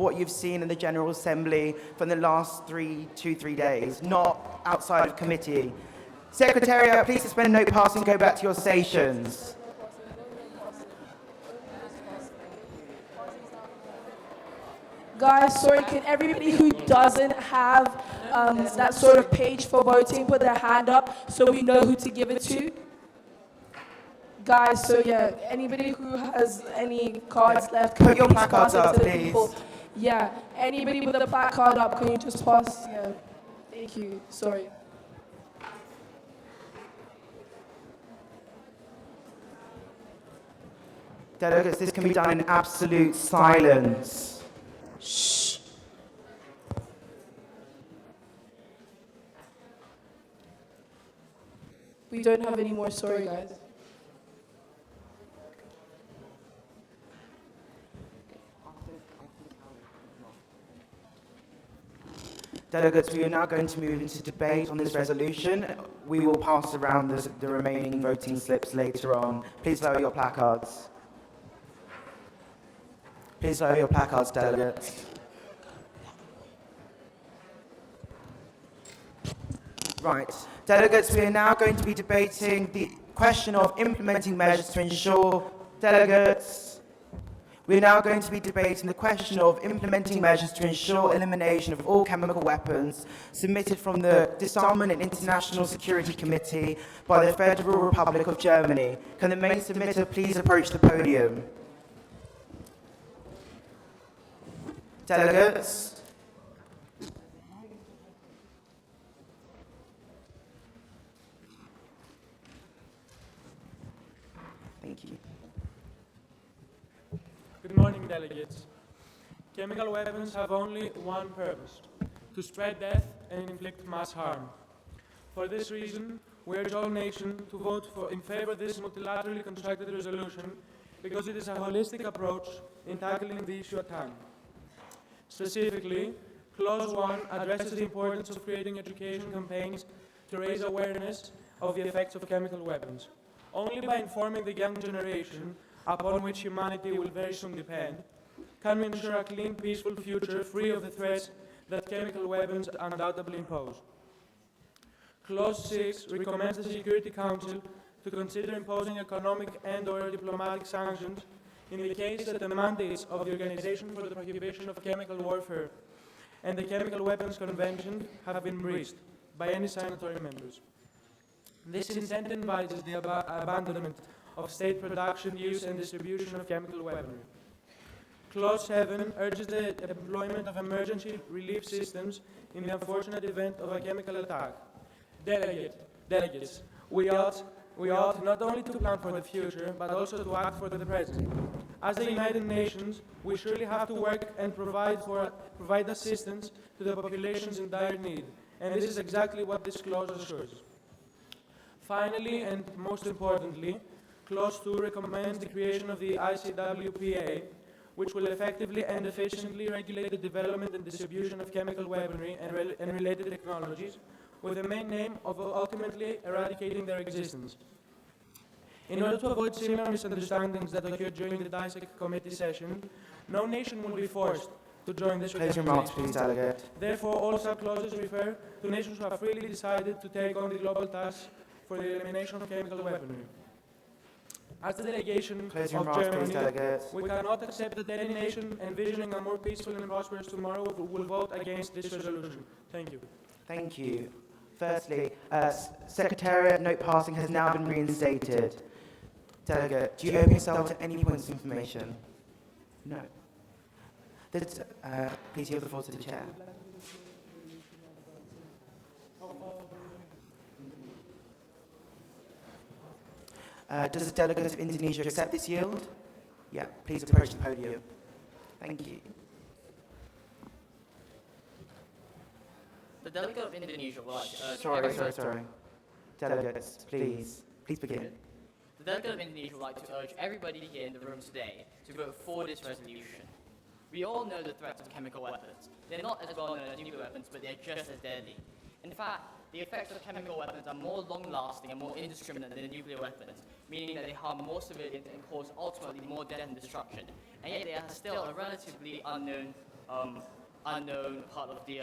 what you've seen in the General Assembly from the last 3 days, not outside of committee. Secretariat, please suspend note passing, go back to your stations. Guys, sorry, can everybody who doesn't have that sort of page for voting put their hand up so we know who to give it to? Guys, so yeah, anybody who has any cards left, Put your please placards pass it up, to the please. people. Yeah, anybody with a placard up, can you just pass? Yeah, thank you, sorry. Delegates, this can be done in absolute silence. Shh. We don't have any more, sorry guys. Delegates, we are now going to move into debate on this resolution. We will pass around the remaining voting slips later on. Please lower your placards. Please lower your placards, delegates. Right. Delegates, we are now going to be debating the question of implementing measures to ensure we are now going to be debating the question of implementing measures to ensure elimination of all chemical weapons submitted from the Disarmament and International Security Committee by the Federal Republic of Germany. Can the main submitter please approach the podium? Delegates. Thank you. Good morning, delegates. Chemical weapons have only one purpose: to spread death and inflict mass harm. For this reason, we urge all nations to vote in favor of this multilaterally constructed resolution because it is a holistic approach in tackling the issue at hand. Specifically, Clause 1 addresses the importance of creating education campaigns to raise awareness of the effects of chemical weapons. Only by informing the young generation, upon which humanity will very soon depend, can we ensure a clean, peaceful future free of the threats that chemical weapons undoubtedly impose. Clause 6 recommends the Security Council to consider imposing economic and/or diplomatic sanctions in the case that the mandates of the Organization for the Prohibition of Chemical Warfare and the Chemical Weapons Convention have been breached by any signatory members. This incentivizes the abandonment of state production, use, and distribution of chemical weaponry. Clause 7 urges the employment of emergency relief systems in the unfortunate event of a chemical attack. Delegates, we ought not only to plan for the future, but also to act for the present. As the United Nations, we surely have to work and provide assistance to the populations in dire need, and this is exactly what this clause assures. Finally, and most importantly, Clause 2 recommends the creation of the ICWPA, which will effectively and efficiently regulate the development and distribution of chemical weaponry and related technologies, with the main aim of ultimately eradicating their existence. In order to avoid similar misunderstandings that occurred during the DISEC committee session, no nation will be forced to join this Close your remarks, please, delegate. Therefore, all sub-clauses refer to nations who have freely decided to take on the global task for the elimination of chemical weaponry. As the delegation of Germany, we cannot accept that any nation envisioning a more peaceful and prosperous tomorrow will vote against this resolution. Thank you. Thank you. Firstly, Secretariat note passing has now been reinstated. Delegate, do you open yourself to any points of information? No. Please yield the floor to the chair. Does the delegate of Indonesia accept this yield? Yeah, please approach the podium. Thank you. The delegate of Indonesia would like to urge... Sorry. Delegates, please begin. The delegate of Indonesia would like to urge everybody here in the room today to vote for this resolution. We all know the threats of chemical weapons. They're not as well known as nuclear weapons, but they're just as deadly. In fact, the effects of chemical weapons are more long-lasting and more indiscriminate than nuclear weapons, meaning that they harm more civilians and cause ultimately more death and destruction. And yet they are still a relatively unknown unknown part of the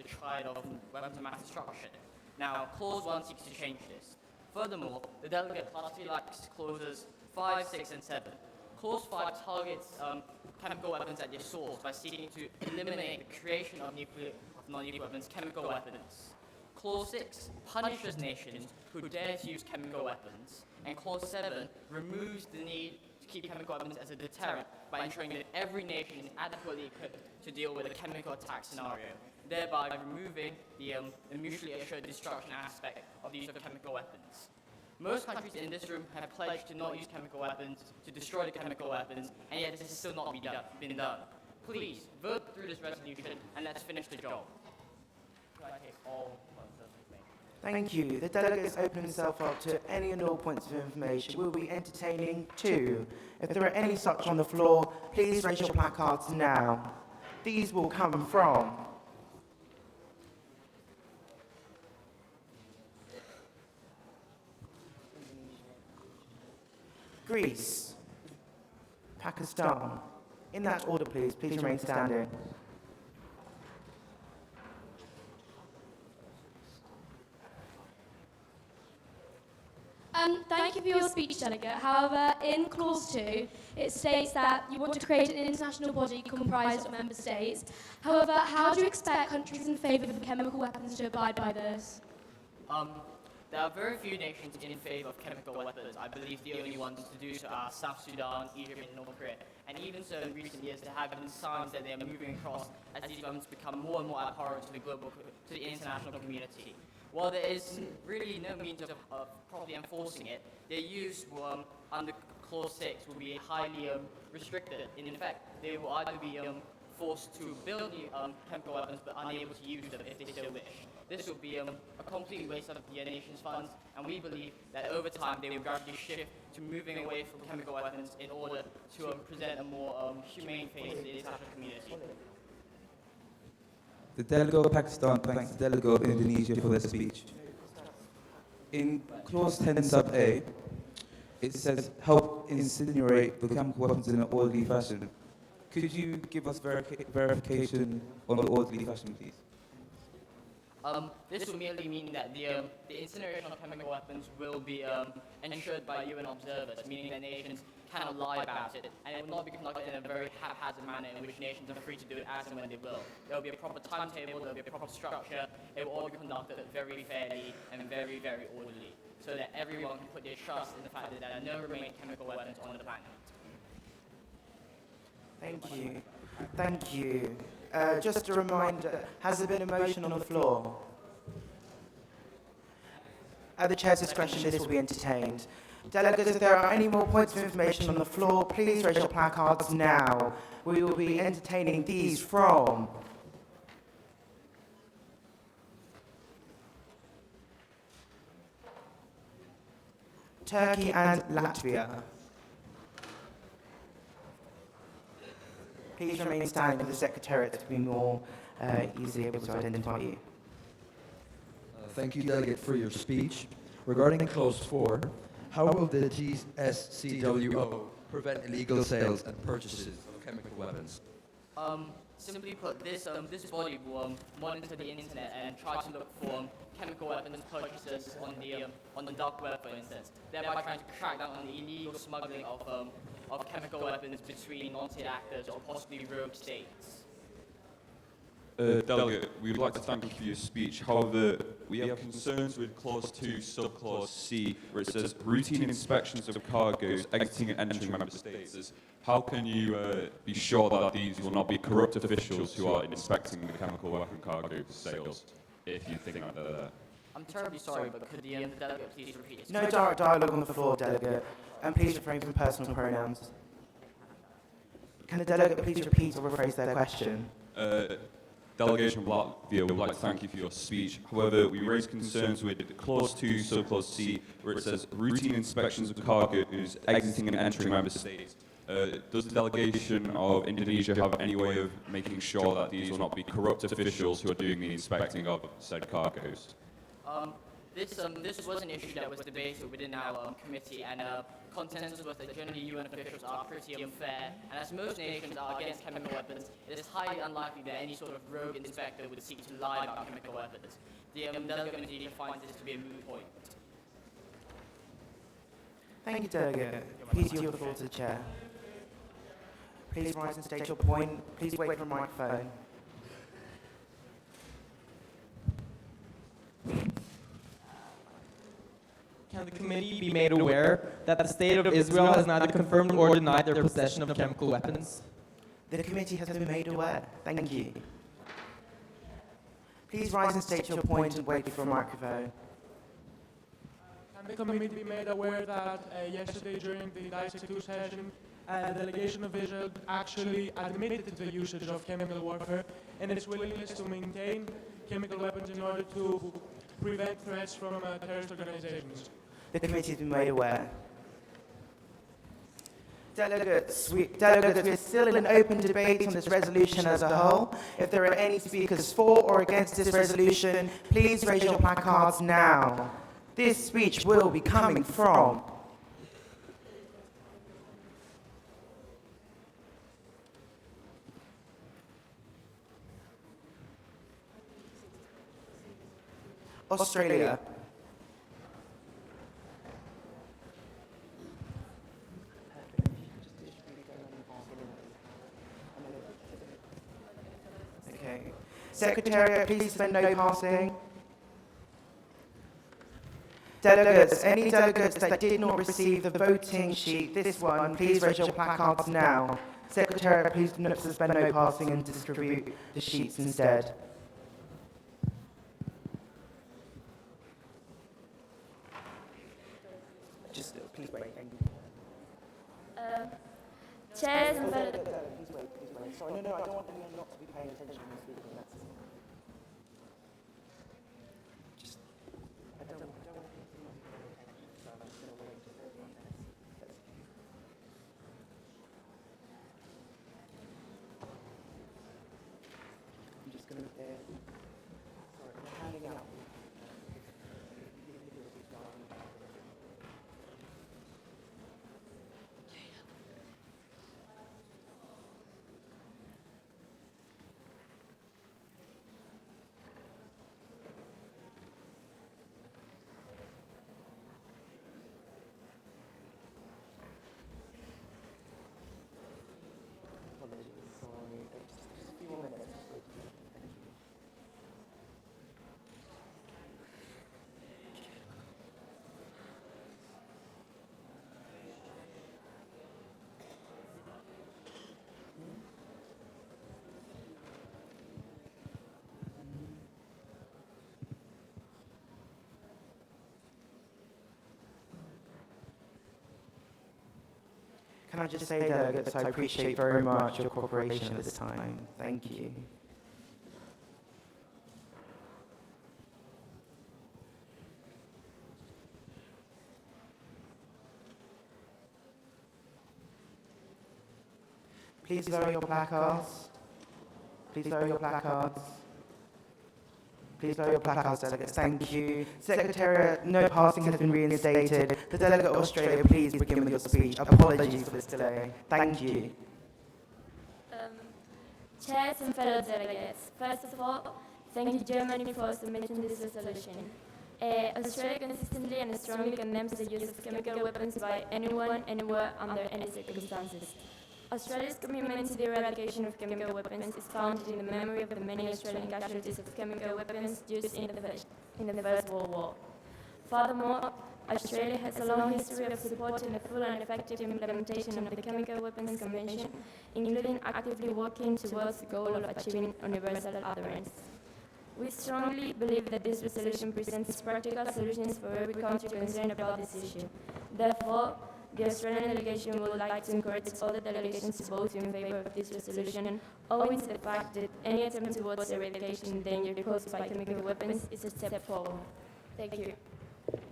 triad of weapons of mass destruction. Now, Clause 1 seeks to change this. Furthermore, the delegate partially likes clauses 5, 6, and 7. Clause 5 targets chemical weapons at their source by seeking to eliminate the creation of non-nuclear weapons, chemical weapons. Clause 6 punishes nations who dare to use chemical weapons. And Clause 7 removes the need to keep chemical weapons as a deterrent by ensuring that every nation is adequately equipped to deal with a chemical attack scenario, thereby removing the mutually assured destruction aspect of the use of chemical weapons. Most countries in this room have pledged to not use chemical weapons, to destroy the chemical weapons, and yet this has still not been done. Please, vote through this resolution and let's finish the job. Could I take all points of information? Thank you. The delegates open himself up to any and all points of information. We'll be entertaining 2. If there are any such on the floor, please raise your placards now. These will come from Greece, Pakistan. In that order, please. Please remain standing. Thank you for your speech, Delegate. However, in Clause 2, it states that you want to create an international body comprised of member states. However, how do you expect countries in favour of chemical weapons to abide by this? There are very few nations in favour of chemical weapons. I believe the only ones to do so are South Sudan, Egypt, and North Korea. And even so, in recent years, there have been signs that they are moving across as these weapons become more and more abhorrent to the international community. While there is really no means of properly enforcing it, their use under Clause 6 will be highly restricted. And in fact, they will either be forced to build new chemical weapons but unable to use them if they so wish. This will be a complete waste of the nation's funds, and we believe that over time they will gradually shift to moving away from chemical weapons in order to present a more humane face to the international community. The delegate of Pakistan thanks the delegate of Indonesia for their speech. In Clause 10 sub A, it says, help incinerate the chemical weapons in an orderly fashion. Could you give us verification on the orderly fashion, please? This will merely mean that the incineration of chemical weapons will be ensured by UN observers, meaning that nations cannot lie about it, and it will not be conducted in a very haphazard manner in which nations are free to do it as and when they will. There will be a proper timetable, there will be a proper structure, it will all be conducted very fairly and very, very orderly, so that everyone can put their trust in the fact that there are no remaining chemical weapons on the planet. Thank you. Thank you. Just a reminder, has there been a motion on the floor? At the Chair's discretion, this will be entertained. Delegates, if there are any more points of information on the floor, please raise your placards now. We will be entertaining these from Turkey and Latvia. Please remain standing for the Secretariat to be more easily able to identify you. Thank you, Delegate, for your speech. Regarding Clause 4, how will the GSCWO prevent illegal sales and purchases of chemical weapons? Simply put, this body will monitor the internet and try to look for chemical weapons purchases on the dark web, for instance, thereby trying to crack down on the illegal smuggling of chemical weapons between non-state actors or possibly rogue states. Delegate, we would like to thank you for your speech. However, we have concerns with Clause 2, Subclause C, where it says routine inspections of cargoes exiting and entering member states. How can you be sure that these will not be corrupt officials who are inspecting the chemical weapon cargo sales, if you think that they're there? I'm terribly sorry, but could the delegate please repeat his No question? direct dialogue on the floor, Delegate, and please refrain from personal pronouns. Can the delegate please repeat or rephrase their question? Delegation of Latvia would like to thank you for your speech. However, we raise concerns with Clause 2, Subclause C, where it says routine inspections of cargoes exiting and entering member states. Does the delegation of Indonesia have any way of making sure that these will not be corrupt officials who are doing the inspecting of said cargoes? This was an issue that was debated within our committee, and consensus was that generally UN officials are pretty unfair, and as most nations are against chemical weapons, it is highly unlikely that any sort of rogue inspector would seek to lie about chemical weapons. The delegate committee finds this to be a moot point. Thank you, Delegate. Please yield the floor to the Chair. Please rise and state your point. Please wait for a microphone. Can the committee be made aware that the State of Israel has neither confirmed or denied their possession of chemical weapons? The committee has been made aware. Thank you. Please rise and state your point and wait for a microphone. Can the committee be made aware that yesterday during the Dissect 2 session, the delegation of Israel actually admitted to the usage of chemical warfare and its willingness to maintain chemical weapons in order to prevent threats from terrorist organizations? The committee has been made aware. Delegates, we're still in an open debate on this resolution as a whole. If there are any speakers for or against this resolution, please raise your placards now. This speech will be coming from Australia. Okay. Secretariat, please suspend no passing. Delegates, any delegates that did not receive the voting sheet, this one, please raise your placards now. Secretariat, please suspend no passing and distribute the sheets instead. Just please wait. Chairs and Please wait. Sorry, no, I don't want anyone not to be paying attention when speaking. Just, I don't want I'm just going to, sorry, we're handing out. Can I just say, delegates, I appreciate very much your cooperation at this time. Thank you. Please lower your placards. Please lower your placards. Please lower your placards, delegates. Thank you. Secretariat, no passing has been reinstated. The delegate of Australia, please begin with your speech. Apologies for this delay. Thank you. Chairs and fellow delegates, first of all, thank you Germany for submitting this resolution. Australia consistently and strongly condemns the use of chemical weapons by anyone, anywhere, under any circumstances. Australia's commitment to the eradication of chemical weapons is founded in the memory of the many Australian casualties of chemical weapons used in the First World War. Furthermore, Australia has a long history of supporting the full and effective implementation of the Chemical Weapons Convention, including actively working towards the goal of achieving universal adherence. We strongly believe that this resolution presents practical solutions for every country concerned about this issue. Therefore, the Australian delegation would like to encourage all the delegations to vote in favour of this resolution, owing to the fact that any attempt towards the eradication of danger caused by chemical weapons is a step forward. Thank you.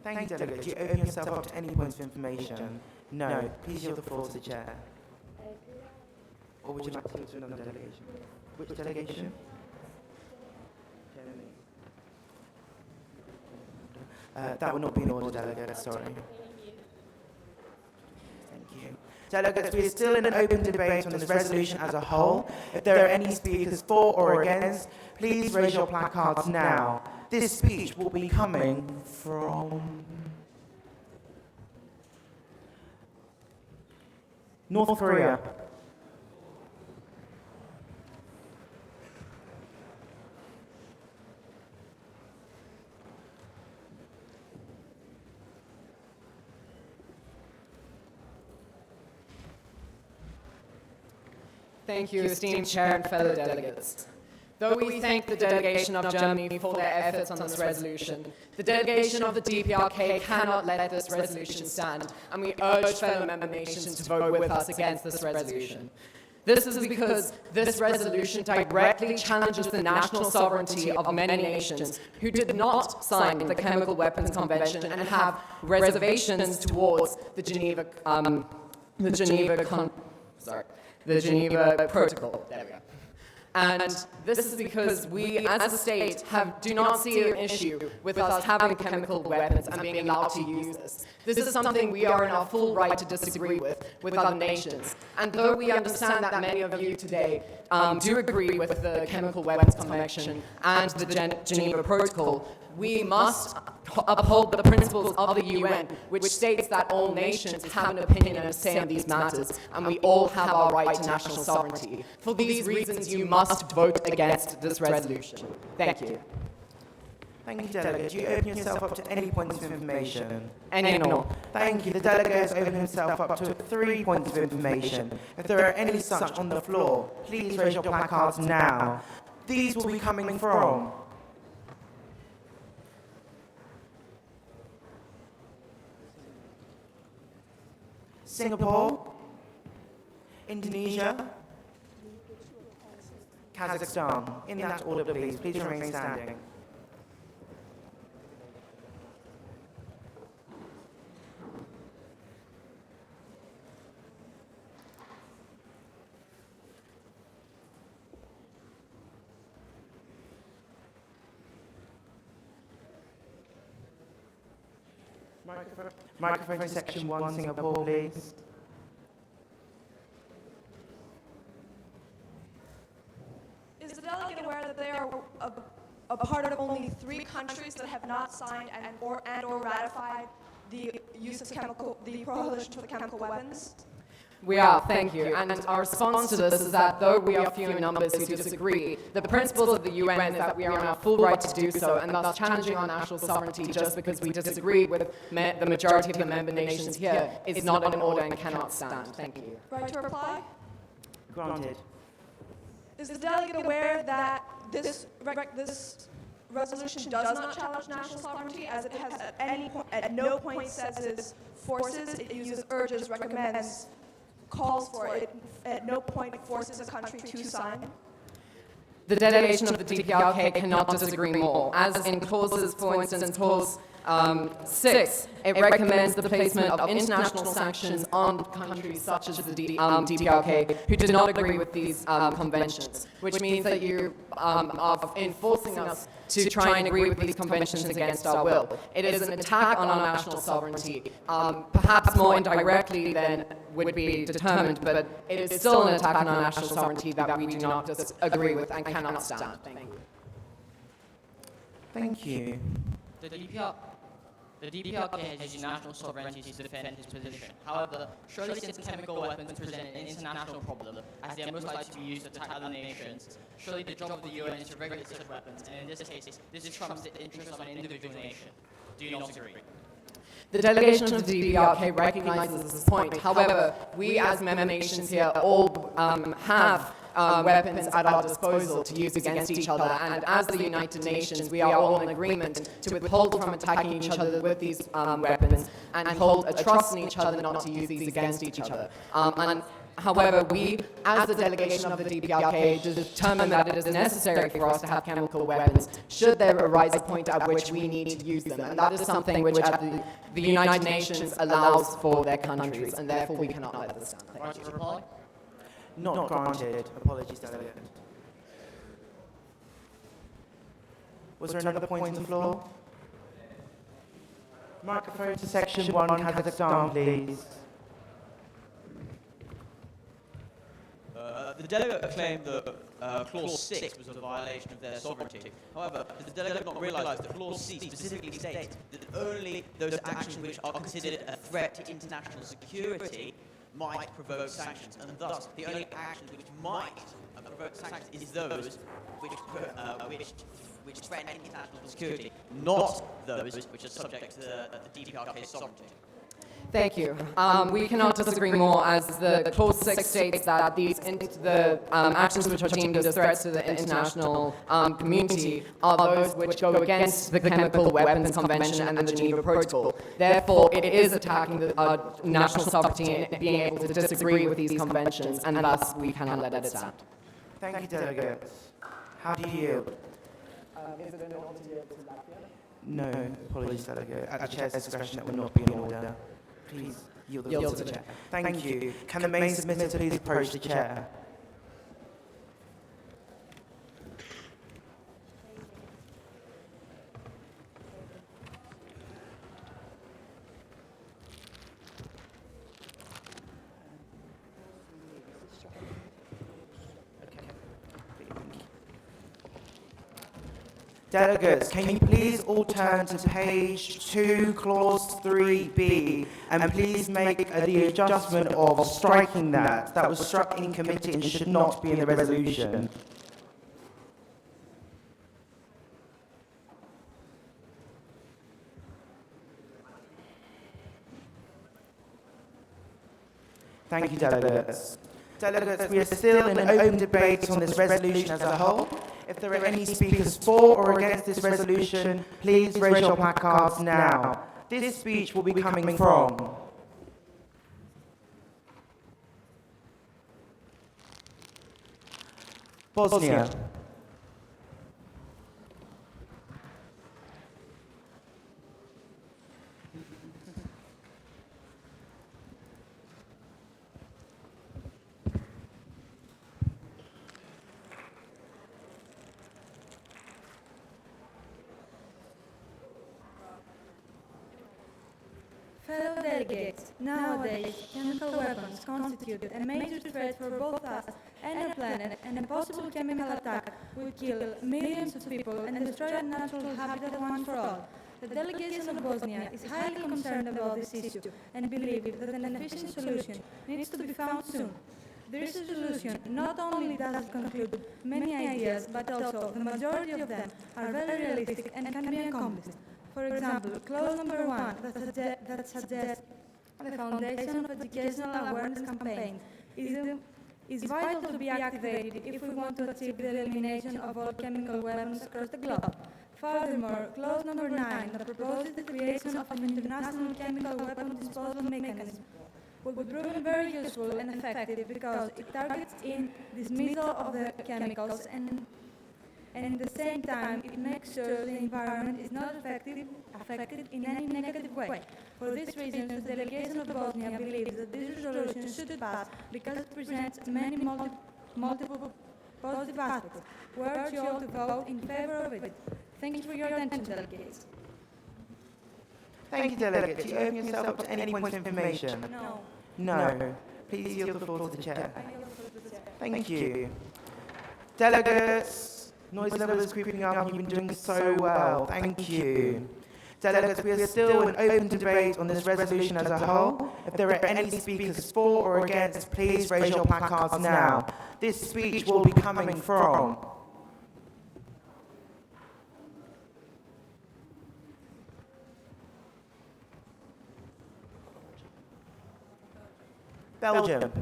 Thank you, delegate. Do you open yourself up to any points of information? No. Please yield the floor to the chair. Or would you like to go to another delegation? Which delegation? That would not be an order, delegate. Sorry. Delegates, we are still in an open debate on this resolution as a whole. If there are any speakers for or against, please raise your placards now. This speech will be coming from North Korea. Thank you, esteemed Chair and fellow delegates. Though we thank the delegation of Germany for their efforts on this resolution, the delegation of the DPRK cannot let this resolution stand, and we urge fellow member nations to vote with us against this resolution. This is because this resolution directly challenges the national sovereignty of many nations who did not sign the Chemical Weapons Convention and have reservations towards the Geneva Protocol. There we go. And this is because we, as a state, do not see an issue with us having chemical weapons and being allowed to use this. This is something we are in our full right to disagree with other nations. And though we understand that many of you today do agree with the Chemical Weapons Convention and the Geneva Protocol, we must uphold the principles of the UN, which states that all nations have an opinion and a say on these matters, and we all have our right to national sovereignty. For these reasons, you must vote against this resolution. Thank you. Thank you, Delegate. Do you open yourself up to any points of information? Any and all. Thank you. The Delegate has opened himself up to 3 points of information. If there are any such on the floor, please raise your placards now. These will be coming from Singapore, Indonesia, Kazakhstan. In that order, please. Please remain standing. Microphone to section 1, Singapore, please. Is the delegate aware that they are a part of only 3 countries that have not signed or ratified the use of the prohibition for chemical weapons? We are, thank you. And our response to this is that though we are few in numbers who disagree, the principles of the UN is that we are in our full right to do so, and thus challenging our national sovereignty just because we disagree with the majority of the member nations here is not in order and cannot stand. Thank you. Right to reply? Granted. Is the delegate aware that this resolution does not challenge national sovereignty, as it has at no point says it forces, it uses urges, recommends, calls for it, at no point forces a country to sign? The delegation of the DPRK cannot disagree more. As in clauses, for instance, clause 6, it recommends the placement of international sanctions on countries such as the DPRK who do not agree with these conventions, which means that you are enforcing us to try and agree with these conventions against our will. It is an attack on our national sovereignty, perhaps more indirectly than would be determined, but it is still an attack on our national sovereignty that we do not agree with and cannot stand. Thank you. Thank you. The DPRK has national sovereignty to defend his position. However, surely since chemical weapons present an international problem, as they are most likely to be used to attack other nations, surely the job of the UN is to regulate such weapons, and in this case, this trumps the interests of an individual nation. Do you not agree? The delegation of the DPRK recognizes this point. However, we as member nations here all have weapons at our disposal to use against each other, and as the United Nations, we are all in agreement to withhold from attacking each other with these weapons and hold a trust in each other not to use these against each other. However, we, as the delegation of the DPRK, determine that it is necessary for us to have chemical weapons should there arise a point at which we need to use them. And that is something which the United Nations allows for their countries, and therefore we cannot let this stand. Right to reply? Not granted. Apologies, Delegate. Was there another point on the floor? Microphone to section 1, Kazakhstan, please. delegate claimed that Clause 6 was a violation of their sovereignty. However, does the delegate not realise that Clause C specifically states that only those actions which are considered a threat to international security might provoke sanctions, and thus the only actions which might provoke sanctions is those which threaten international security, not those which are subject to the DPRK's sovereignty. Thank you. We cannot disagree more, as the Clause 6 states that the actions which are deemed as threats to the international community are those which go against the Chemical Weapons Convention and the Geneva Protocol. Therefore, it is attacking the national sovereignty and being able to disagree with these conventions, and thus we cannot let it stand. Thank you, delegates. How do you yield? Is it an order to yield to Latvia? No, apologies, delegate. At the chair's discretion, that would not be in order. Please yield the floor to the chair. Thank you. Can the main submitter please approach the chair? Delegates, can you please all turn to page 2, clause 3b, and please make the adjustment of striking that. That was struck in committee and should not be in the resolution. Thank you, delegates. Delegates, we are still in an open debate on this resolution as a whole. If there are any speakers for or against this resolution, please raise your placards now. This speech will be coming from Bosnia. Fellow delegates, nowadays, chemical weapons constitute a major threat for both us and our planet, and a possible chemical attack will kill millions of people and destroy our natural habitat once for all. The delegation of Bosnia is highly concerned about this issue and believes that an efficient solution needs to be found soon. This resolution not only does it conclude many ideas, but also the majority of them are very realistic and can be accomplished. For example, clause number 1 that suggests the foundation of educational awareness campaign is vital to be activated if we want to achieve the elimination of all chemical weapons across the globe. Furthermore, clause number 9 that proposes the creation of an international chemical weapon disposal mechanism will be proven very useful and effective because it targets in dismissal of the chemicals and at the same time it makes sure the environment is not affected in any negative way. For this reason, the delegation of Bosnia believes that this resolution should pass because it presents many multiple positive aspects. We urge you all to vote in favor of it. Thank you for your attention, delegates. Thank you, delegates. You open yourself up to any points of information? No. No. Please yield the floor to the chair. Thank you. Delegates, noise level is creeping up. You've been doing so well. Thank you. Delegates, we are still in open debate on this resolution as a whole. If there are any speakers for or against, please raise your placards now. This speech will be coming from Belgium.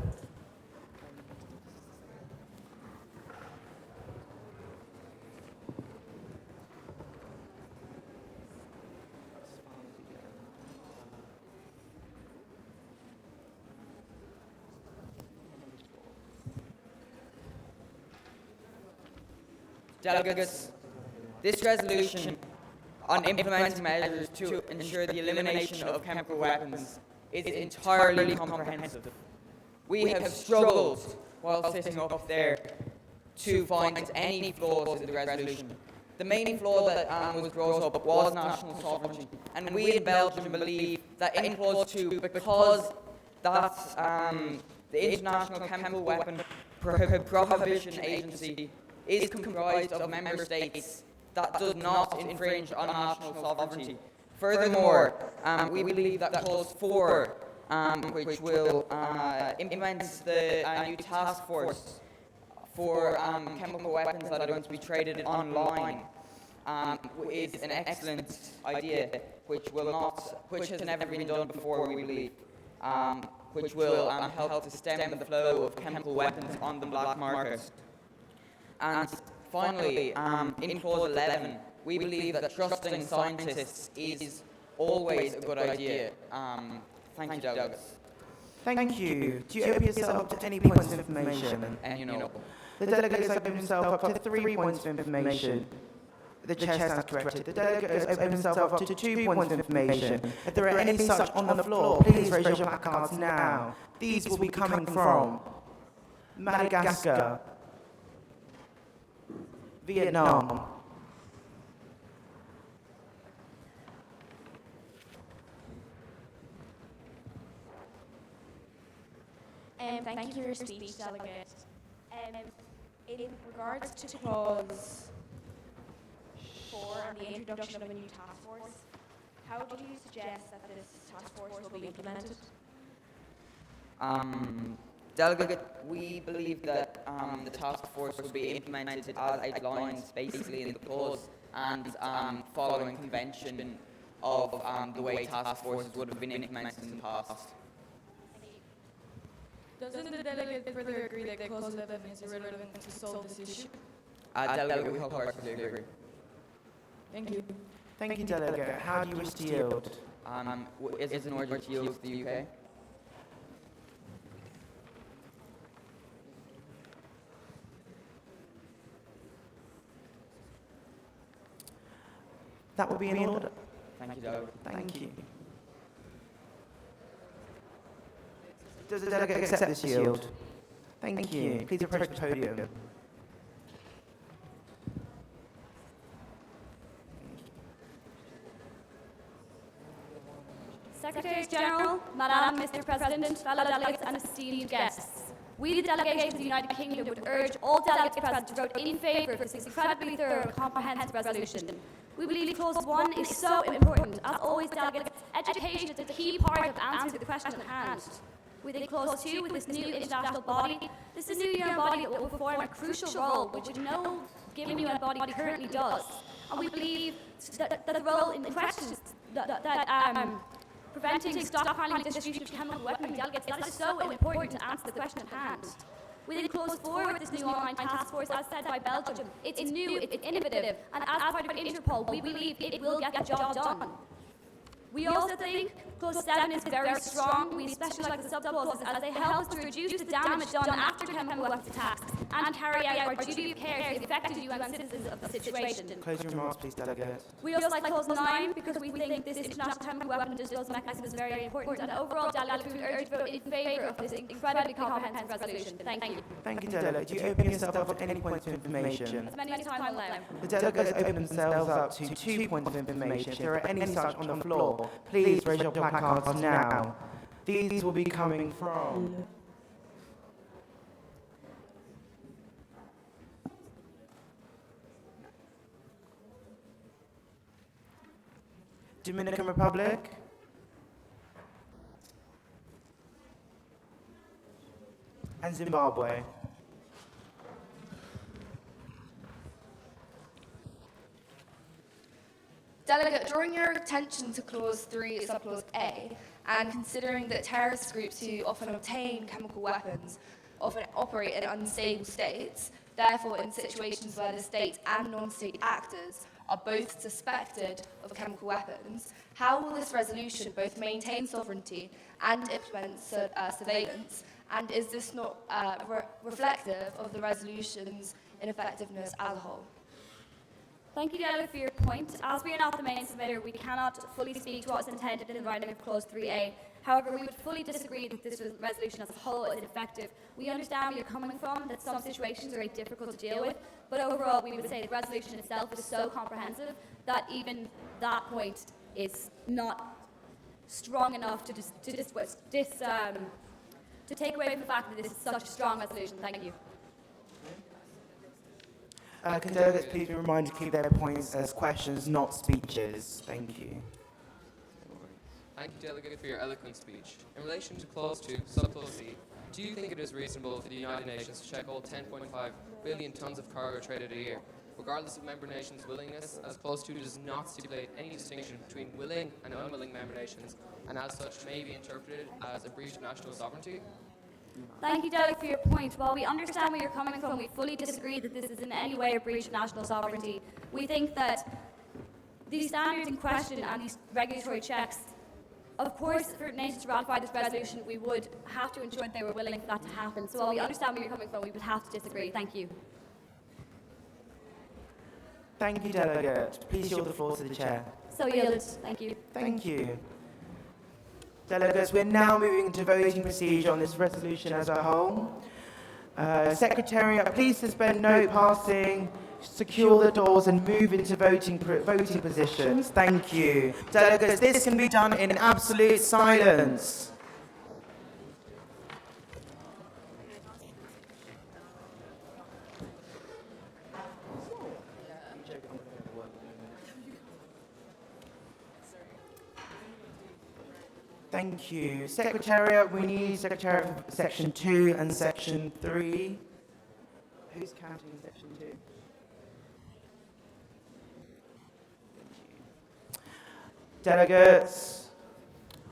Delegates, this resolution on implementing measures to ensure the elimination of chemical weapons is entirely comprehensive. We have struggled while sitting up there to find any flaws in the resolution. The main flaw that was brought up was national sovereignty, and we in Belgium believe that in Clause 2, because that's the International Chemical Weapon prohibition agency is comprised of member states that does not infringe on national sovereignty. Furthermore, we believe that Clause 4, which will implement the new task force for chemical weapons that are going to be traded online, is an excellent idea, which has never been done before, we believe, which will help to stem the flow of chemical weapons on the black market. And finally, in Clause 11, we believe that trusting scientists is always a good idea. Thank you, delegates. Thank you. Do you open yourself up to any points of information? And you know. The delegate has opened himself up to 3 points of information. The chair stands corrected. The delegate has opened himself up to 2 points of information. If there are any such on the floor, please raise your placards now. These will be coming from Madagascar, Vietnam, Thank you for your speech, Delegate. In regards to Clause 4 and the introduction of a new task force, how do you suggest that this task force will be implemented? Delegate, we believe that the task force will be implemented as outlined basically in the clause and following convention of the way task forces would have been implemented in the past. Doesn't the delegate further agree that Clause 11 is irrelevant to solve this issue? Delegate, we wholeheartedly agree. Thank you. Thank you, Delegate. How do you wish to yield? Is it in order to yield to the UK? That will be in order. Thank you, Delegate. Thank you. Does the delegate accept this yield? Thank you. Please approach the podium. Secretaries General, Madam, Mr. President, fellow delegates and esteemed guests. We, the delegation of the United Kingdom, would urge all delegates present to vote in favour of this incredibly thorough and comprehensive resolution. We believe Clause 1 is so important. As always, delegates, education is the key part of answering the question at hand. Within Clause 2, with this new international body, this is a new UN body that will perform a crucial role, which no given UN body currently does. And we believe that the role in question preventing stockpiling and distribution of chemical weapons delegates, that is so important to answer the question at hand. Within Clause 4 of this new online task force, as said by Belgium, it's new, it's innovative, and as part of Interpol, we believe it will get the job done. We also think Clause 7 is very strong. We especially like the sub-clauses as they help to reduce the damage done after chemical weapons attacks and carry out our duty of care to the affected UN citizens of the situation. Close your remarks, please, Delegate. We also like Clause 9 because we think this international chemical weapon disposal mechanism is very important, and overall, delegates, we urge vote in favour of this incredibly comprehensive resolution. Thank you. Thank you, Delegate. Do you open yourself up to any points of information? As many as time will allow. The delegates open themselves up to 2 points of information. If there are any such on the floor, please raise your placards now. These will be coming from Dominican Republic, and Zimbabwe. Delegate, drawing your attention to Clause 3, Subclause A, and considering that terrorist groups who often obtain chemical weapons often operate in unstable states, therefore in situations where the state and non-state actors are both suspected of chemical weapons, how will this resolution both maintain sovereignty and implement surveillance, and is this not reflective of the resolution's ineffectiveness as a whole? Thank you, Delegate, for your point. As we are not the main submitter, we cannot fully speak to what was intended in the writing of Clause 3A. However, we would fully disagree that this resolution as a whole is ineffective. We understand where you're coming from, that some situations are very difficult to deal with, but overall we would say the resolution itself is so comprehensive that even that point is not strong enough to take away from the fact that this is such a strong resolution. Thank you. Can delegates please be reminded to keep their points as questions, not speeches? Thank you. Thank you, Delegate, for your eloquent speech. In relation to Clause 2, Subclause C, do you think it is reasonable for the United Nations to check all 10.5 billion tonnes of cargo traded a year, regardless of member nations' willingness, as Clause 2 does not stipulate any distinction between willing and unwilling member nations, and as such may be interpreted as a breach of national sovereignty? Thank you, Delegate, for your point. While we understand where you're coming from, we fully disagree that this is in any way a breach of national sovereignty. We think that these standards in question and these regulatory checks, of course, for nations to ratify this resolution, we would have to ensure that they were willing for that to happen. So while we understand where you're coming from, we would have to disagree. Thank you. Thank you, Delegate. Please yield the floor to the Chair. So yielded. Thank you. Thank you. Delegates, we're now moving to voting procedure on this resolution as a whole. Secretariat, please suspend note passing, secure the doors and move into voting positions. Thank you. Delegates, this can be done in absolute silence. Thank you. Secretariat, we need Secretariat for Section 2 and Section 3. Who's counting Section 2? Delegates,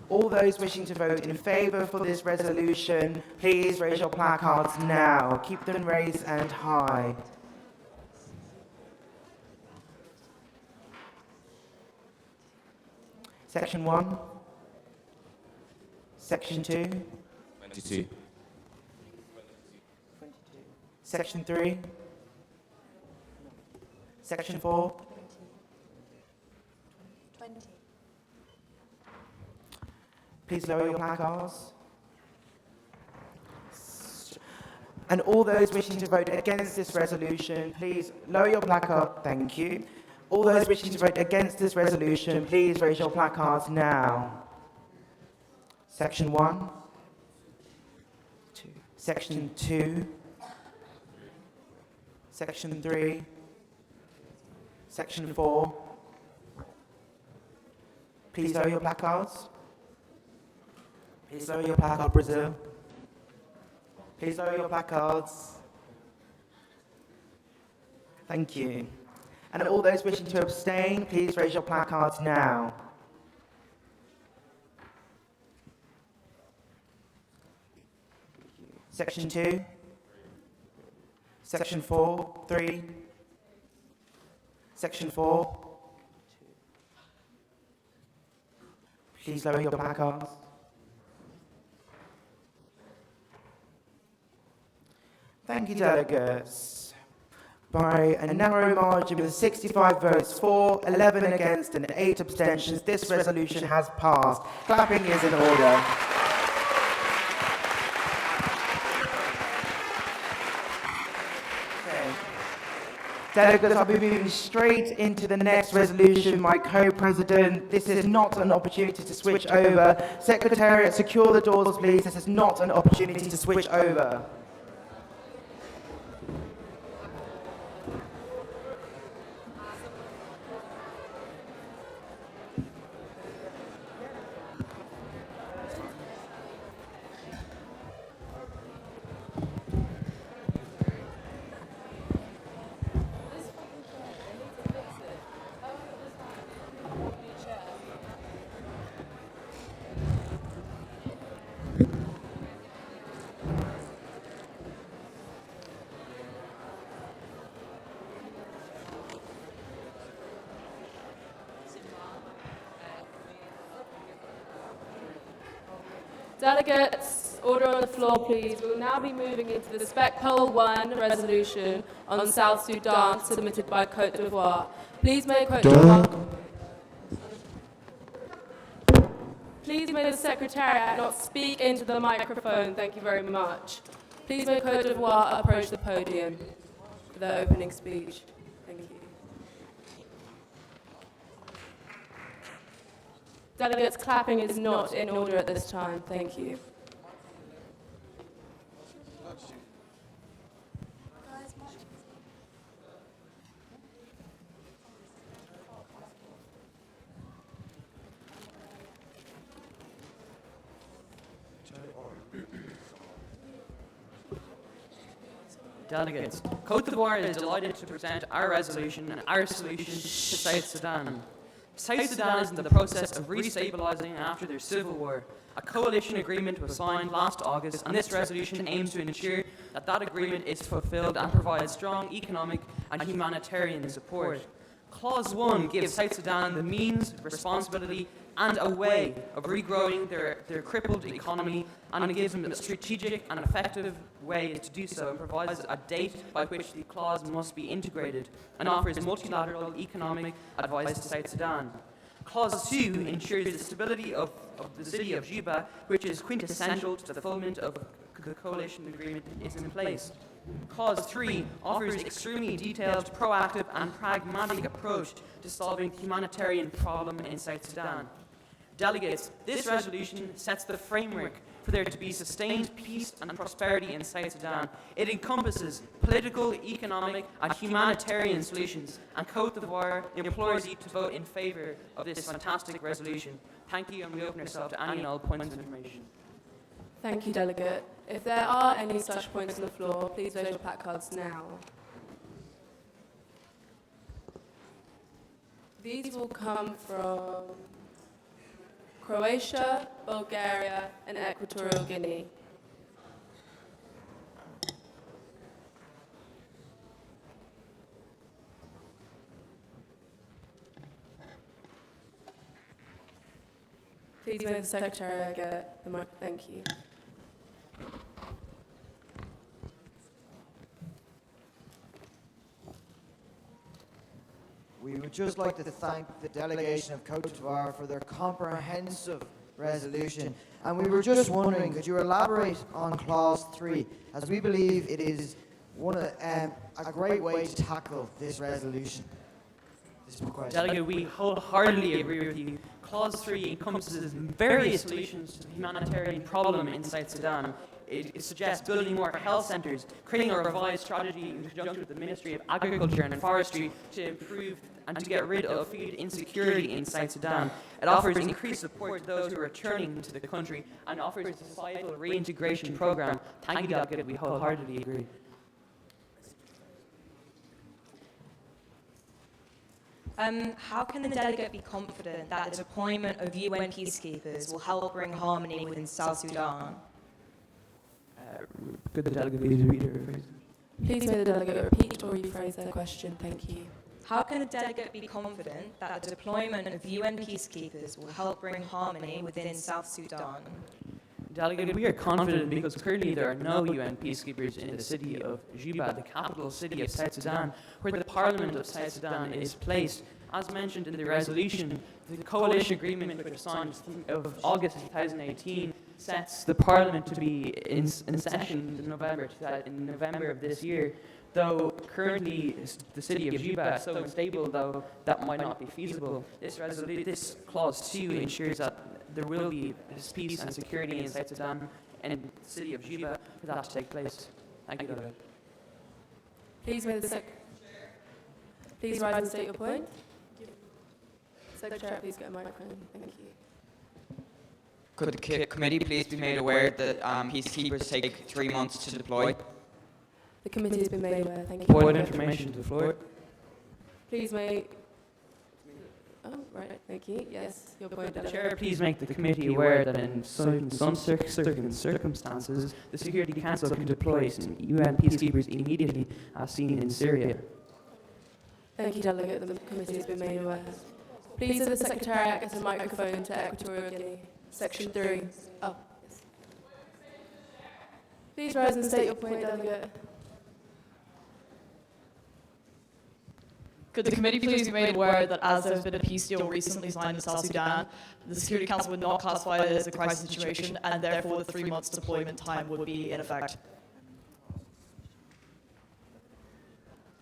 all those wishing to vote in favour for this resolution, please raise your placards now. Keep them raised and high. Section 1. Section 2. 22. Section 3. Section 4. 20. Please lower your placards. And all those wishing to vote against this resolution, please lower your placard. Thank you. All those wishing to vote against this resolution, please raise your placards now. Section 1. Section 2. Section 3. Section 4. Please lower your placards. Please lower your placard, Brazil. Please lower your placards. Thank you. And all those wishing to abstain, please raise your placards now. Section 2. Section 4. 3. Section 4. Please lower your placards. Thank you, delegates. By a narrow margin with 65 votes for, 11 against and 8 abstentions, this resolution has passed. Clapping is in order. Delegates, I'll be moving straight into the next resolution. My co-president, this is not an opportunity to switch over. Secretariat, secure the doors, please. This is not an opportunity to switch over. Delegates, order on the floor, please. We will now be moving into the Spec Poll 1 resolution on South Sudan submitted by Côte d'Ivoire. Please may Côte d'Ivoire... Please may the Secretariat not speak into the microphone. Thank you very much. Please may Côte d'Ivoire approach the podium for their opening speech. Thank you. Delegates, clapping is not in order at this time. Thank you. Delegates, Côte d'Ivoire is delighted to present our resolution and our solution to South Sudan. South Sudan is in the process of restabilizing after their civil war. A coalition agreement was signed last August, and this resolution aims to ensure that that agreement is fulfilled and provides strong economic and humanitarian support. Clause 1 gives South Sudan the means, responsibility, and a way of regrowing their crippled economy, and it gives them a strategic and effective way to do so, and provides a date by which the clause must be integrated, and offers multilateral economic advice to South Sudan. Clause 2 ensures the stability of the city of Juba, which is quintessential to the fulfillment of the coalition agreement is in place. Clause 3 offers extremely detailed, proactive and pragmatic approach to solving the humanitarian problem in South Sudan. Delegates, this resolution sets the framework for there to be sustained peace and prosperity in South Sudan. It encompasses political, economic and humanitarian solutions, and Côte d'Ivoire implores you to vote in favour of this fantastic resolution. Thank you, and we open ourselves to any and all points of information. Thank you, Delegate. If there are any such points on the floor, please raise your placards now. These will come from Croatia, Bulgaria, and Equatorial Guinea. Please may the Secretary get the mic. Thank you. We would just like to thank the delegation of Côte d'Ivoire for their comprehensive resolution. And we were just wondering, could you elaborate on Clause 3, as we believe it is a great way to tackle this resolution? Delegate, we wholeheartedly agree with you. Clause 3 encompasses various solutions to the humanitarian problem in South Sudan. It suggests building more health centres, creating a revised strategy in conjunction with the Ministry of Agriculture and Forestry to improve and to get rid of food insecurity in South Sudan. It offers increased support to those who are returning to the country and offers a societal reintegration programme. Thank you, Delegate. We wholeheartedly agree. How can the delegate be confident that the deployment of UN peacekeepers will help bring harmony within South Sudan? Could the delegate please repeat her phrase? Please may the delegate repeat or rephrase their question. Thank you. How can the delegate be confident that the deployment of UN peacekeepers will help bring harmony within South Sudan? Delegate, we are confident because currently there are no UN peacekeepers in the city of Juba, the capital city of South Sudan, where the Parliament of South Sudan is placed. As mentioned in the resolution, the coalition agreement which was signed of August 2018 sets the Parliament to be in session in November of this year. Though currently the city of Juba is so unstable, though that might not be feasible, this clause 2 ensures that there will be peace and security in South Sudan and in the city of Juba for that to take place. Thank you, Delegate. Please may the please rise and state your point. Secretary, please get a microphone. Thank you. Could the committee please be made aware that peacekeepers take 3 months to deploy? The committee has been made aware. Thank you. Point of information to the floor. Please make. Oh, right. Thank you. Yes, your point. Chair, please make the committee aware that in some circumstances, the Security Council can deploy some UN peacekeepers immediately, as seen in Syria. Thank you, Delegate. The committee has been made aware. Please, the Secretariat get a microphone to Equatorial Guinea. Section 3. Oh, yes. Please rise and state your point, Delegate. Could the committee please be made aware that as there has been a peace deal recently signed in South Sudan, the Security Council would not classify it as a crisis situation, and therefore the 3 months deployment time would be in effect?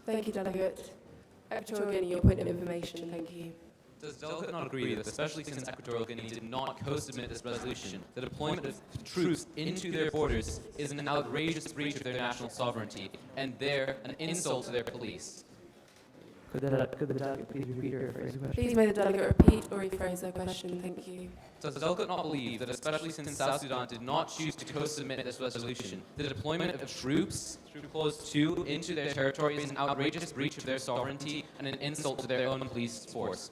Thank you, Delegate. Equatorial Guinea, your point of information. Thank you. Does the delegate not agree that, especially since Equatorial Guinea did not co-submit this resolution, the deployment of troops into their borders is an outrageous breach of their national sovereignty and an insult to their police? Could the delegate please repeat or rephrase the question? Please may the delegate repeat or rephrase their question. Thank you. Does the delegate not believe that, especially since South Sudan did not choose to co-submit this resolution, the deployment of troops through Clause 2 into their territory is an outrageous breach of their sovereignty and an insult to their own police force?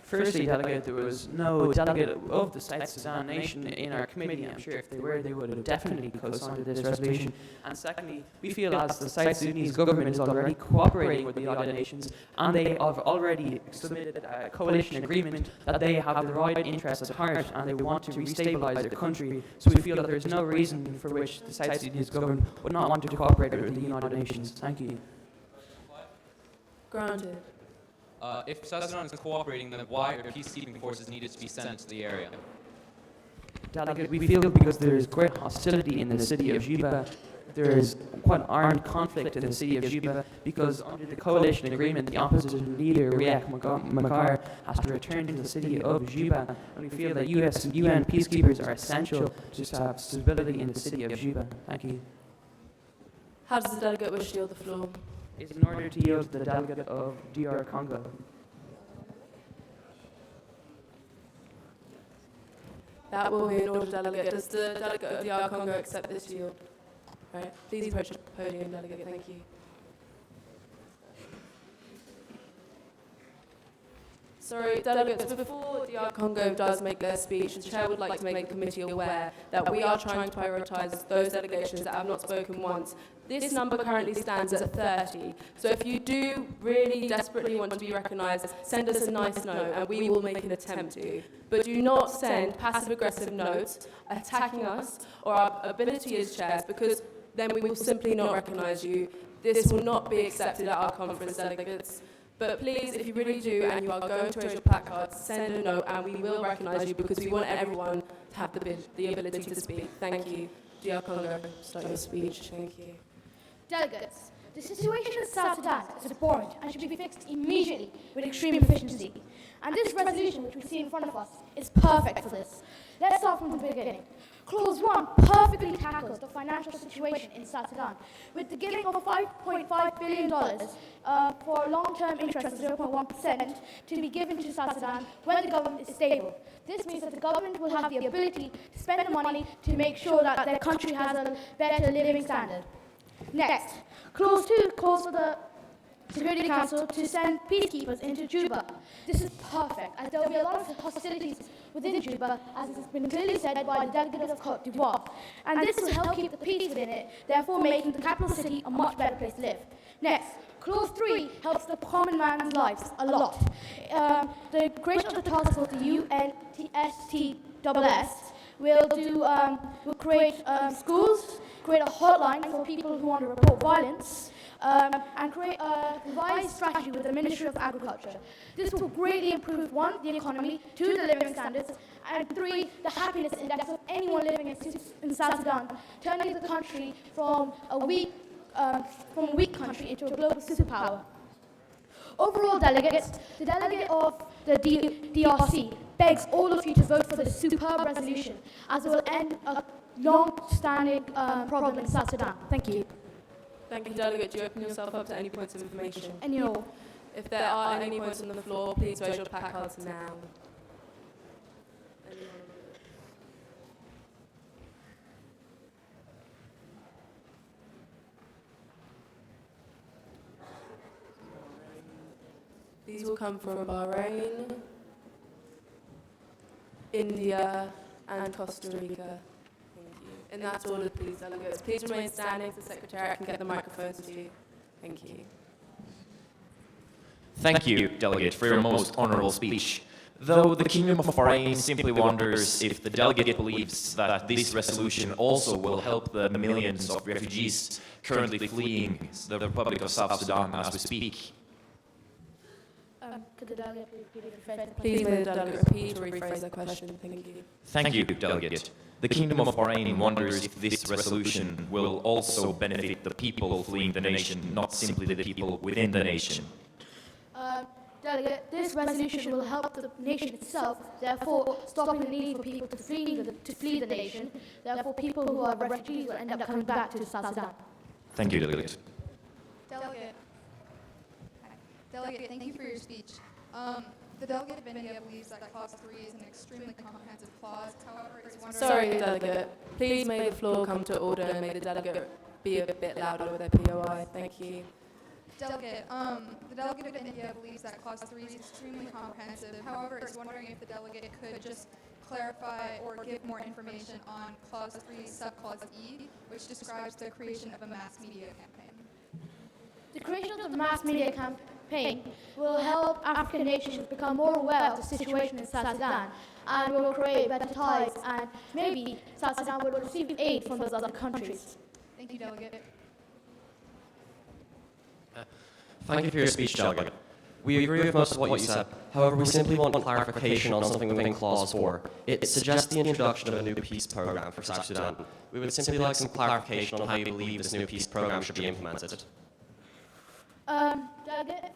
Firstly, delegate, there was no delegate of the South Sudan nation in our committee. I'm sure if they were, they would have definitely co-signed this resolution. And secondly, we feel as the South Sudanese government is already cooperating with the United Nations, and they have already submitted a coalition agreement that they have the right interests at heart, and they want to restabilize their country. So we feel that there is no reason for which the South Sudanese government would not want to cooperate with the United Nations. Thank you. Granted. If South Sudan is cooperating, then why are peacekeeping forces needed to be sent to the area? Delegate, we feel because there is great hostility in the city of Juba. There is quite an armed conflict in the city of Juba because under the coalition agreement, the opposition leader, Riek Machar, has to return to the city of Juba. And we feel that UN peacekeepers are essential to have stability in the city of Juba. Thank you. How does the delegate wish to yield the floor? Is in order to yield to the delegate of DR Congo. That will be an order, delegate. Does the delegate of DR Congo accept this yield? Right. Please approach the podium, delegate. Thank you. Sorry, delegates, before DR Congo does make their speech, the Chair would like to make the committee aware that we are trying to prioritise those delegations that have not spoken once. This number currently stands at 30, so if you do really desperately want to be recognised, send us a nice note and we will make an attempt to. But do not send passive-aggressive notes attacking us or our ability as chairs, because then we will simply not recognise you. This will not be accepted at our conference, delegates. But please, if you really do and you are going to raise your placards, send a note and we will recognise you because we want everyone to have the ability to speak. Thank you. DR Congo, start your speech. Thank you. Delegates, the situation in South Sudan is abhorrent and should be fixed immediately with extreme efficiency. And this resolution, which we see in front of us, is perfect for this. Let's start from the beginning. Clause 1 perfectly tackles the financial situation in South Sudan, with the giving of $5.5 billion for long-term interest of 0.1% to be given to South Sudan when the government is stable. This means that the government will have the ability to spend the money to make sure that their country has a better living standard. Next, Clause 2 calls for the Security Council to send peacekeepers into Juba. This is perfect, as there will be a lot of hostilities within Juba, as has been clearly said by the delegate of Côte d'Ivoire. And this will help keep the peace within it, therefore making the capital city a much better place to live. Next, Clause 3 helps the common man's lives a lot. The creation of the task force, the UNTSTSS, will create schools, create a hotline for people who want to report violence, and create a revised strategy with the Ministry of Agriculture. This will greatly improve, 1, the economy, 2, the living standards, and 3, the happiness index of anyone living in South Sudan, turning the country from a weak country into a global superpower. Overall, delegates, the delegate of the DRC begs all of you to vote for this superb resolution, as it will end a long-standing problem in South Sudan. Thank you. Thank you, delegate. Do you open yourself up to any points of information? Any all. If there are any points on the floor, please raise your placards now. These will come from Bahrain, India, and Costa Rica. Thank you. In that order, please, delegates. Please remain standing so the Secretariat can get the microphones to you. Thank you. Thank you, Delegate, for your most honourable speech. Though the Kingdom of Bahrain simply wonders if the delegate believes that this resolution also will help the millions of refugees currently fleeing the Republic of South Sudan as we speak. Could the delegate please rephrase the Please may the delegate repeat or rephrase the question. Thank you. Thank you, Delegate. The Kingdom of Bahrain wonders if this resolution will also benefit the people fleeing the nation, not simply the people within the nation. Delegate, this resolution will help the nation itself, therefore stopping the need for people to flee the nation. Therefore, people who are refugees will end up coming back to South Sudan. Thank you, Delegate. Delegate. Delegate, thank you for your speech. The delegate of India believes that Clause 3 is an extremely comprehensive clause. However, it's wondering... Sorry, Delegate. Please may the floor come to order and may the delegate be a bit louder with their POI. Thank you. Delegate, the delegate of India believes that Clause 3 is extremely comprehensive. However, it's wondering if the delegate could just clarify or give more information on Clause 3, Subclause E, which describes the creation of a mass media campaign. The creation of the mass media campaign will help African nations become more aware of the situation in South Sudan and will create better ties, and maybe South Sudan will receive aid from those other countries. Thank you, Delegate. Thank you for your speech, Delegate. We agree with most of what you said. However, we simply want clarification on something within Clause 4. It suggests the introduction of a new peace program for South Sudan. We would simply like some clarification on how you believe this new peace program should be implemented. Delegate,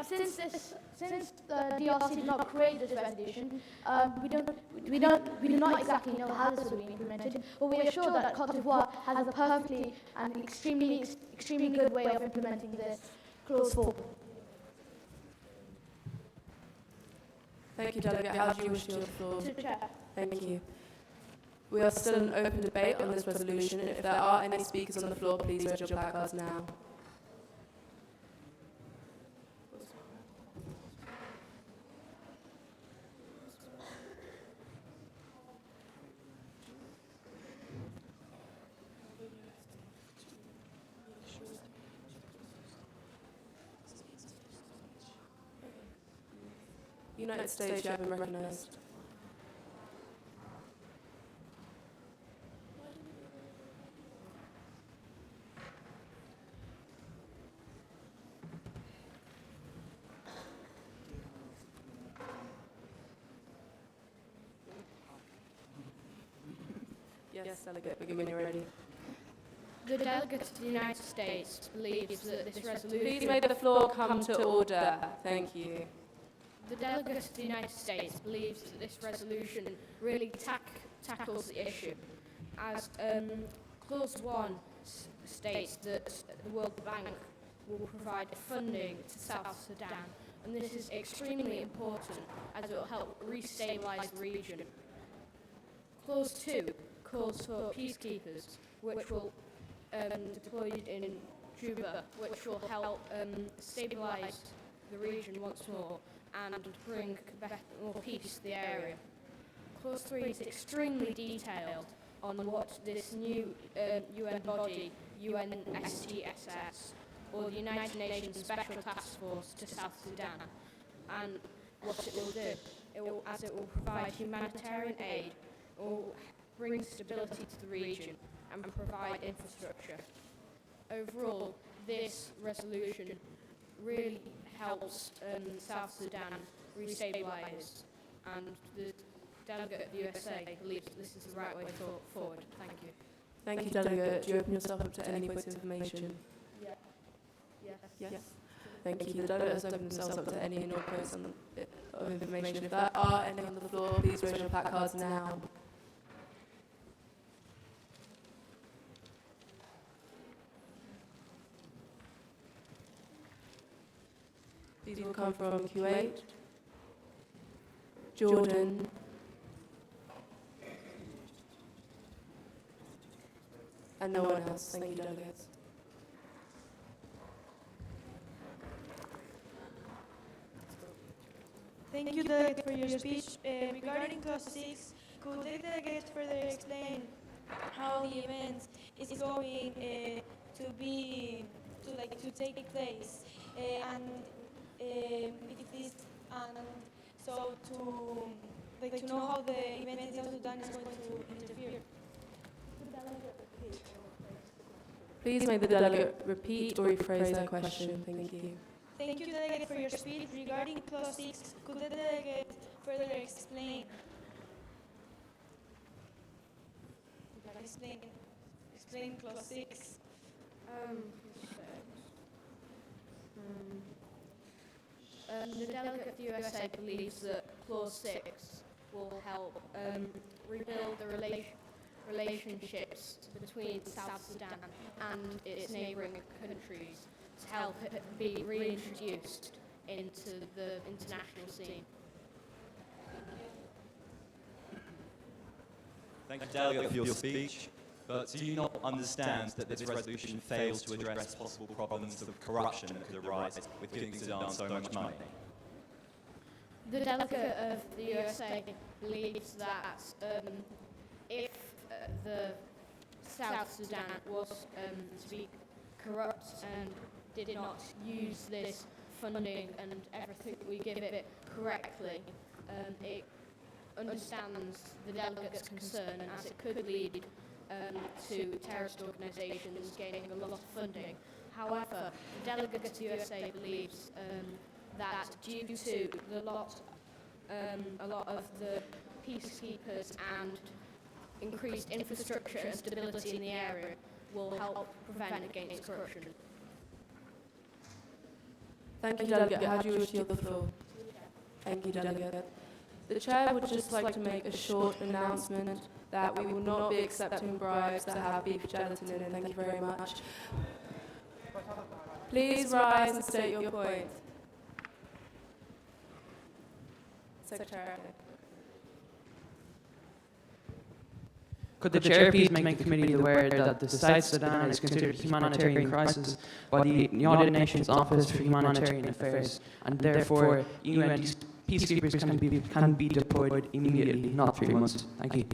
since the DRC did not create this resolution, we do not exactly know how this will be implemented, but we are sure that Côte d'Ivoire has a perfectly and extremely good way of implementing this Clause 4. Thank you, Delegate. How do you wish to use the floor? To Chair. Thank you. We are still in open debate on this resolution, and if there are any speakers on the floor, please raise your placards now. United States, you have been recognized. Yes, Delegate, begin when you're ready. The delegate of the United States believes that this resolution... Please may the floor come to order. Thank you. The delegate of the United States believes that this resolution really tackles the issue, as Clause 1 states that the World Bank will provide funding to South Sudan, and this is extremely important as it will help restabilize the region. Clause 2 calls for peacekeepers, which will deployed in Juba, which will help stabilize the region once more and bring more peace to the area. Clause 3 is extremely detailed on what this new UN body, UNSTSS, or the United Nations Special Task Force to South Sudan, and what it will do. It will provide humanitarian aid, it will bring stability to the region, and provide infrastructure. Overall, this resolution really helps South Sudan restabilize, and the delegate of the USA believes that this is the right way forward. Thank you. Thank you, Delegate. Do you open yourself up to any points of information? Yeah. Yes. Thank you. The delegate has opened themselves up to any and all points of information. If there are any on the floor, please raise your placards now. These will come from Kuwait, Jordan, and no one else. Thank you, delegates. Thank you, Delegate, for your speech. Regarding Clause 6, could the delegate further explain how the event is going to take place, and to know how the event in South Sudan is going to interfere? Please may the delegate repeat or rephrase their question. Thank you. Thank you, Delegate, for your speech. Regarding Clause 6, could the delegate further explain Clause 6? The delegate of the USA believes that Clause 6 will help rebuild the relationships between South Sudan and its neighbouring countries, to help it be reintroduced into the international scene. Thank you, Delegate, for your speech. But do you not understand that this resolution fails to address possible problems of corruption that could arise with giving Sudan so much money? The delegate of the USA believes that if the South Sudan was to be corrupt and did not use this funding and everything we give it correctly, it understands the delegate's concern as it could lead to terrorist organisations gaining a lot of funding. However, the delegate of the USA believes that due to a lot of the peacekeepers and increased infrastructure and stability in the area will help prevent against corruption. Thank you, Delegate. How do you wish to yield the floor? Thank you, Delegate. The Chair would just like to make a short announcement that we will not be accepting bribes that have beef gelatin in it. Thank you very much. Please rise and state your point. Secretary. Could the Chair please make the committee aware that the South Sudan is considered a humanitarian crisis by the United Nations Office for Humanitarian Affairs, and therefore UN peacekeepers can be deployed immediately, not 3 months. Thank you.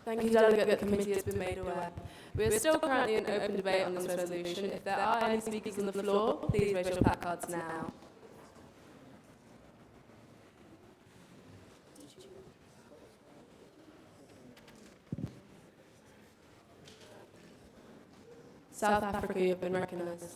Thank you, Delegate. The committee has been made aware. We are still currently in open debate on this resolution. If there are any speakers on the floor, please raise your placards now. South Africa, you have been recognised.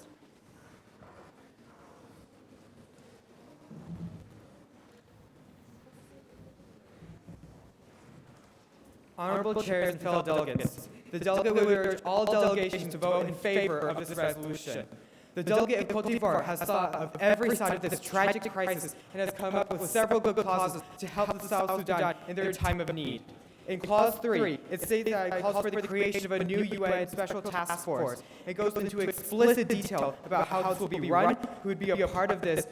Honourable Chairs and fellow delegates, the delegate would urge all delegations to vote in favour of this resolution. The delegate of Cote d'Ivoire has thought of every side of this tragic crisis and has come up with several good causes to help the South Sudan in their time of need. In Clause 3, it states that it calls for the creation of a new UN Special Task Force. It goes into explicit detail about how this will be run, who would be a part of this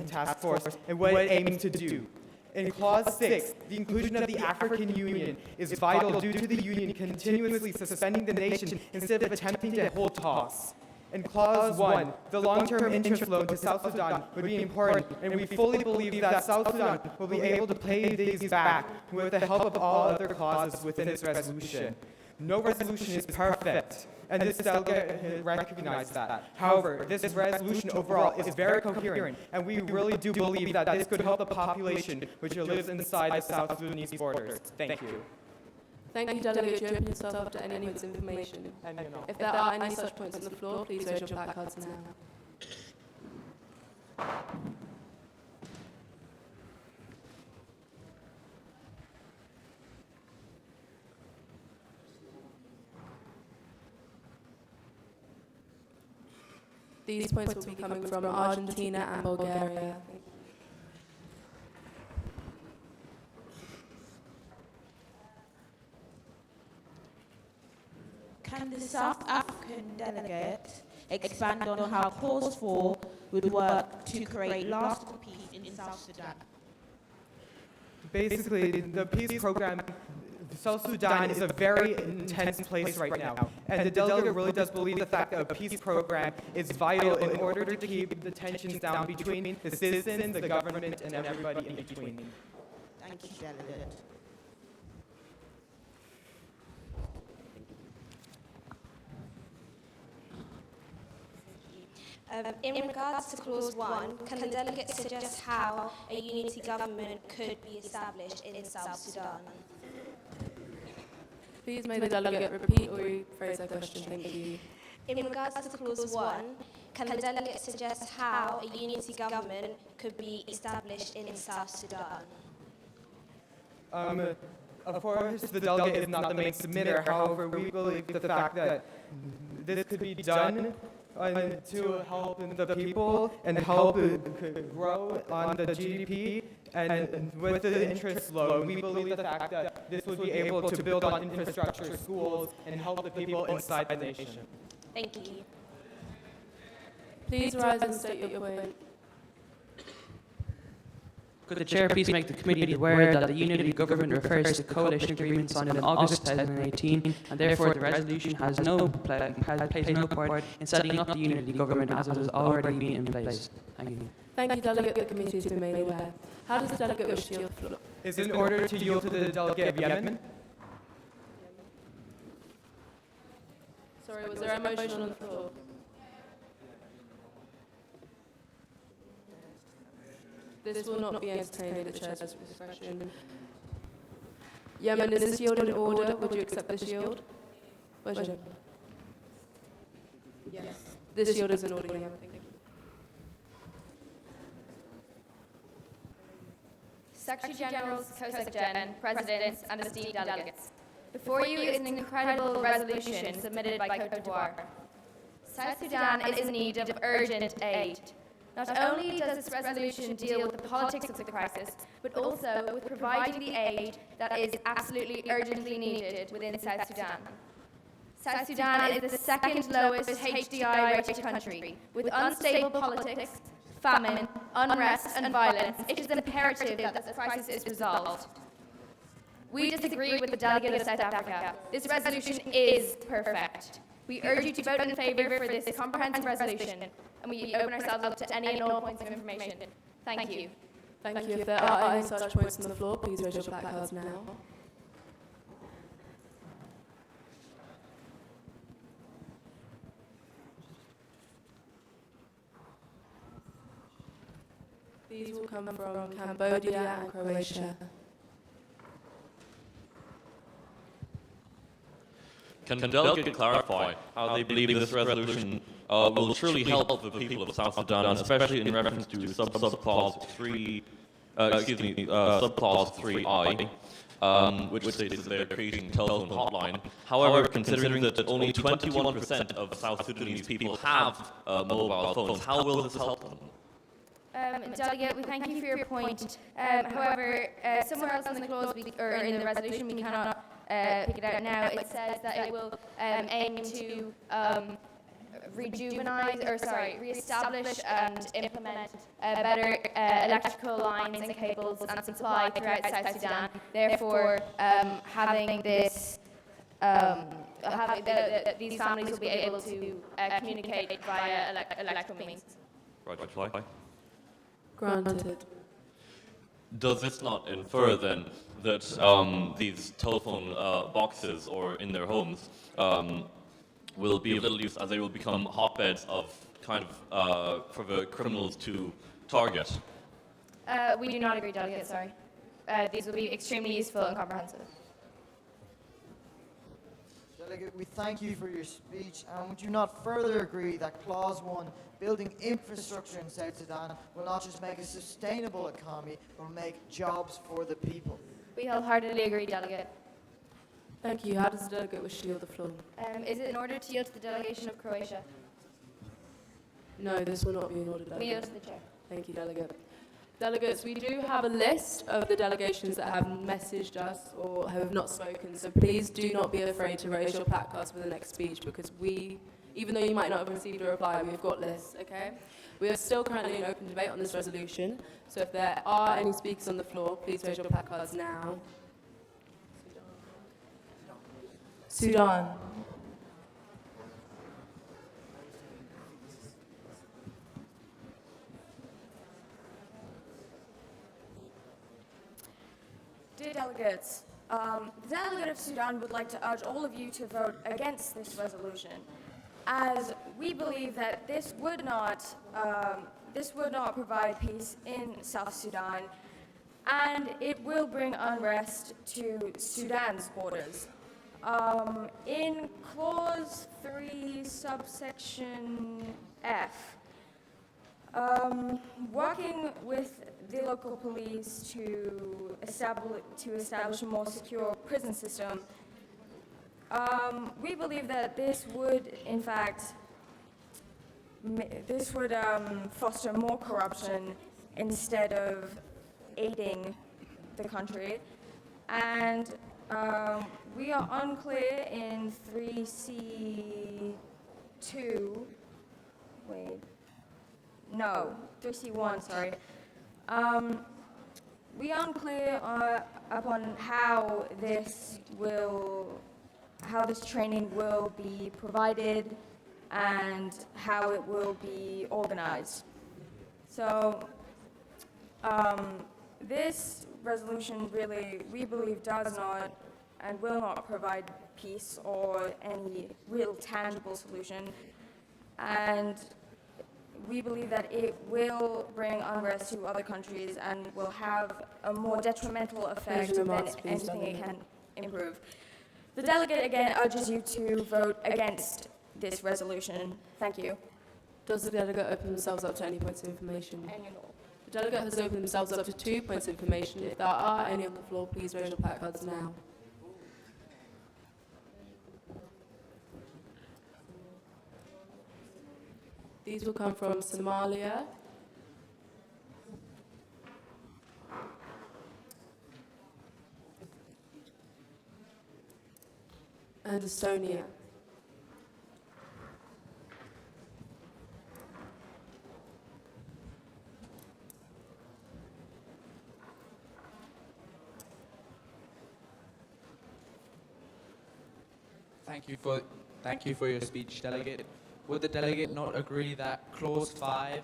task force, and what it aims to do. In Clause 6, the inclusion of the African Union is vital due to the Union continuously suspending the nation instead of attempting to hold talks. In Clause 1, the long-term interest loan to South Sudan would be important, and we fully believe that South Sudan will be able to pay these back with the help of all other clauses within this resolution. No resolution is perfect, and this delegate recognized that. However, this resolution overall is very coherent, and we really do believe that this could help the population which lives inside the South Sudanese borders. Thank you. Thank you, Delegate. You open yourself to any of this information. If there are any such points on the floor, please raise your placards now. These points will be coming from Argentina and Bulgaria. Can the South African delegate expand on how Clause 4 would work to create lasting peace in South Sudan? Basically, the peace program, South Sudan is a very intense place right now, and the delegate really does believe the fact that a peace program is vital in order to keep the tensions down between the citizens, the government, and everybody in between. Thank you, Delegate. In regards to Clause 1, can the delegate suggest how a unity government could be established in South Sudan? Please may the delegate repeat or rephrase their question. Thank you. In regards to Clause 1, can the delegate suggest how a unity government could be established in South Sudan? Of course, the delegate is not the main submitter. However, we believe the fact that this could be done to help the people and help grow on the GDP, and with the interest loan, we believe the fact that this would be able to build on infrastructure, schools, and help the people inside the nation. Thank you. Please rise and state your point. Could the chair please make the committee aware that the unity government refers to the coalition agreement signed in August 2018, and therefore the resolution plays no part in setting up the unity government as it has already been in place. Thank you. Thank you, Delegate. The committee has been made aware. How does the delegate wish to yield the floor? Is it in order to yield to the delegate of Yemen? Sorry, was there a motion on the floor? This will not be entertained at the chair's discretion. Yemen, is this yield in order? Would you accept this yield? Yes. This yield is in order, Yemen. Thank you. Secretary Generals, Co-Secretary, Presidents, and esteemed delegates. Before you is an incredible resolution submitted by Côte d'Ivoire. South Sudan is in need of urgent aid. Not only does this resolution deal with the politics of the crisis, but also with providing the aid that is absolutely urgently needed within South Sudan. South Sudan is the second lowest HDI rated country, with unstable politics, famine, unrest, and violence. It is imperative that this crisis is resolved. We disagree with the delegate of South Africa. This resolution is perfect. We urge you to vote in favour for this comprehensive resolution, and we open ourselves up to any and all points of information. Thank you. Thank you. If there are any such points on the floor, please raise your placards now. These will come from Cambodia and Croatia. Can the delegate clarify how they believe this resolution will truly help the people of South Sudan, especially in reference to subclause 3I, which states that they're creating a telephone hotline. However, considering that only 21% of South Sudanese people have mobile phones, how will this help them? Delegate, we thank you for your point. However, somewhere else in the clause or in the resolution, we cannot pick it out now. It says that it will aim to re-establish and implement better electrical lines and cables and supply throughout South Sudan. Therefore, having this, these families will be able to communicate via electrical means. Right, shall I? Granted. Does this not infer then that these telephone boxes or in their homes will be of little use as they will become hotbeds of kind of for the criminals to target? We do not agree, Delegate, sorry. These will be extremely useful and comprehensive. Delegate, we thank you for your speech, and would you not further agree that Clause 1, building infrastructure in South Sudan, will not just make a sustainable economy, but will make jobs for the people? We wholeheartedly agree, Delegate. Thank you. How does the delegate wish to yield the floor? Is it in order to yield to the delegation of Croatia? No, this will not be in order, delegate. We yield to the chair. Thank you, delegate. Delegates, we do have a list of the delegations that have messaged us or have not spoken, so please do not be afraid to raise your placards for the next speech, because we, even though you might not have received a reply, we've got lists, okay? We are still currently in open debate on this resolution, so if there are any speakers on the floor, please raise your placards now. Sudan. Dear delegates, the delegate of Sudan would like to urge all of you to vote against this resolution, as we believe that this would not provide peace in South Sudan, and it will bring unrest to Sudan's borders. In Clause 3, subsection F, working with the local police to establish a more secure prison system, we believe that this would, in fact, foster more corruption instead of aiding the country. And we are unclear in 3C2. Wait. no, 3C1, sorry. We are unclear upon how this training will be provided and how it will be organized. So this resolution really, we believe, does not and will not provide peace or any real tangible solution. And we believe that it will bring unrest to other countries and will have a more detrimental effect than anything it can improve. The delegate again urges you to vote against this resolution. Thank you. Does the delegate open themselves up to any points of information? The delegate has opened themselves up to 2 points of information. If there are any on the floor, please raise your placards now. These will come from Somalia, and Estonia. Thank you for your speech, delegate. Would the delegate not agree that Clause 5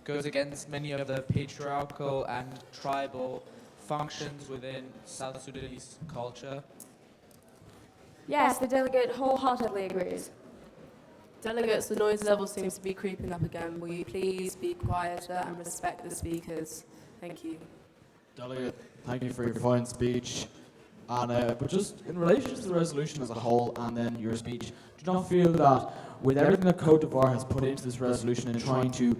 goes against many of the patriarchal and tribal functions within South Sudanese culture? Yes, the delegate wholeheartedly agrees. Delegates, the noise level seems to be creeping up again. Will you please be quieter and respect the speakers? Thank you. Delegate, thank you for your fine speech. And but just in relation to the resolution as a whole and then your speech, do you not feel that with everything that Côte d'Ivoire has put into this resolution and trying to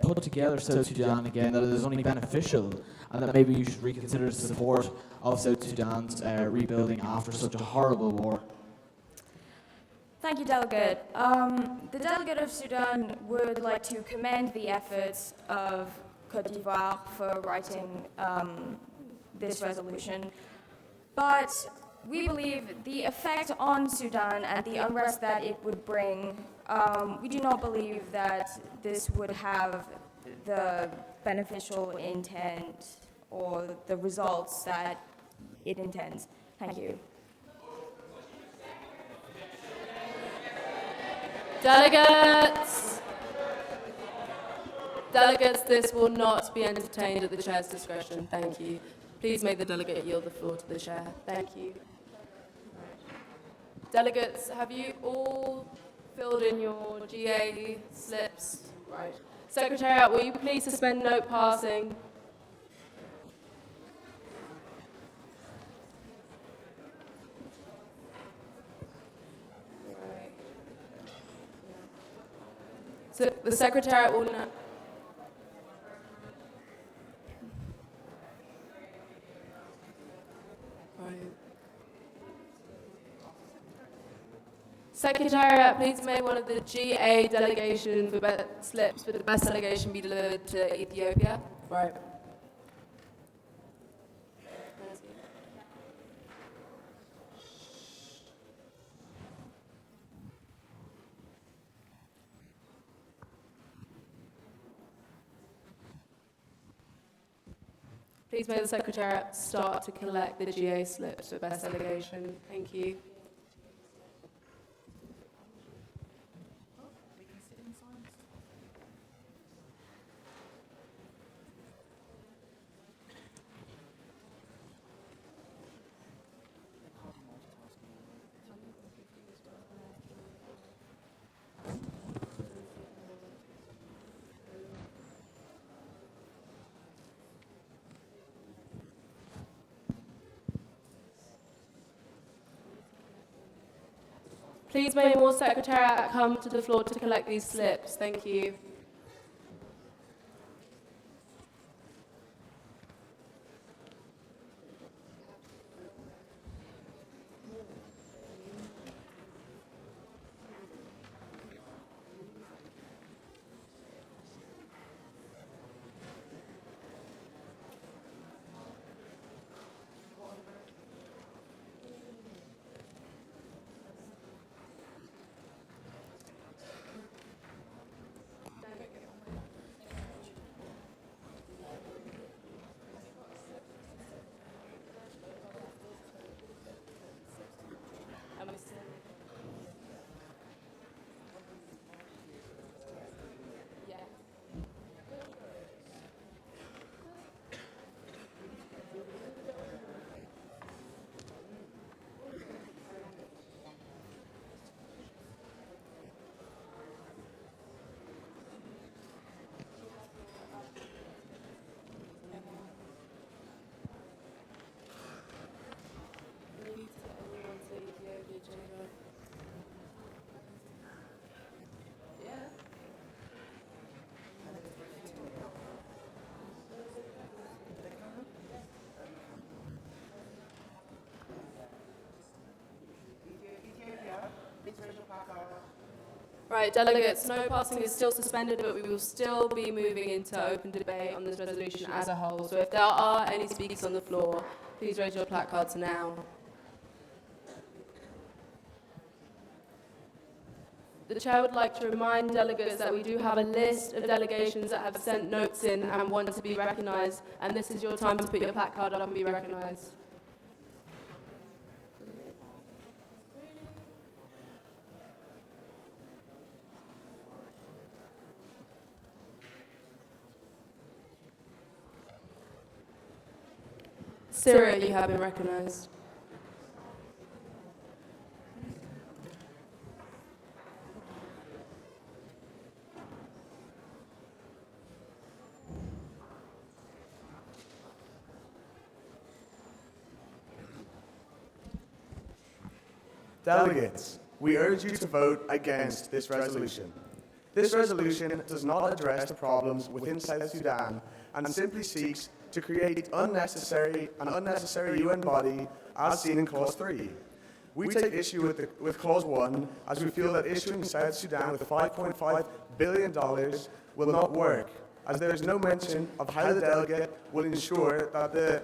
put together South Sudan again, that it is only beneficial and that maybe you should reconsider the support of South Sudan's rebuilding after such a horrible war? Thank you, Delegate. The Delegate of Sudan would like to commend the efforts of Côte d'Ivoire for writing this resolution. But we believe the effect on Sudan and the unrest that it would bring, we do not believe that this would have the beneficial intent or the results that it intends. Thank you. Delegates! Delegates, this will not be entertained at the chair's discretion. Thank you. Please make the delegate yield the floor to the chair. Thank you. Delegates, have you all filled in your GA slips? Right. Secretariat, will you please suspend note passing? So the Secretariat will now... Secretariat, please make one of the GA delegation slips for the best delegation be delivered to Ethiopia. Right. Please may the Secretariat start to collect the GA slips for best delegation. Thank you. Please may more Secretariat come to the floor to collect these slips. Thank you. Right, delegates, no passing is still suspended, but we will still be moving into open debate on this resolution as a whole. So if there are any speakers on the floor, please raise your placards now. The Chair would like to remind delegates that we do have a list of delegations that have sent notes in and want to be recognised, and this is your time to put your placard up and be recognised. Syria, you have been recognised. Delegates, we urge you to vote against this resolution. This resolution does not address the problems within South Sudan and simply seeks to create an unnecessary UN body as seen in Clause 3. We take issue with Clause 1 as we feel that issuing South Sudan with $5.5 billion will not work, as there is no mention of how the delegate will ensure that the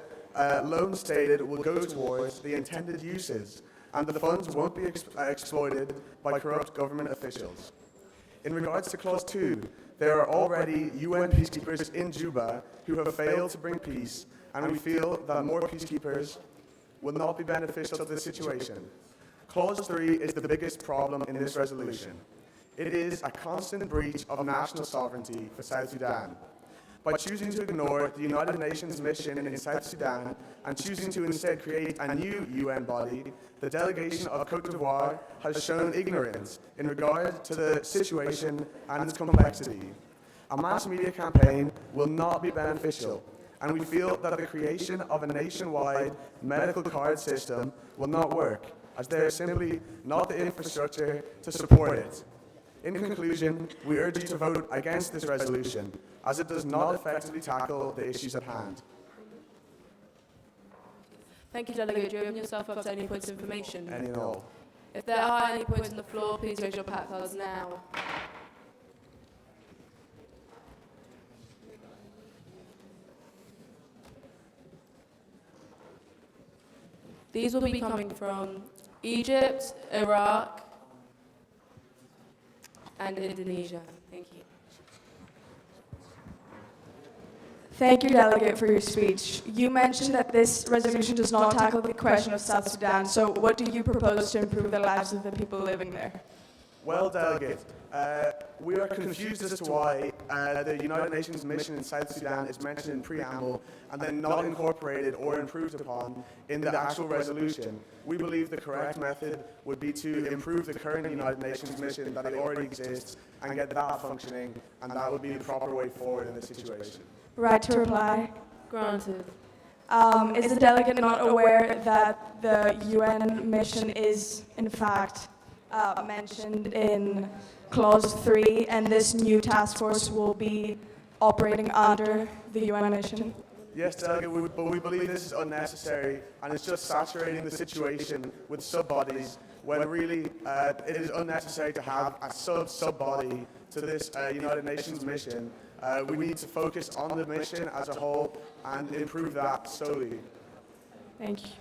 loan stated will go towards the intended uses and the funds won't be exploited by corrupt government officials. In regards to Clause 2, there are already UN peacekeepers in Juba who have failed to bring peace, and we feel that more peacekeepers will not be beneficial to the situation. Clause 3 is the biggest problem in this resolution. It is a constant breach of national sovereignty for South Sudan. By choosing to ignore the United Nations mission in South Sudan and choosing to instead create a new UN body, the delegation of Côte d'Ivoire has shown ignorance in regard to the situation and its complexity. A mass media campaign will not be beneficial, and we feel that the creation of a nationwide medical card system will not work, as there is simply not the infrastructure to support it. In conclusion, we urge you to vote against this resolution, as it does not effectively tackle the issues at hand. Thank you, Delegate. Do you open yourself up to any points of information? Any and all. If there are any points on the floor, please raise your placards now. These will be coming from Egypt, Iraq, and Indonesia. Thank you. Thank you, Delegate, for your speech. You mentioned that this resolution does not tackle the question of South Sudan, so what do you propose to improve the lives of the people living there? Well, Delegate, we are confused as to why the United Nations mission in South Sudan is mentioned in preamble and then not incorporated or improved upon in the actual resolution. We believe the correct method would be to improve the current United Nations mission that already exists and get that functioning, and that would be the proper way forward in this situation. Right to reply. Granted. Is the delegate not aware that the UN mission is, in fact, mentioned in Clause 3, and this new task force will be operating under the UN mission? Yes, Delegate, but we believe this is unnecessary, and it's just saturating the situation with sub-bodies, when really it is unnecessary to have a sub-body to this United Nations mission. We need to focus on the mission as a whole and improve that solely. Thank you.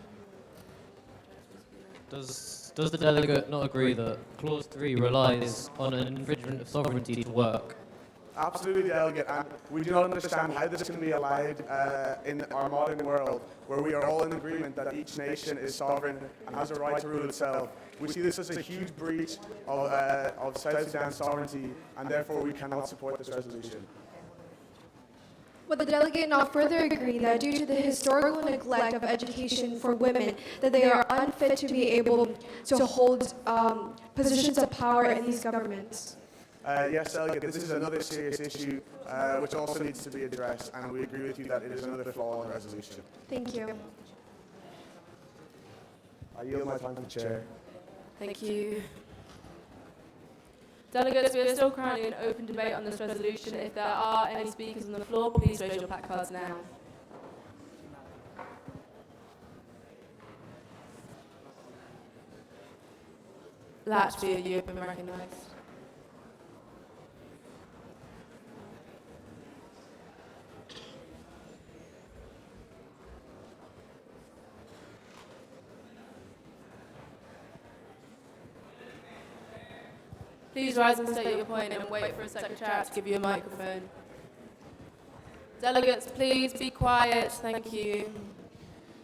Does the delegate not agree that Clause 3 relies on an infringement of sovereignty to work? Absolutely, Delegate, and we do not understand how this can be allowed in our modern world, where we are all in agreement that each nation is sovereign and has a right to rule itself. We see this as a huge breach of South Sudan's sovereignty, and therefore we cannot support this resolution. Would the delegate not further agree that due to the historical neglect of education for women, that they are unfit to be able to hold positions of power in these governments? Yes, Delegate, this is another serious issue which also needs to be addressed, and we agree with you that it is another flaw in the resolution. Thank you. I yield my time to the Chair. Thank you. Delegates, we are still currently in open debate on this resolution. If there are any speakers on the floor, please raise your placards now. Latchby, you have been recognised. Please rise and state your point and wait for a secretariat to give you a microphone. Delegates, please be quiet. Thank you.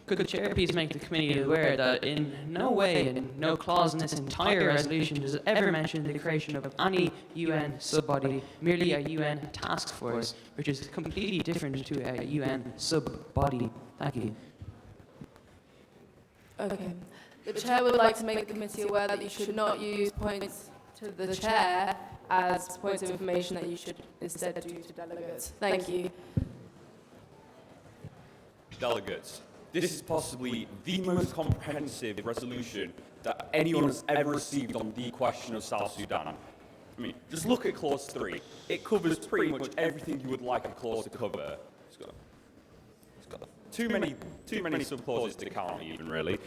Could the chair please make the committee aware that in no way and no clause in this entire resolution does it ever mention the creation of any UN sub-body, merely a UN task force, which is completely different to a UN sub-body. Thank you. Okay. The chair would like to make the committee aware that you should not use points to the chair as points of information that you should instead do to delegates. Thank you. Delegates, this is possibly the most comprehensive resolution that anyone has ever received on the question of South Sudan. I mean, just look at Clause 3. It covers pretty much everything you would like a clause to cover. It's got too many sub-clauses to count even, really.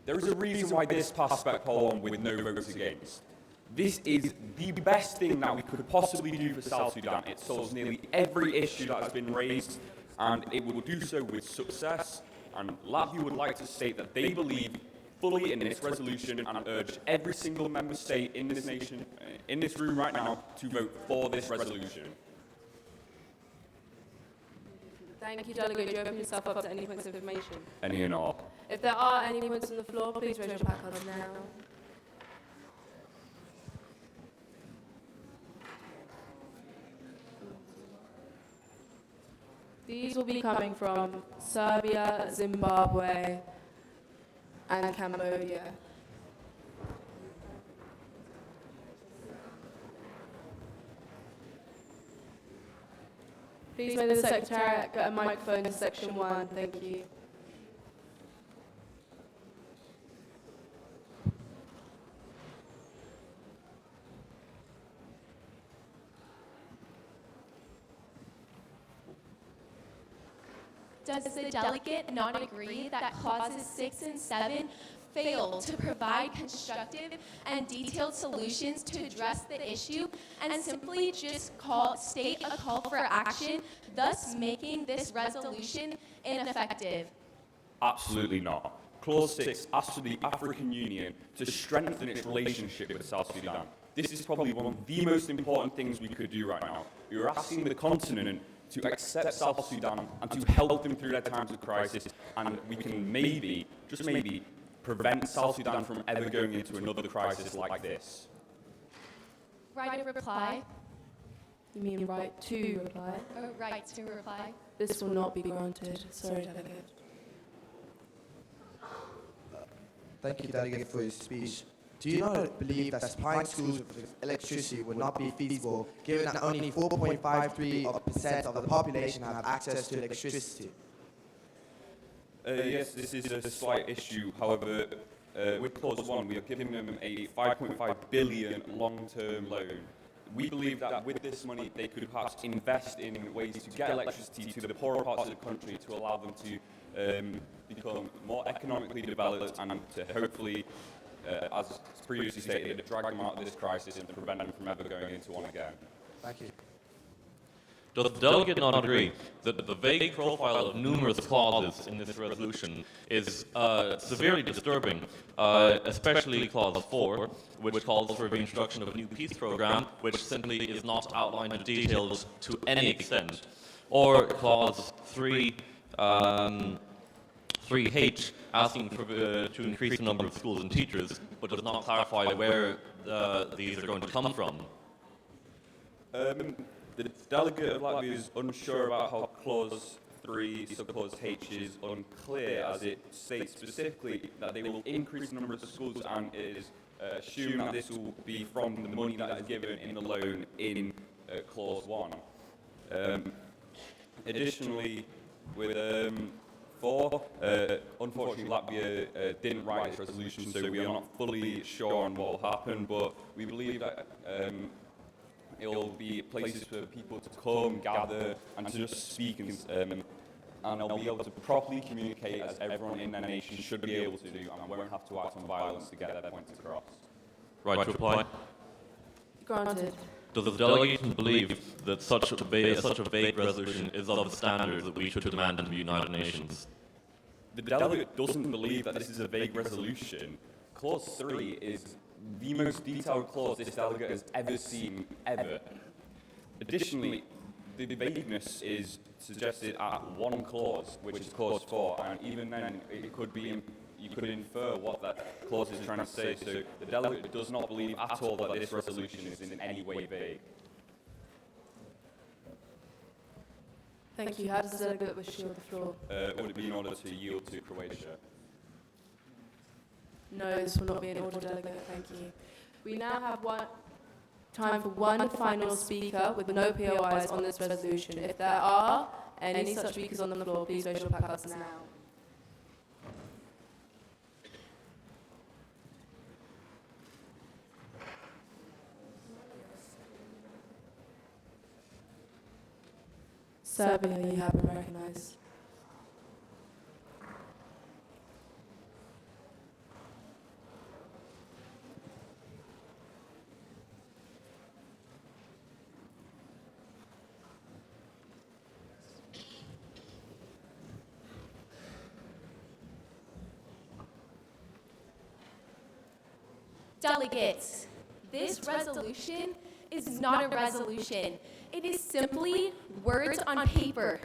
There is a reason why this passed back poll on with no votes against. This is the best thing that we could possibly do for South Sudan. It solves nearly every issue that has been raised, and it will do so with success. And Latvia would like to state that they believe fully in this resolution and urge every single member state in this nation, in this room right now, to vote for this resolution. Thank you, Delegate. You open yourself up to any points of information. Any and all. If there are any points on the floor, please raise your placard now. These will be coming from Serbia, Zimbabwe, and Cambodia. Please may the Secretariat get a microphone to Section 1. Thank you. Does the delegate not agree that clauses 6 and 7 fail to provide constructive and detailed solutions to address the issue and simply just state a call for action, thus making this resolution ineffective? Absolutely not. Clause 6 asks for the African Union to strengthen its relationship with South Sudan. This is probably one of the most important things we could do right now. We are asking the continent to accept South Sudan and to help them through their times of crisis, and we can maybe, just maybe, prevent South Sudan from ever going into another crisis like this. Right of reply? You mean right to reply? Oh, right to reply. This will not be granted. Sorry, Delegate. Thank you, Delegate, for your speech. Do you not believe that supplying schools with electricity would not be feasible, given that only 4.53% of the population have access to electricity? Yes, this is a slight issue. However, with Clause 1, we are giving them a 5.5 billion long-term loan. We believe that with this money, they could perhaps invest in ways to get electricity to the poorer parts of the country to allow them to become more economically developed and to hopefully, as previously stated, drag them out of this crisis and prevent them from ever going into one again. Thank you. Does the delegate not agree that the vague profile of numerous clauses in this resolution is severely disturbing, especially Clause 4, which calls for the introduction of a new peace program, which simply is not outlined in details to any extent, or Clause 3, 3H, asking for, to increase the number of schools and teachers, but does not clarify where these are going to come from? The delegate of Latvia is unsure about how Clause 3, subclause H is unclear, as it states specifically that they will increase the number of schools, and it is assumed that this will be from the money that is given in the loan in Clause 1. Additionally, with 4, unfortunately Latvia didn't write this resolution, so we are not fully sure on what will happen, but we believe that it will be places for people to come, gather, and to just speak, and they'll be able to properly communicate as everyone in their nation should be able to do, and won't have to act on violence to get their points across. Right to reply? Granted. Does the delegation believe that such a vague resolution is of the standards that we should demand in the United Nations? The delegate doesn't believe that this is a vague resolution. Clause 3 is the most detailed clause this delegate has ever seen, ever. Additionally, the vagueness is suggested at one clause, which is clause 4, and even then it could be, you could infer what that clause is trying to say, so the delegate does not believe at all that this resolution is in any way vague. Thank you. How does the delegate wish to yield the floor? Would it be in order to yield to Croatia? No, this will not be an order, delegate. Thank you. We now have time for one final speaker with no POIs on this resolution. If there are any such speakers on the floor, please raise your placards now. Serbia, you have been recognised. Delegates, this resolution is not a resolution. It is simply words on paper.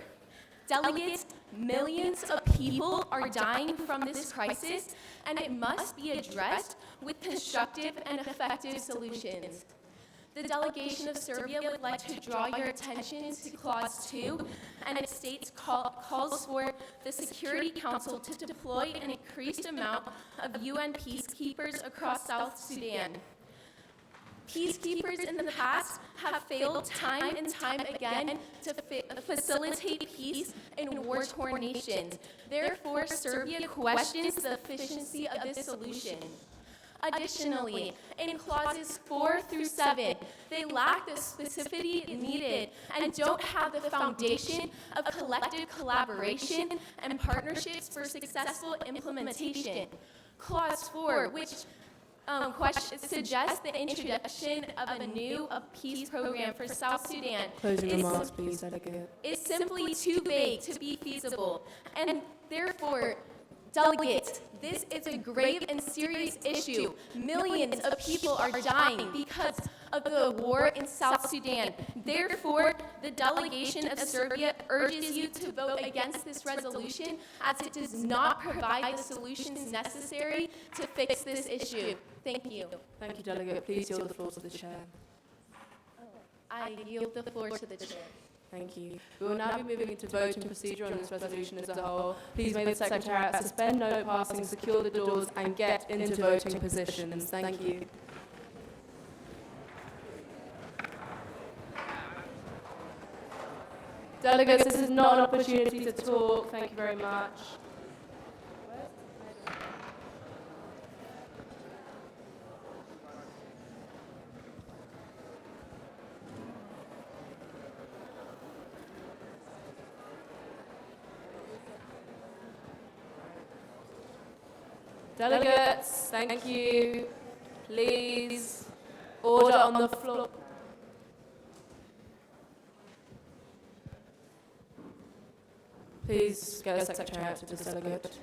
Delegates, millions of people are dying from this crisis, and it must be addressed with constructive and effective solutions. The delegation of Serbia would like to draw your attention to Clause 2, and it states calls for the Security Council to deploy an increased amount of UN peacekeepers across South Sudan. Peacekeepers in the past have failed time and time again to facilitate peace in war-torn nations. Therefore, Serbia questions the efficiency of this solution. Additionally, in clauses 4 through 7, they lack the specificity needed and don't have the foundation of collective collaboration and partnerships for successful implementation. Clause 4, which suggests the introduction of a new peace program for South Sudan Closing remarks, please, delegate. is simply too vague to be feasible, and therefore, delegates, this is a grave and serious issue. Millions of people are dying because of the war in South Sudan. Therefore, the delegation of Serbia urges you to vote against this resolution as it does not provide the solutions necessary to fix this issue. Thank you. Thank you, delegate. Please yield the floor to the chair. I yield the floor to the chair. Thank you. We will now be moving into voting procedure on this resolution as a whole. Please may the Secretariat suspend note passing, secure the doors, and get into voting positions. Thank you. Delegates, this is not an opportunity to talk. Thank you very much. Delegates, thank you. Please, order on the floor. Please get the Secretary out to this delegate.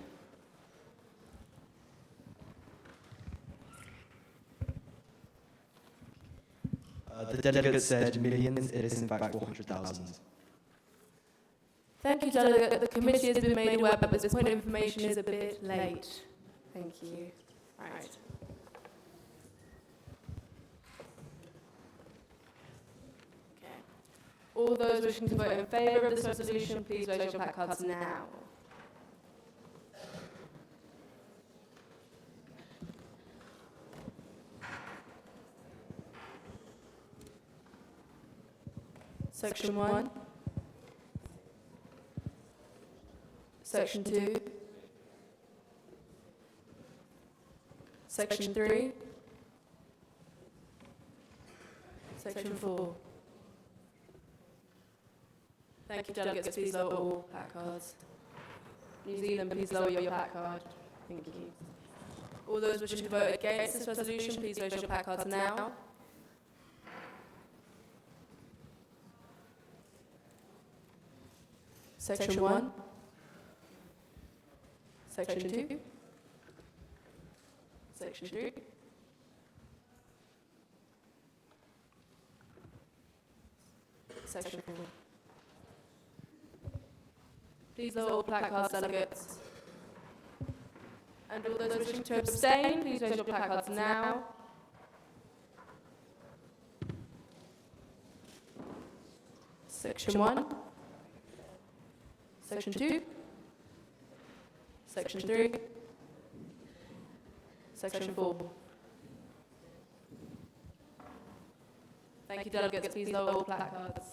The delegate said millions, it is in fact 400,000. Thank you, delegate. The committee has been made aware, but this point of information is a bit late. Thank you. Right. Okay. All those wishing to vote in favour of this resolution, please raise your placards now. Section 1. Section 2. Section 3. Section 4. Thank you, delegates. Please lower all placards. New Zealand, please lower your placard. Thank you. All those wishing to vote against this resolution, please raise your placards now. Section 1. Section 2. Section 3. Section 4. Please lower all placards, delegates. And all those wishing to abstain, please raise your placards now. Section 1. Section 2. Section 3. Section 4. Thank you, delegates. Please lower all placards.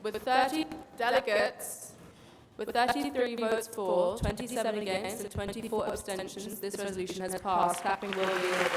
With 30 delegates, with 33 votes for, 27 against, and 24 abstentions, this resolution has passed. Clapping will be in order.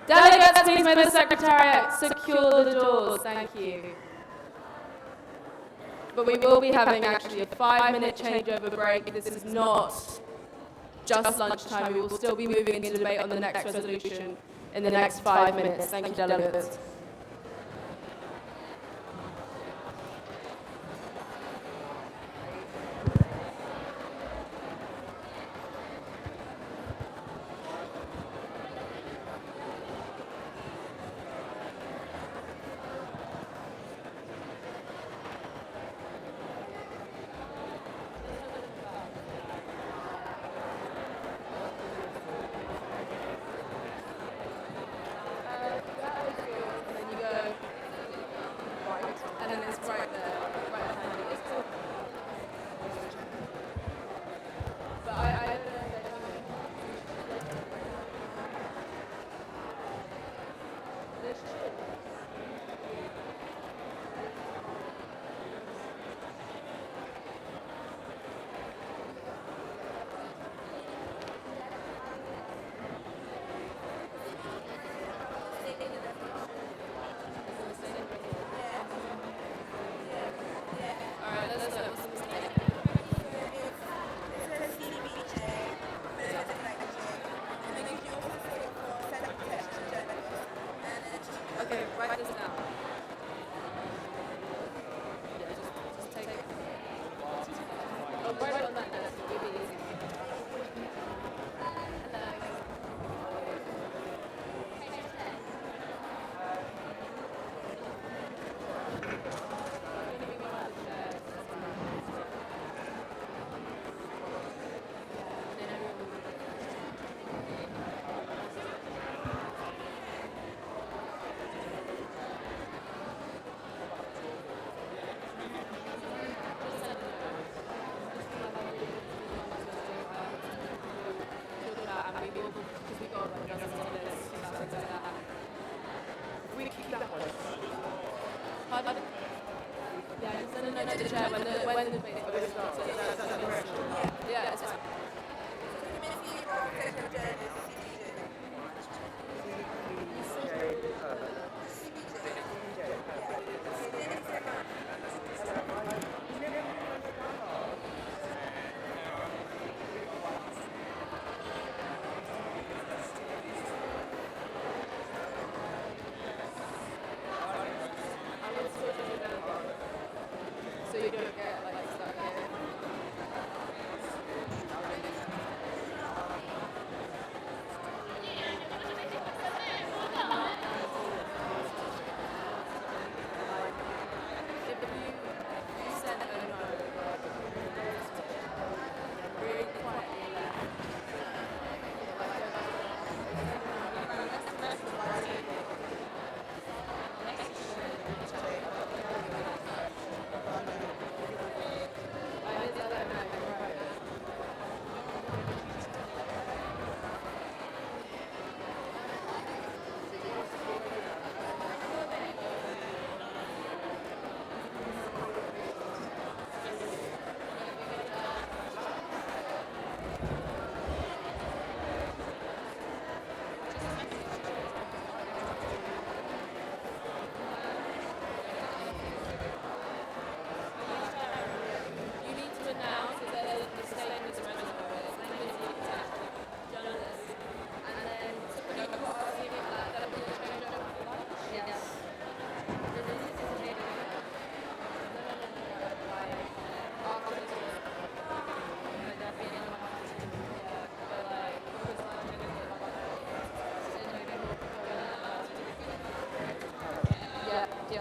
Delegates, please may the Secretariat secure the doors. Thank you. But we will be having actually a 5-minute changeover break. This is not just lunchtime. We will still be moving into debate on the next resolution in the next 5 minutes. Thank you, delegates. Okay, write this down. Yeah, just take it. Oh, write it on that desk. It'll be easy. We keep that one. Pardon? Yeah, no, the chair, when the debate starts. Yeah, it's fine. So you don't get like stuck here.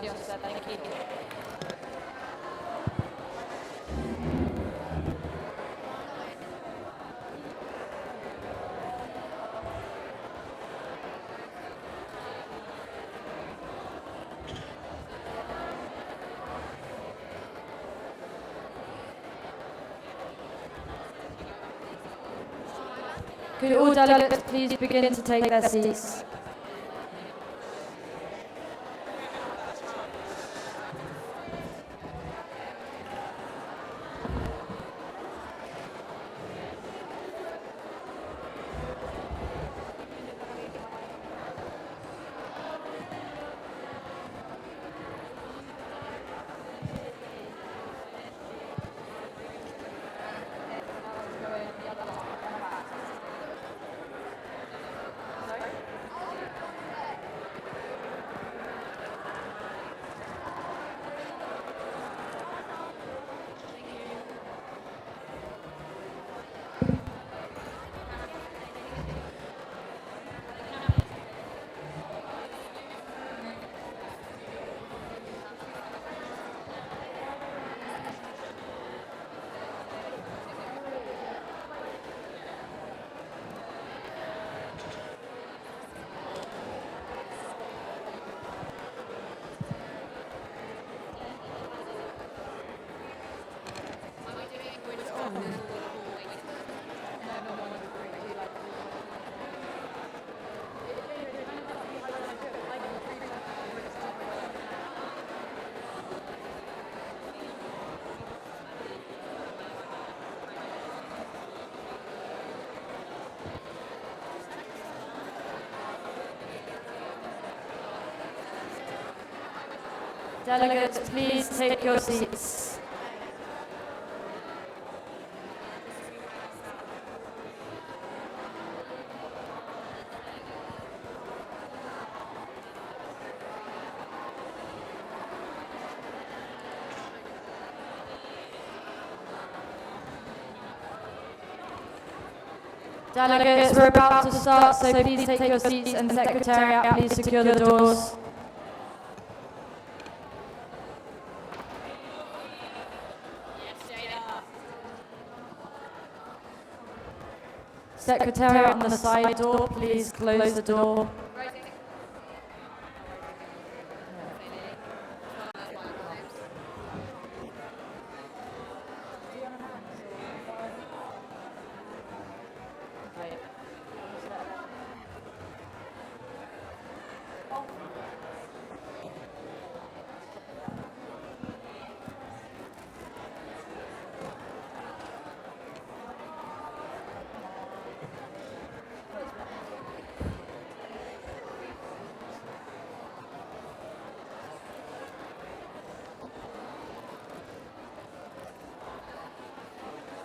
Preciosa. Thank you. Could all delegates please begin to take their seats? Delegates, please take your seats. Delegates, we're about to start, so please take your seats, and Secretariat, please secure the doors. Secretariat on the side door, please close the door.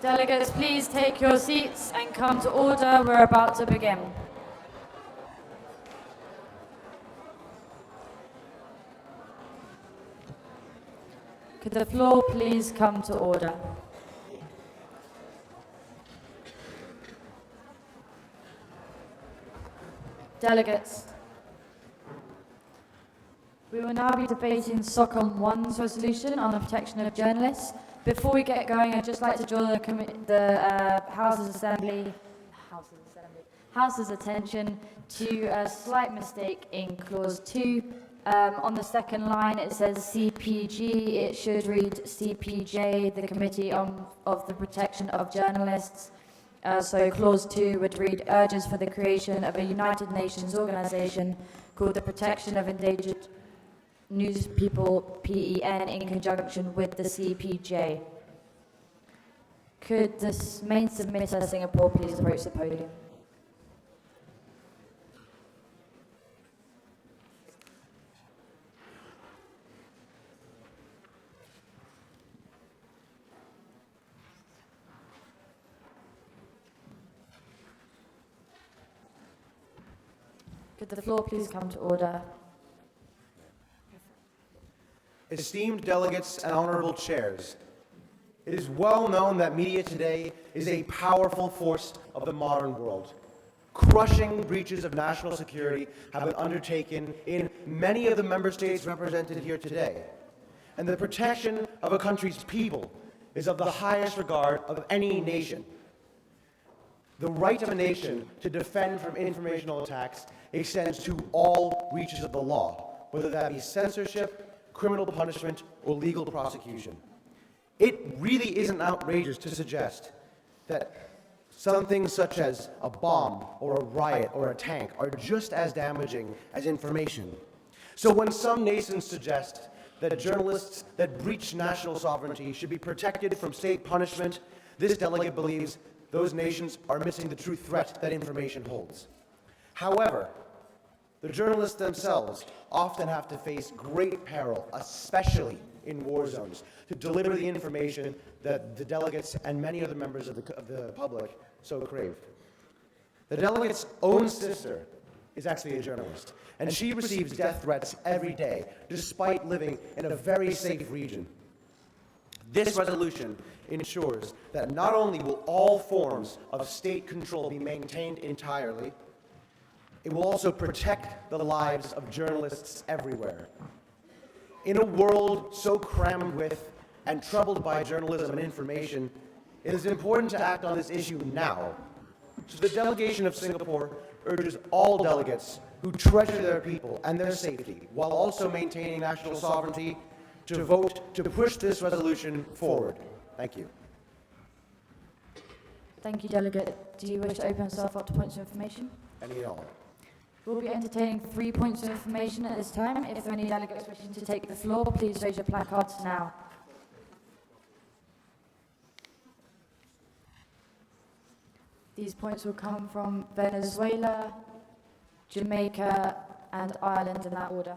Delegates, please take your seats and come to order. We're about to begin. Could the floor please come to order? Delegates, we will now be debating SOCOM 1's resolution on the protection of journalists. Before we get going, I'd just like to draw the House's attention to a slight mistake in clause 2. On the second line, it says CPG. It should read CPJ, the Committee of the Protection of Journalists. So clause 2 would read, urges for the creation of a United Nations organization called the Protection of Endangered News People, PEN, in conjunction with the CPJ. Could the main submitter, Singapore, please approach the podium? Could the floor please come to order? Esteemed delegates and honorable chairs, it is well known that media today is a powerful force of the modern world. Crushing breaches of national security have been undertaken in many of the member states represented here today. And the protection of a country's people is of the highest regard of any nation. The right of a nation to defend from informational attacks extends to all reaches of the law, whether that be censorship, criminal punishment, or legal prosecution. It really isn't outrageous to suggest that some things such as a bomb or a riot or a tank are just as damaging as information. So when some nations suggest that journalists that breach national sovereignty should be protected from state punishment, this delegate believes those nations are missing the true threat that information holds. However, the journalists themselves often have to face great peril, especially in war zones, to deliver the information that the delegates and many other members of the public so crave. The delegate's own sister is actually a journalist, and she receives death threats every day, despite living in a very safe region. This resolution ensures that not only will all forms of state control be maintained entirely, it will also protect the lives of journalists everywhere. In a world so crammed with and troubled by journalism and information, it is important to act on this issue now. So the delegation of Singapore urges all delegates who treasure their people and their safety, while also maintaining national sovereignty, to vote to push this resolution forward. Thank you. Thank you, Delegate. Do you wish to open yourself up to points of information? Any at all. We'll be entertaining 3 points of information at this time. If there are any delegates wishing to take the floor, please raise your placards now. These points will come from Venezuela, Jamaica, and Ireland in that order.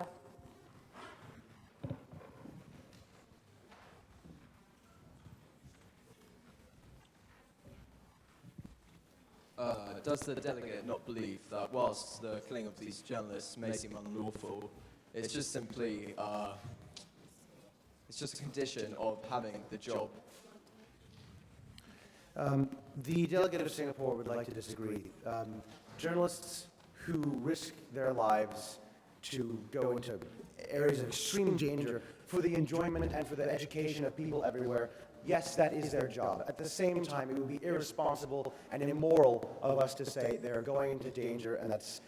Does the delegate not believe that whilst the killing of these journalists may seem unlawful, it's just simply it's just a condition of having the job? The delegate of Singapore would like to disagree. Journalists who risk their lives to go into areas of extreme danger for the enjoyment and for the education of people everywhere, yes, that is their job. At the same time, it would be irresponsible and immoral of us to say they're going into danger and that's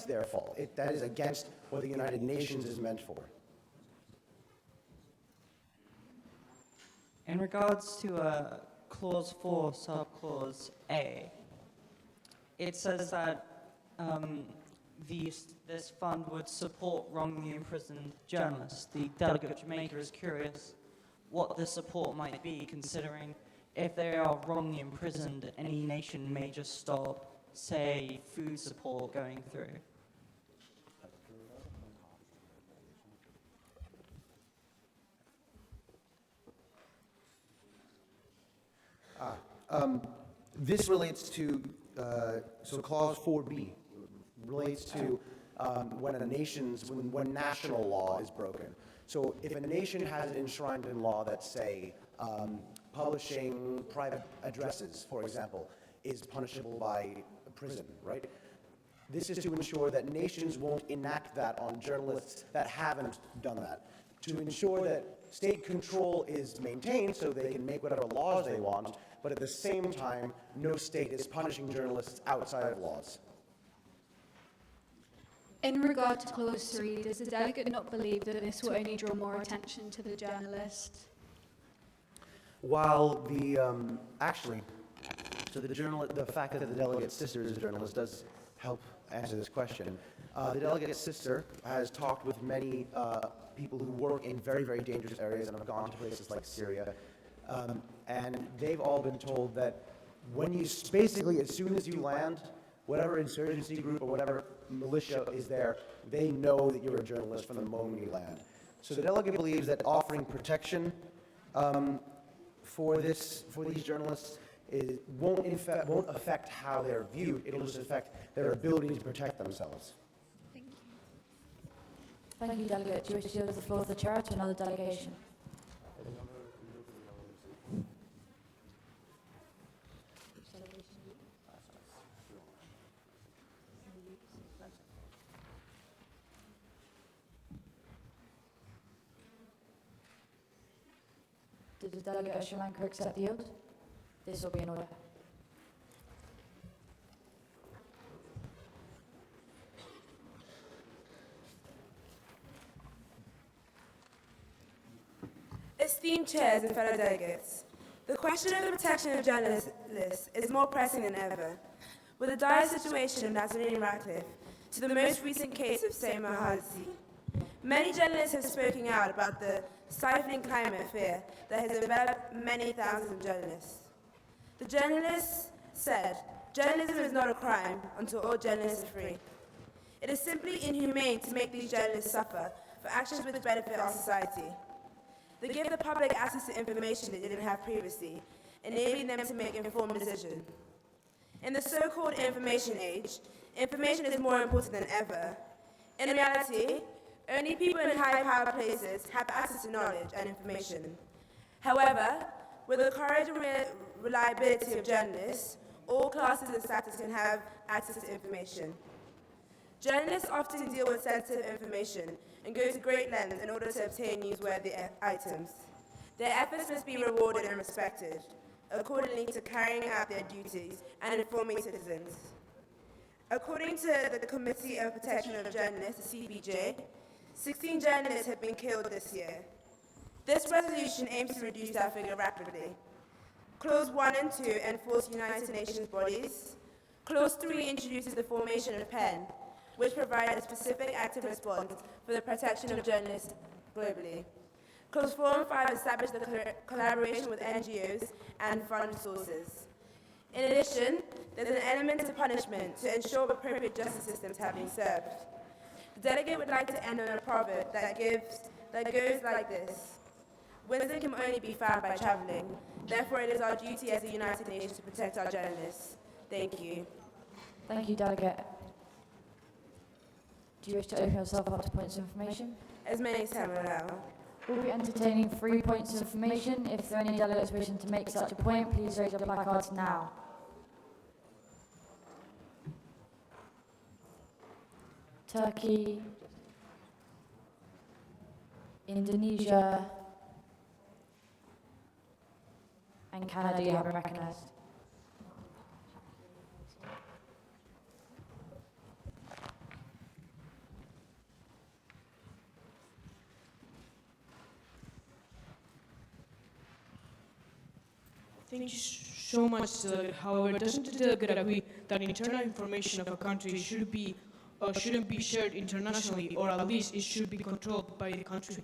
their fault. That is against what the United Nations is meant for. In regards to Clause 4, Subclause A, it says that this fund would support wrongly imprisoned journalists. The delegate of Jamaica is curious what the support might be, considering if they are wrongly imprisoned, any nation may just stop, say, food support going through. This relates to, so Clause 4B relates to when national law is broken. So if a nation has it enshrined in law that, say, publishing private addresses, for example, is punishable by prison, right? This is to ensure that nations won't enact that on journalists that haven't done that. To ensure that state control is maintained so they can make whatever laws they want, but at the same time, no state is punishing journalists outside of laws. In regard to Clause 3, does the delegate not believe that this will only draw more attention to the journalist? While the, so the fact that the delegate's sister is a journalist does help answer this question. The delegate's sister has talked with many people who work in very, very dangerous areas and have gone to places like Syria. And they've all been told that basically as soon as you land, whatever insurgency group or whatever militia is there, they know that you're a journalist from the moment you land. So the delegate believes that offering protection for these journalists won't affect how they're viewed. It'll just affect their ability to protect themselves. Thank you. Thank you, Delegate. Do you wish to yield the floor to the chair to another delegation? Does the delegate of Sri Lanka accept the yield? This will be in order. Esteemed chairs and fellow delegates, the question of the protection of journalists is more pressing than ever. With the dire situation of Nazanin Ratcliffe to the most recent case of Seema Hazi, many journalists have spoken out about the stifling climate fear that has enveloped many thousands of journalists. The journalists said, journalism is not a crime until all journalists are free. It is simply inhumane to make these journalists suffer for actions which benefit our society. They give the public access to information they didn't have previously, enabling them to make informed decisions. In the so-called information age, information is more important than ever. In reality, only people in high-power places have access to knowledge and information. However, with the courage and reliability of journalists, all classes and status can have access to information. Journalists often deal with sensitive information and go to great lengths in order to obtain newsworthy items. Their efforts must be rewarded and respected, accordingly to carrying out their duties and informing citizens. According to the Committee of Protection of Journalists, the CPJ, 16 journalists have been killed this year. This resolution aims to reduce that figure rapidly. Clause 1 and 2 enforce United Nations bodies. Clause 3 introduces the formation of PEN, which provides a specific active response for the protection of journalists globally. Clause 4 and 5 establish the collaboration with NGOs and fund sources. In addition, there's an element of punishment to ensure appropriate justice systems have been served. The delegate would like to end on a proverb that goes like this: wisdom can only be found by traveling. Therefore, it is our duty as the United Nations to protect our journalists. Thank you. Thank you, Delegate. Do you wish to open yourself up to points of information? As many as time will allow. We'll be entertaining 3 points of information. If there are any delegates wishing to make such a point, please raise your placards now. Turkey, Indonesia, and Canada, you have been recognised. Thank you so much, Delegate. However, doesn't the delegate agree that internal information of a country should be or shouldn't be shared internationally, or at least it should be controlled by the country?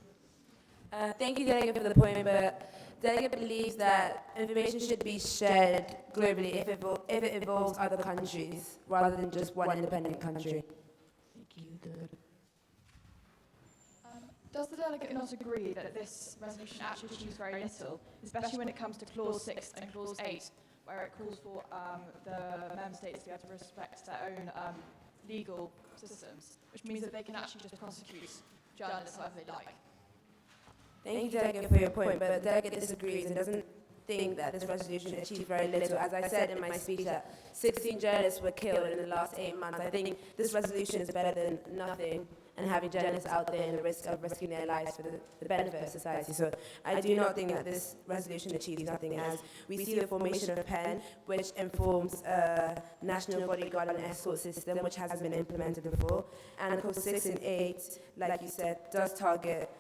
Thank you, Delegate, for the point, but Delegate believes that information should be shared globally if it involves other countries, rather than just one independent country. Thank you, Delegate. Does the delegate not agree that this resolution actually achieves very little, especially when it comes to Clause 6 and Clause 8, where it calls for the member states to be able to respect their own legal systems, which means that they can actually just prosecute journalists however they like? Thank you, Delegate, for your point, but the Delegate disagrees and doesn't think that this resolution achieved very little. As I said in my speech, that 16 journalists were killed in the last 8 months. I think this resolution is better than nothing, and having journalists out there in the risk of risking their lives for the benefit of society. So I do not think that this resolution achieves nothing, as we see the formation of PEN, which informs a national bodyguard and escort system, which hasn't been implemented before. And Clause 6 and 8, like you said, does target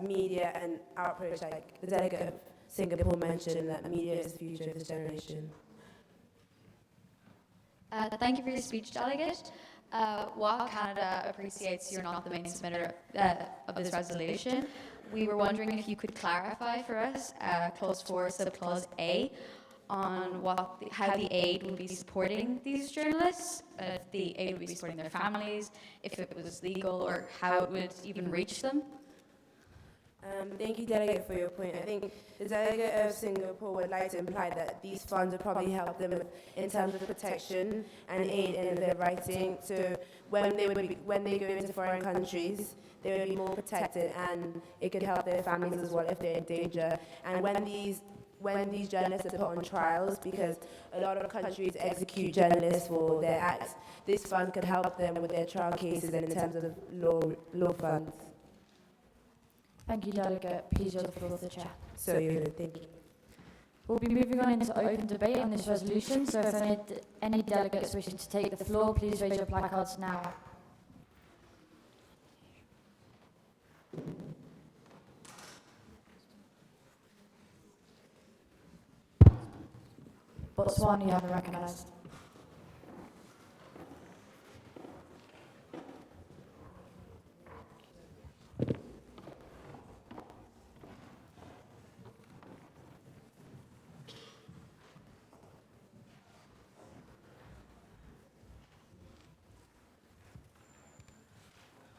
media and outreach, like the delegate of Singapore mentioned, that media is the future of this generation. Thank you for your speech, Delegate. While Canada appreciates you're not the main submitter of this resolution, we were wondering if you could clarify for us Clause 4, subclause A, on how the aid would be supporting these journalists, if the aid would be supporting their families, if it was legal, or how it would even reach them. Thank you, Delegate, for your point. I think the Delegate of Singapore would like to imply that these funds would probably help them in terms of protection and aid in their writing. So when they go into foreign countries, they would be more protected, and it could help their families as well if they're in danger. And when these journalists are put on trials, because a lot of countries execute journalists for their acts, this fund could help them with their trial cases and in terms of law funds. Thank you, Delegate. Please yield the floor to the Chair. So you think. We'll be moving on into open debate on this resolution, so if any delegates wishing to take the floor, please raise your placards now. Botswana, you have been recognised.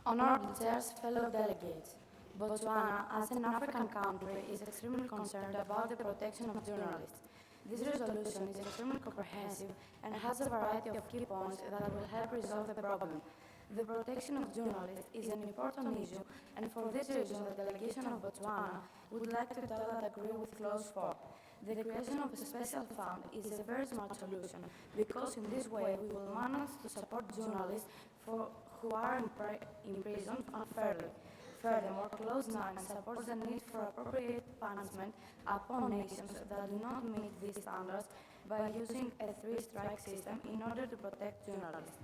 Honourable chairs, fellow delegates, Botswana, as an African country, is extremely concerned about the protection of journalists. This resolution is extremely comprehensive and has a variety of key points that will help resolve the problem. The protection of journalists is an important issue, and for this reason, the delegation of Botswana would like to tell that agree with Clause 4. The creation of a special fund is a very smart solution, because in this way we will manage to support journalists who are imprisoned unfairly. Furthermore, Clause 9 supports the need for appropriate punishment upon nations that do not meet these standards by using a three-strike system in order to protect journalists.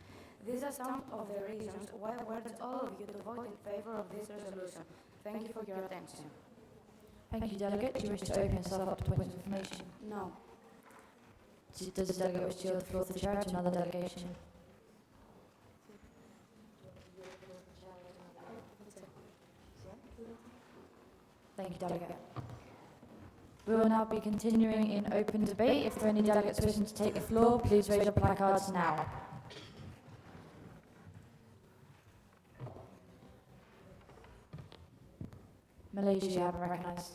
These are some of the reasons why I urge all of you to vote in favor of this resolution. Thank you for your attention. Thank you, Delegate. Do you wish to open yourself up to points of information? No. Does the delegate wish to yield the floor to the chair to another delegation? Thank you, Delegate. We will now be continuing in open debate. If there are any delegates wishing to take the floor, please raise your placards now. Malaysia, you have been recognised.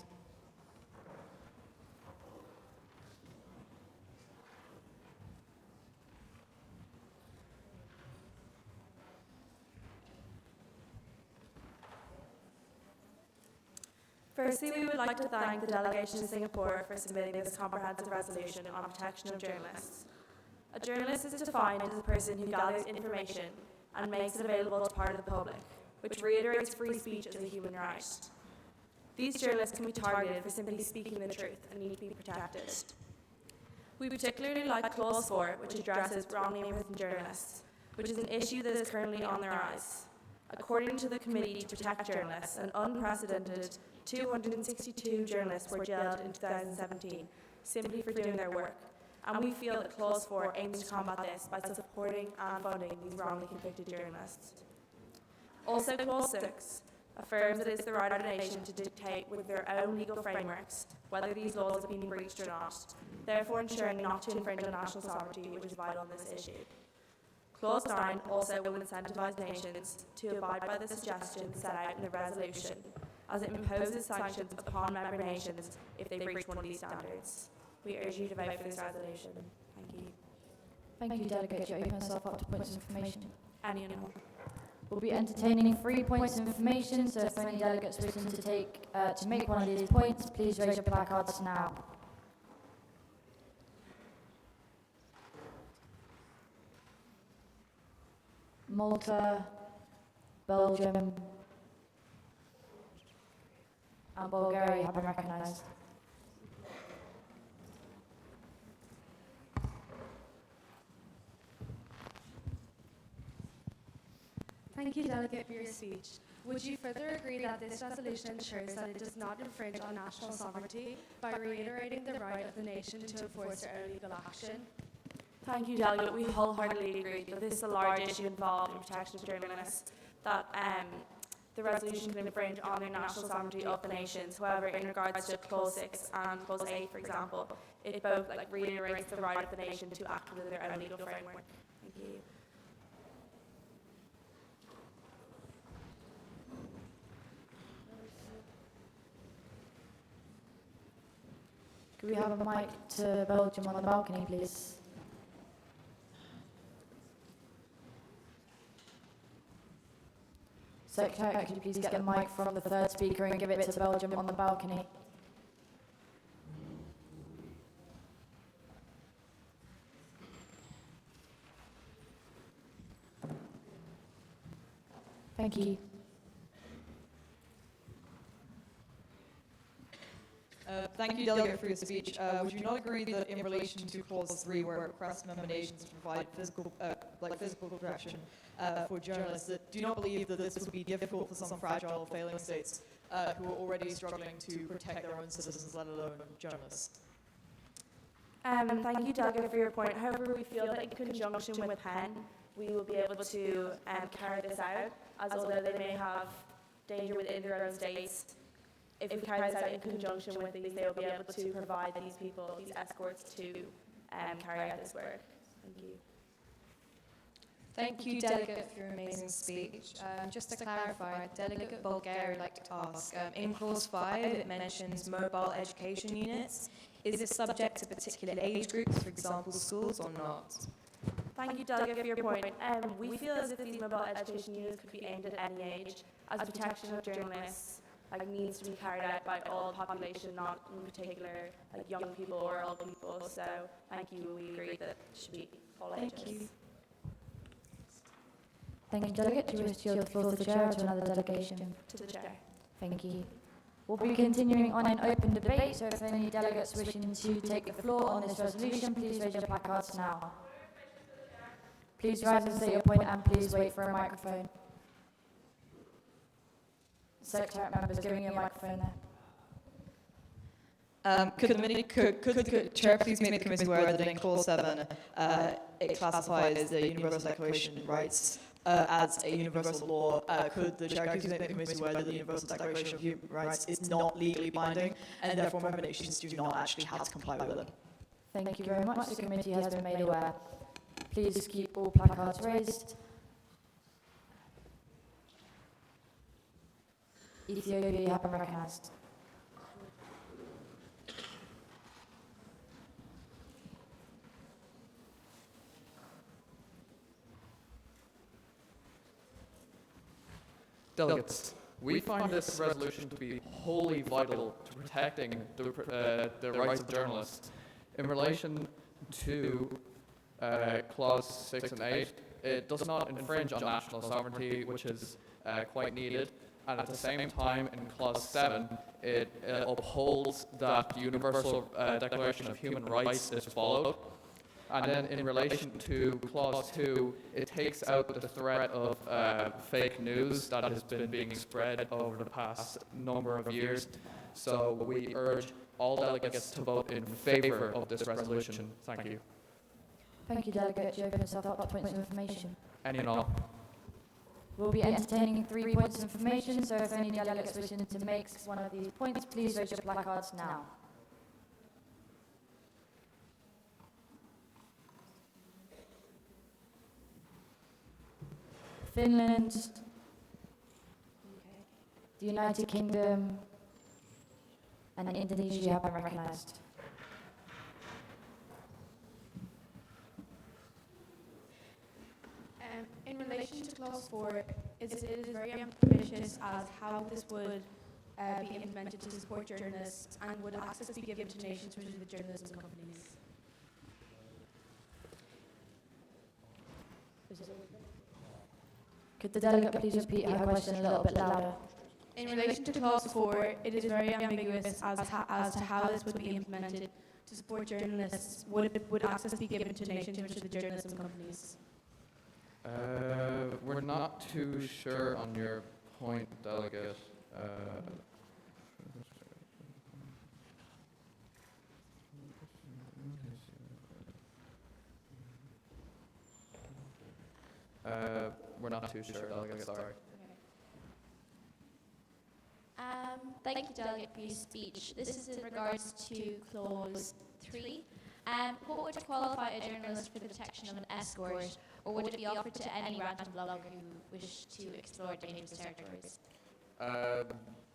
Firstly, we would like to thank the delegation in Singapore for submitting this comprehensive resolution on protection of journalists. A journalist is defined as a person who gathers information and makes it available to part of the public, which reiterates free speech as a human right. These journalists can be targeted for simply speaking the truth and need to be protected. We particularly like Clause 4, which addresses wrongly imprisoned journalists, which is an issue that is currently on the rise. According to the Committee to Protect Journalists, an unprecedented 262 journalists were jailed in 2017 simply for doing their work, and we feel that Clause 4 aims to combat this by supporting and funding these wrongly convicted journalists. Also, Clause 6 affirms that it is the right of the nation to dictate with their own legal frameworks whether these laws have been breached or not, therefore ensuring not to infringe on national sovereignty, which is vital on this issue. Clause 9 also will incentivise nations to abide by the suggestions set out in the resolution, as it imposes sanctions upon member nations if they breach one of these standards. We urge you to vote for this resolution. Thank you. Thank you, Delegate. You open yourself up to points of information. Any and all. We'll be entertaining 3 points of information, so if any delegates wishing to make one of these points, please raise your placards now. Malta, Belgium, and Bulgaria have been recognised. Thank you, Delegate, for your speech. Would you further agree that this resolution ensures that it does not infringe on national sovereignty by reiterating the right of the nation to enforce their own legal action? Thank you, Delegate. We wholeheartedly agree that this is a large issue involved in protection of journalists, that the resolution can infringe on the national sovereignty of the nations. However, in regards to Clause 6 and Clause 8, for example, it both reiterates the right of the nation to act within their own legal framework. Thank you. Could we have a mic to Belgium on the balcony, please? Secretary, could you please get the mic from the third speaker and give it to Belgium on the balcony? Thank you. Thank you, Delegate, for your speech. Would you not agree that in relation to Clause 3, where it requests member nations to provide physical protection for journalists, that do you not believe that this would be difficult for some fragile, failing states who are already struggling to protect their own citizens, let alone journalists? Thank you, Delegate, for your point. However, we feel that in conjunction with PEN, we will be able to carry this out, as although they may have danger within their own states, if we carry this out in conjunction with these, they will be able to provide these people, these escorts, to carry out this work. Thank you. Thank you, Delegate, for your amazing speech. Just to clarify, Delegate Bulgaria would like to ask, in Clause 5, it mentions mobile education units. Is this subject to particular age groups, for example, schools, or not? Thank you, Delegate, for your point. We feel as if these mobile education units could be aimed at any age, as protection of journalists needs to be carried out by all population, not in particular young people or old people. So thank you. We agree that it should be all ages. Thank you. Thank you, Delegate. Do you wish to yield the floor to the Chair or to another delegation? To the Chair. Thank you. We'll be continuing on an open debate, so if any delegates wishing to take the floor on this resolution, please raise your placards now. Please rise and state your point, and please wait for a microphone. Secretariat members giving you a microphone there. Could the Chair please make the committee aware that in Clause 7 it classifies the Universal Declaration of Rights as a universal law? Could the Chair please make the committee aware that the Universal Declaration of Human Rights is not legally binding, and therefore member nations do not actually have to comply with it? Thank you very much. The committee has been made aware. Please keep all placards raised. Ethiopia, you have been recognised. Delegates, we find this resolution to be wholly vital to protecting the rights of journalists. In relation to Clause 6 and 8, it does not infringe on national sovereignty, which is quite needed. And at the same time, in Clause 7, it upholds that the Universal Declaration of Human Rights is followed. And then in relation to Clause 2, it takes out the threat of fake news that has been being spread over the past number of years. So we urge all delegates to vote in favour of this resolution. Thank you. Thank you, Delegate. Do you open yourself up to points of information? Any and all. We'll be entertaining 3 points of information, so if any delegates wishing to make one of these points, please raise your placards now. Finland, the United Kingdom, and Indonesia have been recognised. In relation to Clause 4, it is very ambitious as how this would be implemented to support journalists, and would access be given to nations such as the journalism companies? Could the delegate please repeat her question a little bit louder? In relation to Clause 4, it is very ambiguous as to how this would be implemented to support journalists. Would access be given to nations such as the journalism companies? We're not too sure on your point, Delegate. We're not too sure, Delegate, sorry. Thank you, Delegate, for your speech. This is in regards to Clause 3. What would qualify a journalist for the protection of an escort, or would it be offered to any random blogger who wish to explore dangerous territories?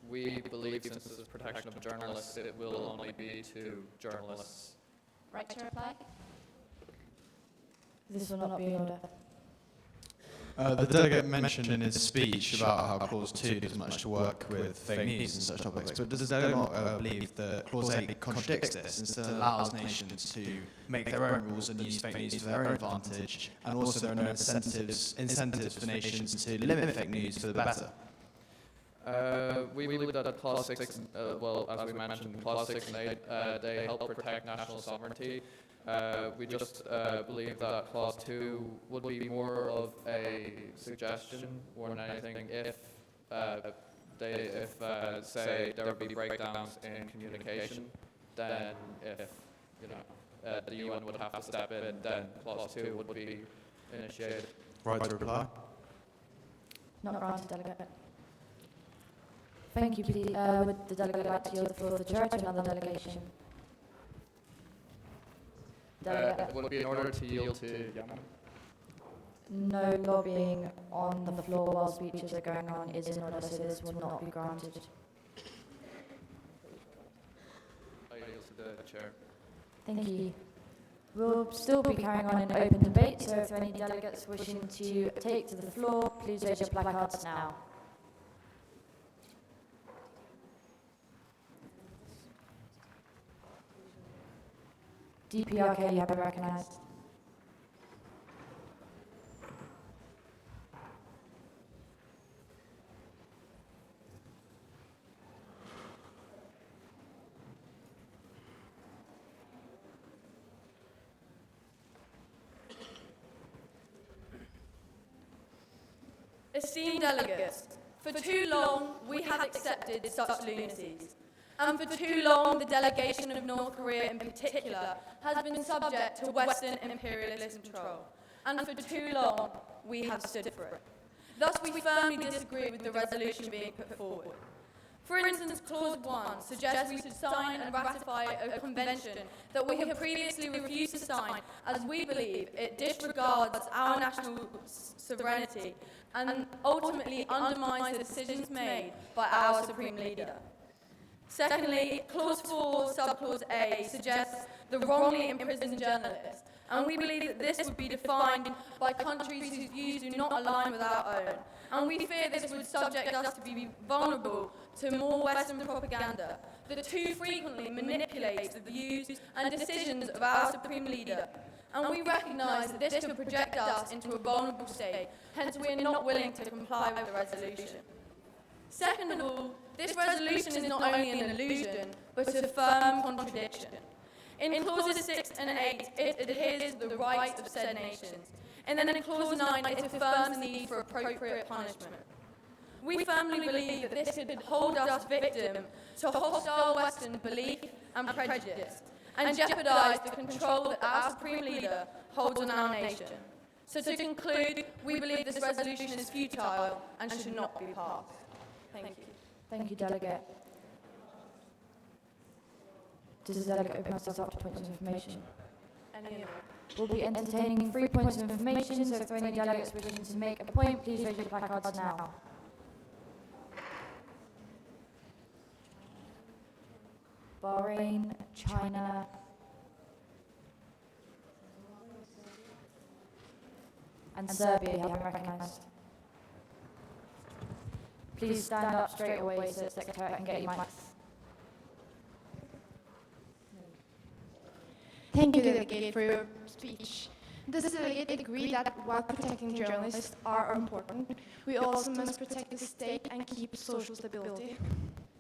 We believe since this is protection of journalists, it will only be to journalists. Right to reply? This will not be in order. The delegate mentioned in his speech about how Clause 2 does much to work with fake news and such topics, but does the delegate not believe that Clause 8 contradicts this, instead allows nations to make their own rules and use fake news for their own advantage, and also there are no incentives for nations to limit fake news for the better? We believe that Clause 6, well, as we mentioned, Clause 6 and 8, they help protect national sovereignty. We just believe that Clause 2 would be more of a suggestion more than anything if, say, there would be breakdowns in communication, then if, you know, the UN would have to step in, then Clause 2 would be initiated. Right to reply. Not granted, Delegate. Thank you. Please, would the delegate like to yield the floor to the chair to another delegation? Would it be in order to yield to iMUN? No lobbying on the floor while speeches are going on is in order, so this will not be granted. I yield to the chair. Thank you. We'll still be carrying on in open debate, so if there are any delegates wishing to take to the floor, please raise your placards now. DPRK, you have been recognised. Esteemed delegates, for too long we have accepted such lunacies. And for too long, the delegation of North Korea in particular has been subject to Western imperialist control. And for too long, we have stood for it. Thus, we firmly disagree with the resolution being put forward. For instance, Clause 1 suggests we should sign and ratify a convention that we have previously refused to sign, as we believe it disregards our national sovereignty and ultimately undermines the decisions made by our Supreme Leader. Secondly, Clause 4, Subclause A, suggests the wrongly imprisoned journalists, and we believe that this would be defined by countries whose views do not align with our own. And we fear this would subject us to be vulnerable to more Western propaganda that too frequently manipulates the views and decisions of our Supreme Leader. And we recognise that this would project us into a vulnerable state, hence we are not willing to comply with the resolution. Second of all, this resolution is not only an illusion, but a firm contradiction. In clauses 6 and 8, it adheres to the rights of said nations. And then in clause 9, it affirms the need for appropriate punishment. We firmly believe that this could hold us victim to hostile Western belief and prejudice, and jeopardise the control that our Supreme Leader holds on our nation. So to conclude, we believe this resolution is futile and should not be passed. Thank you. Thank you, Delegate. Does the delegate open herself up to points of information? We'll be entertaining 3 points of information, so if there are any delegates wishing to make a point, please raise your placards now. Bahrain, China, and Serbia, you have been recognised. Please stand up straight away so the Secretary can get your mics. Thank you, Delegate, for your speech. Does the delegate agree that while protecting journalists are important, we also must protect the state and keep social stability?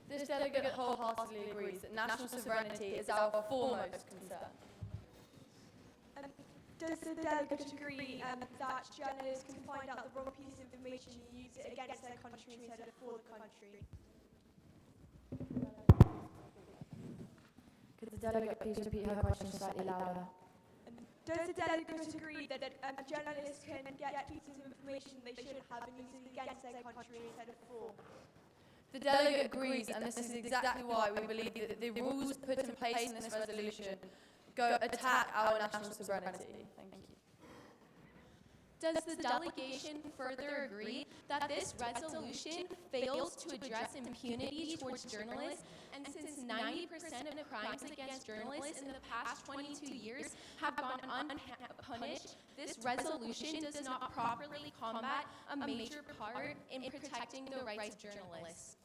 This delegate wholeheartedly agrees that national sovereignty is our foremost concern. Does the delegate agree that journalists can find out the wrong piece of information and use it against their country instead of for the country? Could the delegate please repeat her question slightly louder? Does the delegate agree that journalists can get pieces of information they should have and use it against their country instead of for? The delegate agrees, and this is exactly why we believe that the rules put in place in this resolution attack our national sovereignty. Thank you. Does the delegation further agree that this resolution fails to address impunity towards journalists, and since 90% of crimes against journalists in the past 22 years have gone unpunished, this resolution does not properly combat a major part in protecting the rights of journalists?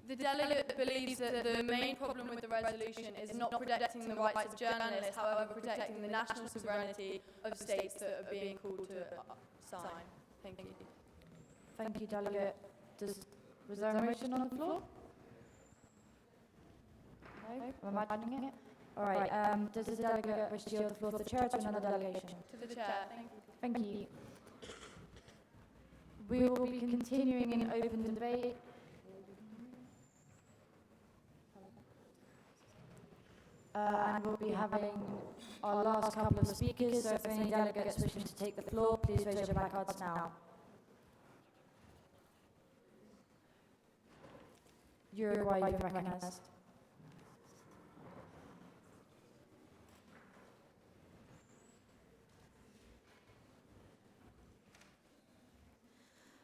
The delegate believes that the main problem with the resolution is not protecting the rights of journalists, however protecting the national sovereignty of states that are being called to sign. Thank you. Thank you, Delegate. Does Was there a motion on the floor? No? Am I imagining it? All right. Does the delegate wish to yield the floor to the chair or to another delegation? To the chair, thank you. Thank you. We will be continuing in open debate. And we'll be having our last couple of speakers, so if any delegates wishing to take the floor, please raise your placards now. Uruguay, you've been recognised.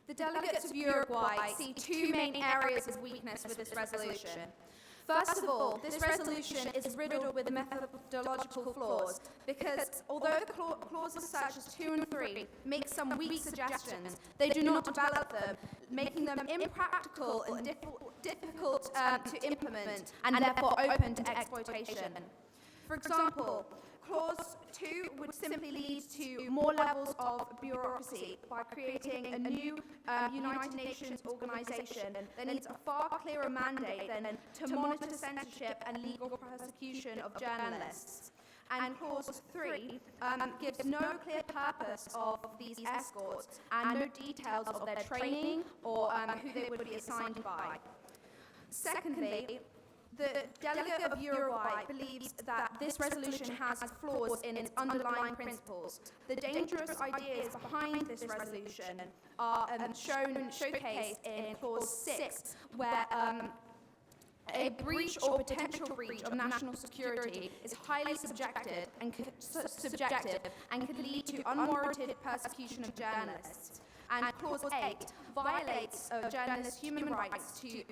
The delegates of Uruguay see two main areas of weakness with this resolution. First of all, this resolution is riddled with methodological flaws because although the clauses such as 2 and 3 make some weak suggestions, they do not develop them, making them impractical and difficult to implement and therefore open to exploitation. For example, Clause 2 would simply lead to more levels of bureaucracy by creating a new United Nations organisation that needs a far clearer mandate than to monitor censorship and legal prosecution of journalists. And Clause 3 gives no clear purpose of these escorts and no details of their training or who they would be assigned by. Secondly, the delegate of Uruguay believes that this resolution has flaws in its underlying principles. The dangerous ideas behind this resolution are showcased in Clause 6, where a breach or potential breach of national security is highly subjective and could lead to unwarranted persecution of journalists. And Clause 8 violates journalists' human rights to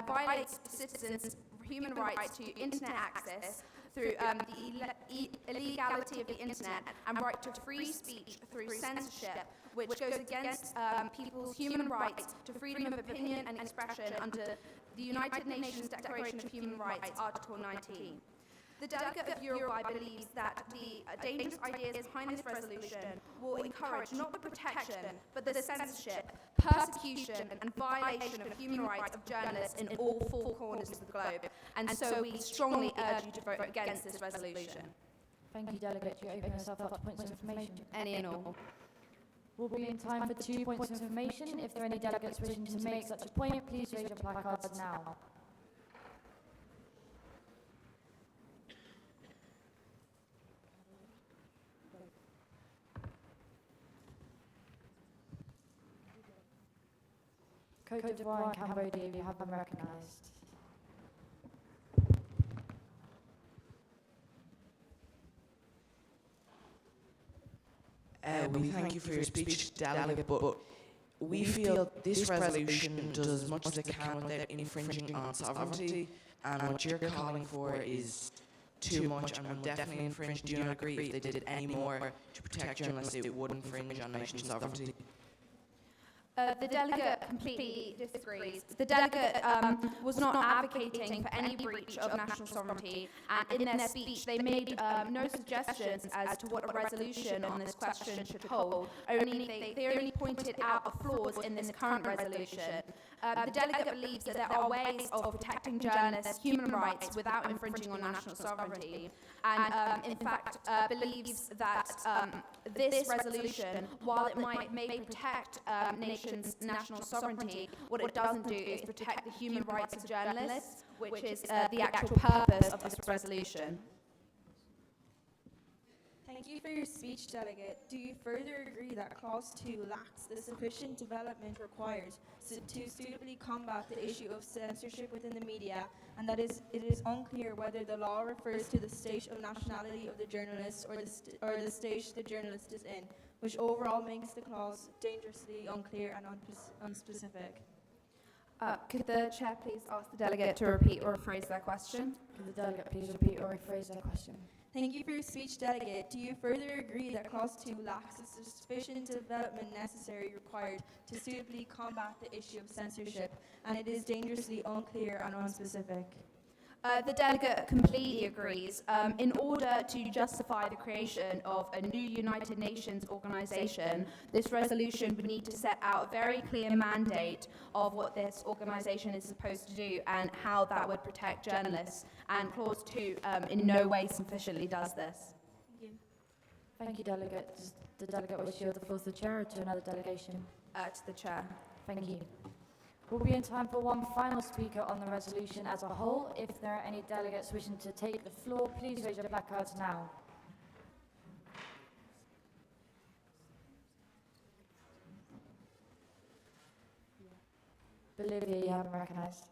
violates citizens' human rights to internet access through the illegality of the internet and right to free speech through censorship, which goes against people's human rights to freedom of opinion and expression under the United Nations Declaration of Human Rights, Article 19. The delegate of Uruguay believes that the dangerous ideas behind this resolution will encourage not the protection, but the censorship, persecution, and violation of human rights of journalists in all four corners of the globe. And so we strongly urge you to vote against this resolution. Thank you, Delegate. You open yourself up to points of information. Any and all. We'll be in time for 2 points of information. If there are any delegates wishing to make such a point, please raise your placards now. Côte d'Ivoire and Cambodia, you have been recognised. We thank you for your speech, Delegate, but we feel this resolution does as much as it can without infringing on sovereignty, and what you're calling for is too much and will definitely infringe. Do you not agree if they did any more to protect journalists, it would infringe on nation sovereignty? The delegate completely disagrees. The delegate was not advocating for any breach of national sovereignty, and in their speech they made no suggestions as to what a resolution on this question should hold. They only pointed out the flaws in this current resolution. The delegate believes that there are ways of protecting journalists' human rights without infringing on national sovereignty, and in fact believes that this resolution, while it may protect nations' national sovereignty, what it doesn't do is protect the human rights of journalists, which is the actual purpose of this resolution. Thank you for your speech, Delegate. Do you further agree that Clause 2 lacks the sufficient development required to suitably combat the issue of censorship within the media, and that it is unclear whether the law refers to the state of nationality of the journalist or the state the journalist is in, which overall makes the clause dangerously unclear and unspecific? Could the chair please ask the delegate to repeat or rephrase their question? Could the delegate please repeat or rephrase their question? Thank you for your speech, Delegate. Do you further agree that Clause 2 lacks the sufficient development required to suitably combat the issue of censorship, and it is dangerously unclear and unspecific? The delegate completely agrees. In order to justify the creation of a new United Nations organization, this resolution would need to set out a very clear mandate of what this organization is supposed to do and how that would protect journalists. And Clause 2 in no way sufficiently does this. Thank you. Thank you, Delegate. Does the delegate wish to yield the floor to the chair or to another delegation? To the chair. Thank you. We'll be in time for one final speaker on the resolution as a whole. If there are any delegates wishing to take the floor, please raise your placards now. Bolivia, you haven't recognised.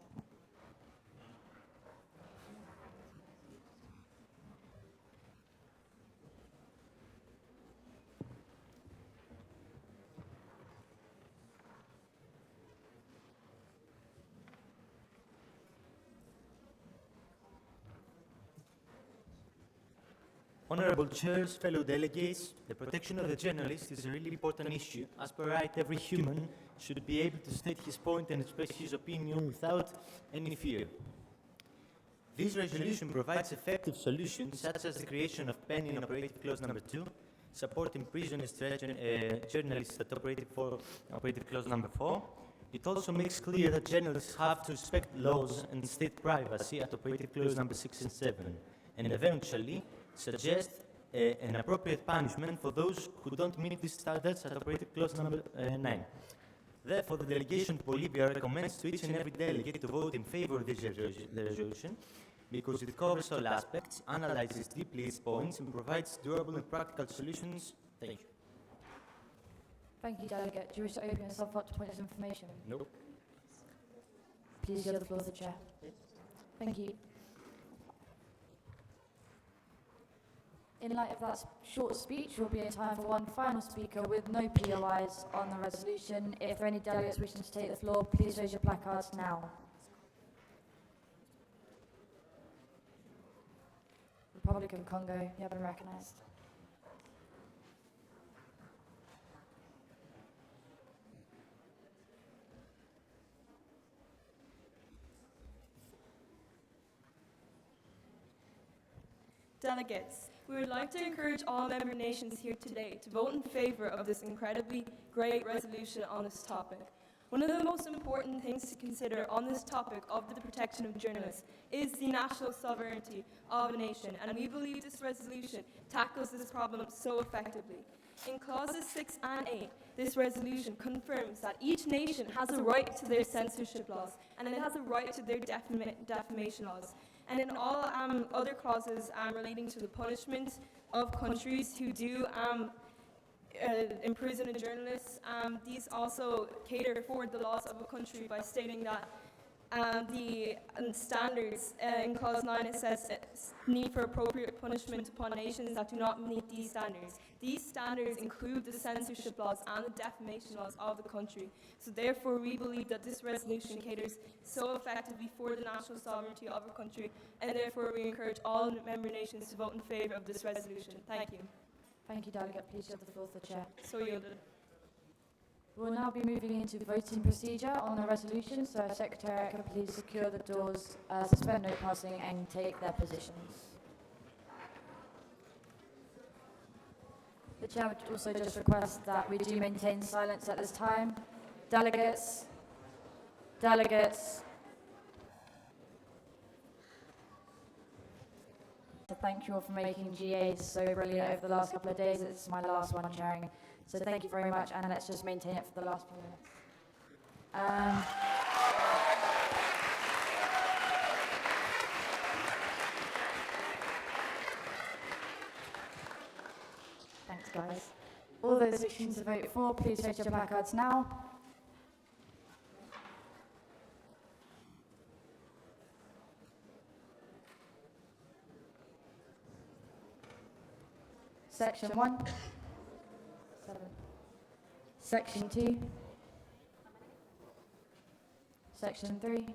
Honourable Chairs, fellow delegates, the protection of the journalist is a really important issue. As per right, every human should be able to state his point and express his opinion without any fear. This resolution provides effective solutions, such as the creation of PEN in Operative Clause Number 2, supporting prisoners, journalists at Operative Clause Number 4. It also makes clear that journalists have to respect laws and state privacy at Operative Clause Number 6 and 7, and eventually suggest an appropriate punishment for those who don't meet these standards at Operative Clause Number 9. Therefore, the delegation to Bolivia recommends to each and every delegate to vote in favour of this resolution because it covers all aspects, analyzes deeply its points, and provides durable and practical solutions. Thank you. Thank you, Delegate. Do you wish to open yourself up to points of information? No. Please yield the floor to the chair. Thank you. In light of that short speech, we'll be in time for one final speaker with no POIs on the resolution. If there are any delegates wishing to take the floor, please raise your placards now. Republic of Congo, you have been recognised. Delegates, we would like to encourage all member nations here today to vote in favour of this incredibly great resolution on this topic. One of the most important things to consider on this topic of the protection of journalists is the national sovereignty of a nation, and we believe this resolution tackles this problem so effectively. In clauses 6 and 8, this resolution confirms that each nation has a right to their censorship laws, and it has a right to their defamation laws. And in all other clauses relating to the punishment of countries who do imprison a journalist, these also cater for the laws of a country by stating that the standards in clause 9, it says need for appropriate punishment upon nations that do not meet these standards. These standards include the censorship laws and the defamation laws of the country. So therefore we believe that this resolution caters so effectively for the national sovereignty of a country, and therefore we encourage all member nations to vote in favour of this resolution. Thank you. Thank you, Delegate. Please yield the floor to the chair. So yielded. We'll now be moving into voting procedure on the resolution, so our Secretary can please secure the doors, suspend no passing, and take their positions. The Chair would also just request that we do maintain silence at this time. Delegates, to thank you all for making GA so brilliant over the last couple of days. It's my last one chairing. So thank you very much, and let's just maintain it for the last few minutes. Thanks, guys. All those wishing to vote for, please raise your placards now. Section 1. 7. Section 2. Section 3.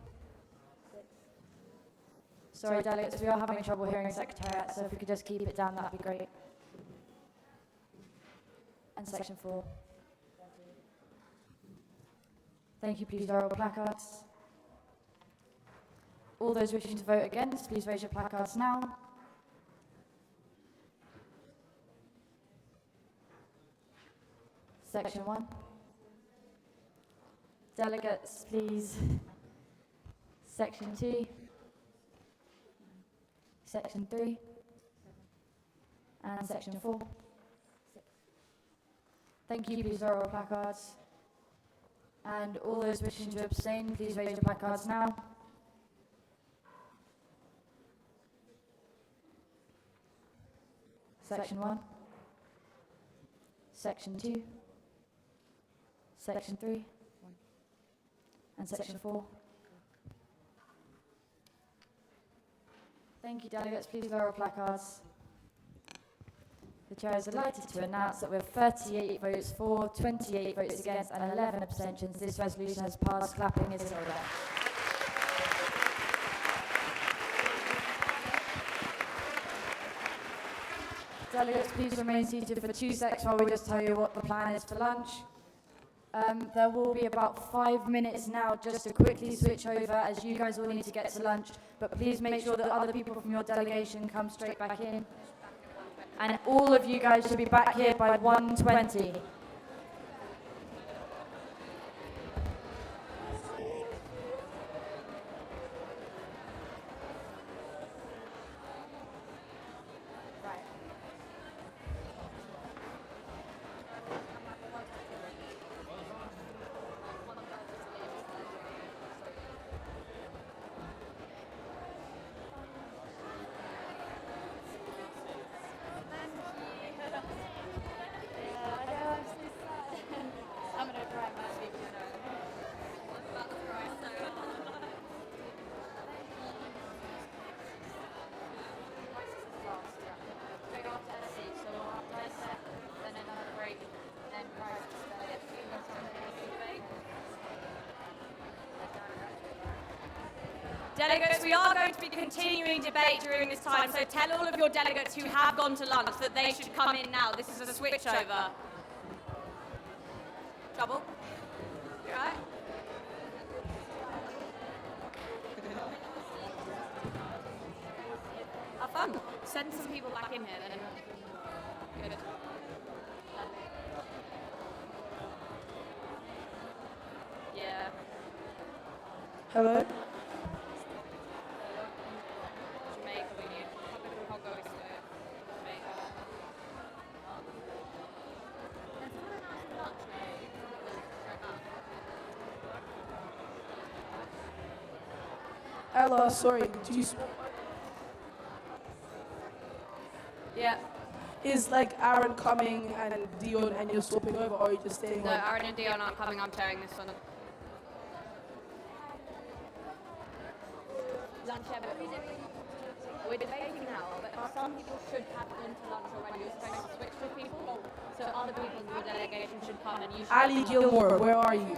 Sorry, delegates, we are having trouble hearing Secretariat, so if we could just keep it down, that would be great. And Section 4. Thank you, please, oral placards. all those wishing to vote against, please raise your placards now. Section 1. Delegates, please. Section 2. Section 3. And Section 4. Thank you, please lower your placards. And all those wishing to abstain, please raise your placards now. Section 1. Section 2. Section 3. And Section 4. Thank you, delegates. Please lower your placards. The chair is delighted to announce that with 38 votes for, 28 votes against and 11 abstentions, this resolution has passed. Clapping is in order. Delegates, please remain seated for 2 seconds while we just tell you what the plan is for lunch. There will be about 5 minutes now just to quickly switch over as you guys all need to get to lunch, but please make sure that other people from your delegation come straight back in. And all of you guys should be back here by 1:20. Delegates, we are going to be continuing debate during this time, so tell all of your delegates who have gone to lunch that they should come in now. This is a switchover. Trouble? You all right? Have fun. Send some people back in here then. Good. Yeah. Hello? Ella, sorry, do you... Yeah. Is like Aaron coming and Dion and you're swapping over, or are you just staying No, on? Aaron and Dion aren't coming. I'm chairing this one. Lunch, we're debating now, but some people should have gone to lunch already. You're supposed to switch with people, so other people in your delegation should come and you should... Ali Gilmore, where are you?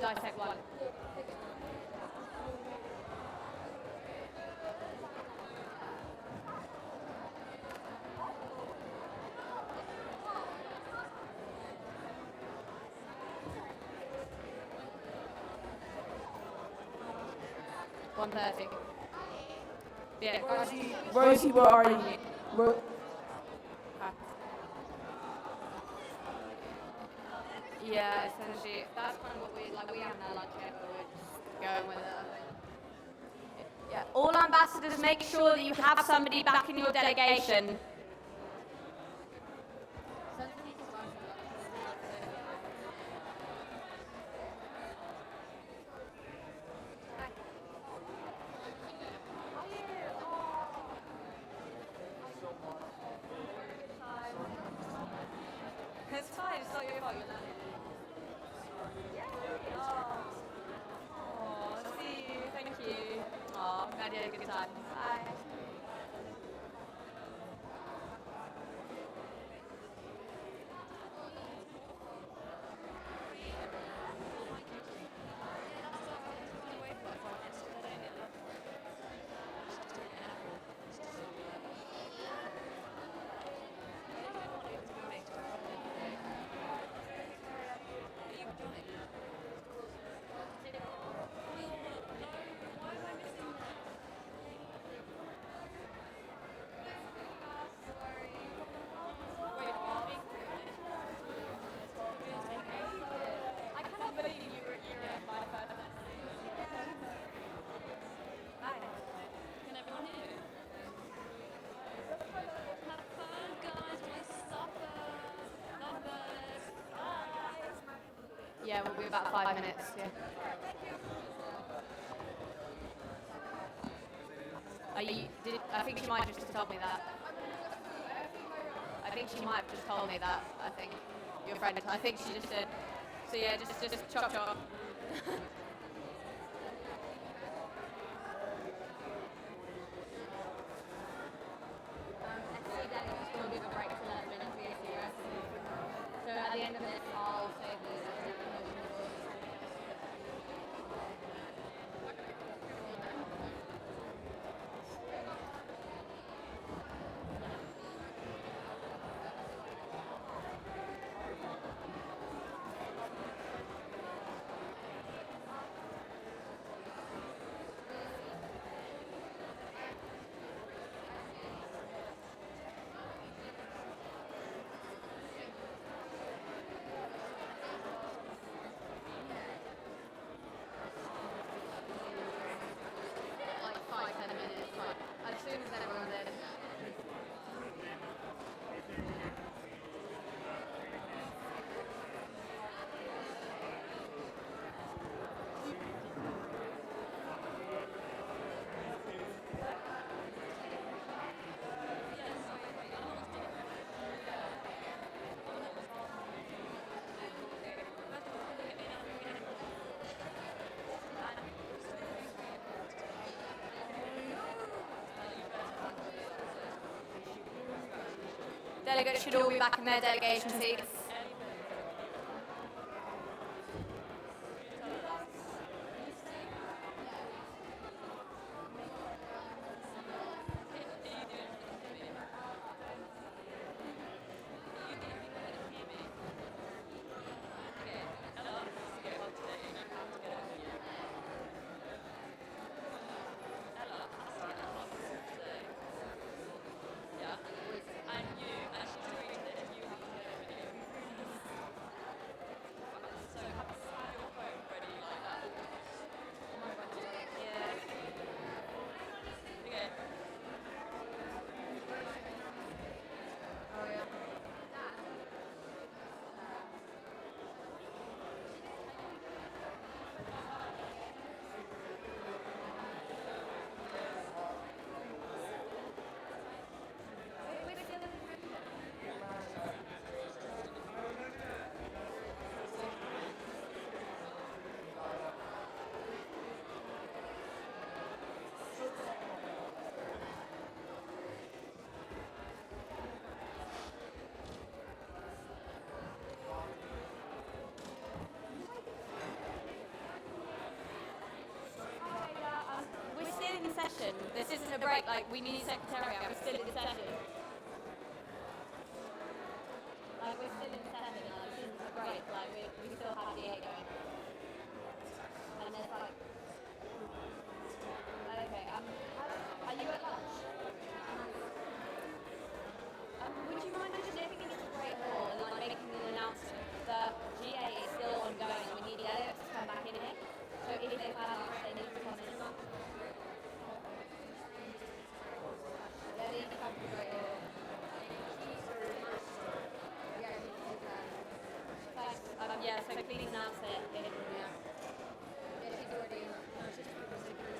Dissect one. Yeah. Rosie, where are you? Yeah, essentially, that's kind of what we like. We haven't had lunch yet, but we're just going with it. Yeah. All ambassadors, make sure that you have somebody back in your delegation. It's fine, it's not your fault, you're learning. Oh, see you, thank you. Oh, I'm glad you had a good time. Bye. Yeah, we'll be about 5 minutes. Yeah. I think she might have just told me that. I think she might have just told me that. I think your friend. I think she just said. So yeah, just chop chop. We'll give a break to let them into the US. So at the end of this, I'll save the like 5-10 minutes, like as soon as everyone's in. Delegates should all be back in their delegation seats. We're still in session. This isn't a break, like we need secretariat, we're still in session. Like we're still in session, like this isn't a break, like we still have DA going. And there's like, okay, are you at lunch? Would you mind just nipping into the Great Hall and like making an announcement that GA is still ongoing and we need the editors to come back in here? So if they find out they need to come in. They need to come to the Great Hall. Thanks. Yeah, so please announce it. Yeah, she's already in. No, she's already in.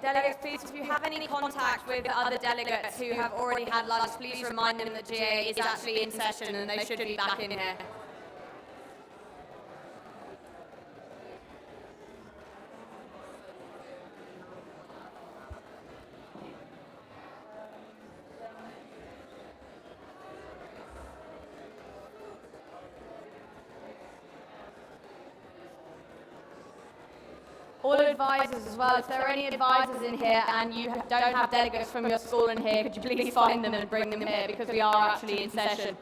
Delegates, please, if you have any contact with other delegates who have already had lunch, please remind them that GA is actually in session and they should be back in here. All advisors as well. If there are any advisors in here and you don't have delegates from your school in here, could you please find them and bring them here because we are actually in session.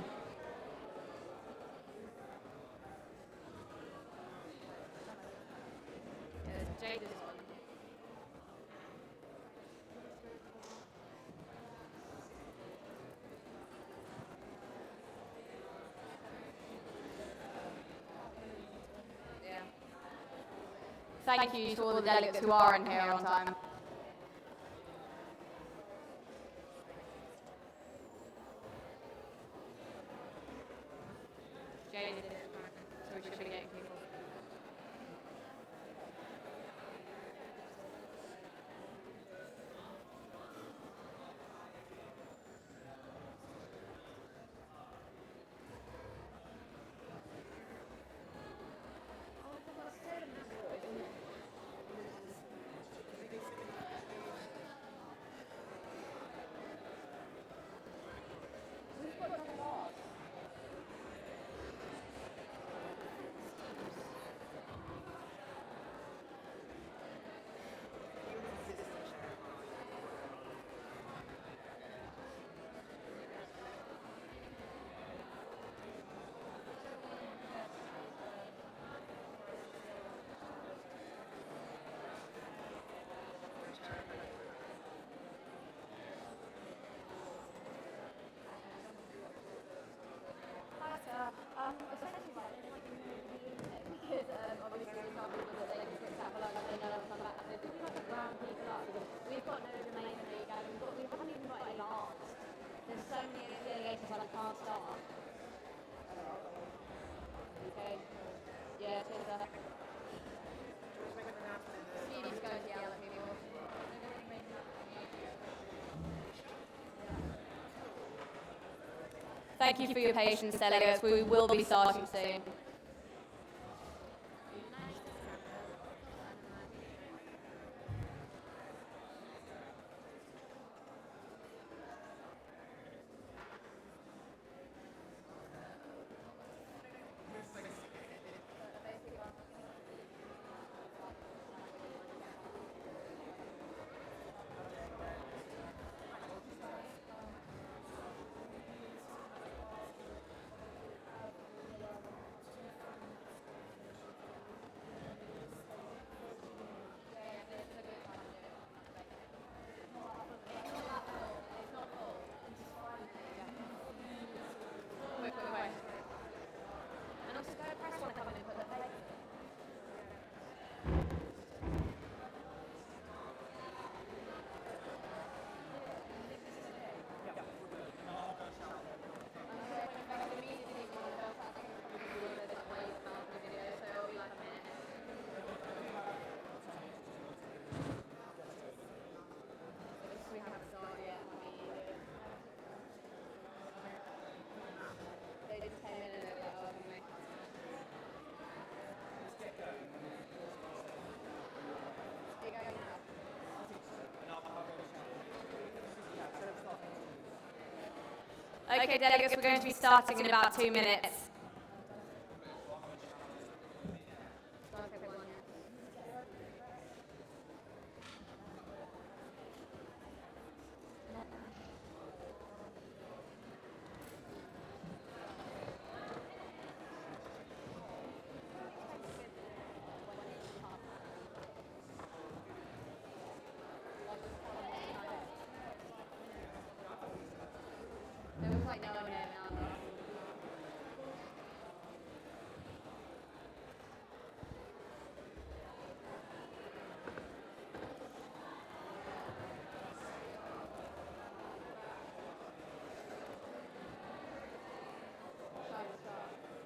Thank you to all the delegates who are in here on time. Jane did it, so we should be getting people. Thank you for your patience, delegates. We will be starting soon. Okay, delegates, we're going to be starting in about 2 minutes.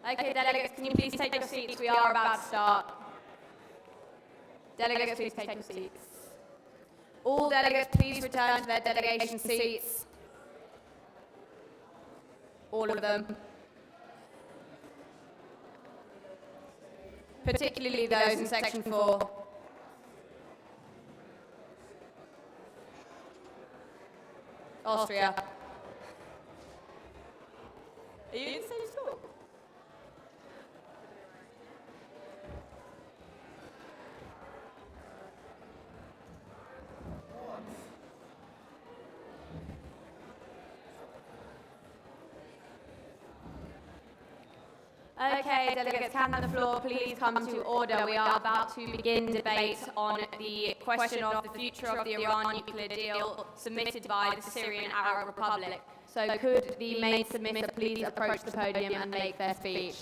Okay, delegates, can you please take your seats? We are about to start. Delegates, please take your seats. All delegates, please return to their delegation seats. All of them. Particularly those in section 4. Austria. Are you in the same school? Okay, delegates, can the floor please come to order? We are about to begin debate on the question of the future of the Iran nuclear deal submitted by the Syrian Arab Republic. So could the main submitter please approach the podium and make their speech?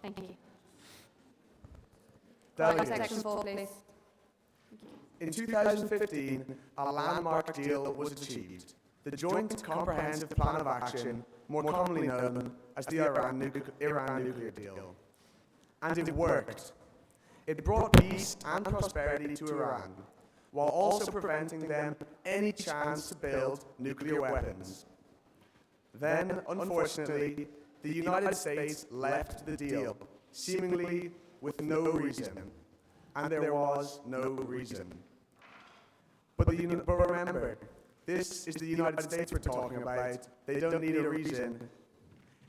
Thank you. Delegates. Section 4, please. In 2015, a landmark deal was achieved. The Joint Comprehensive Plan of Action, more commonly known as the Iran nuclear deal. And it worked. It brought peace and prosperity to Iran, while also preventing them any chance to build nuclear weapons. Then, unfortunately, the United States left the deal, seemingly with no reason. And there was no reason. But remember, this is the United States we're talking about. They don't need a reason.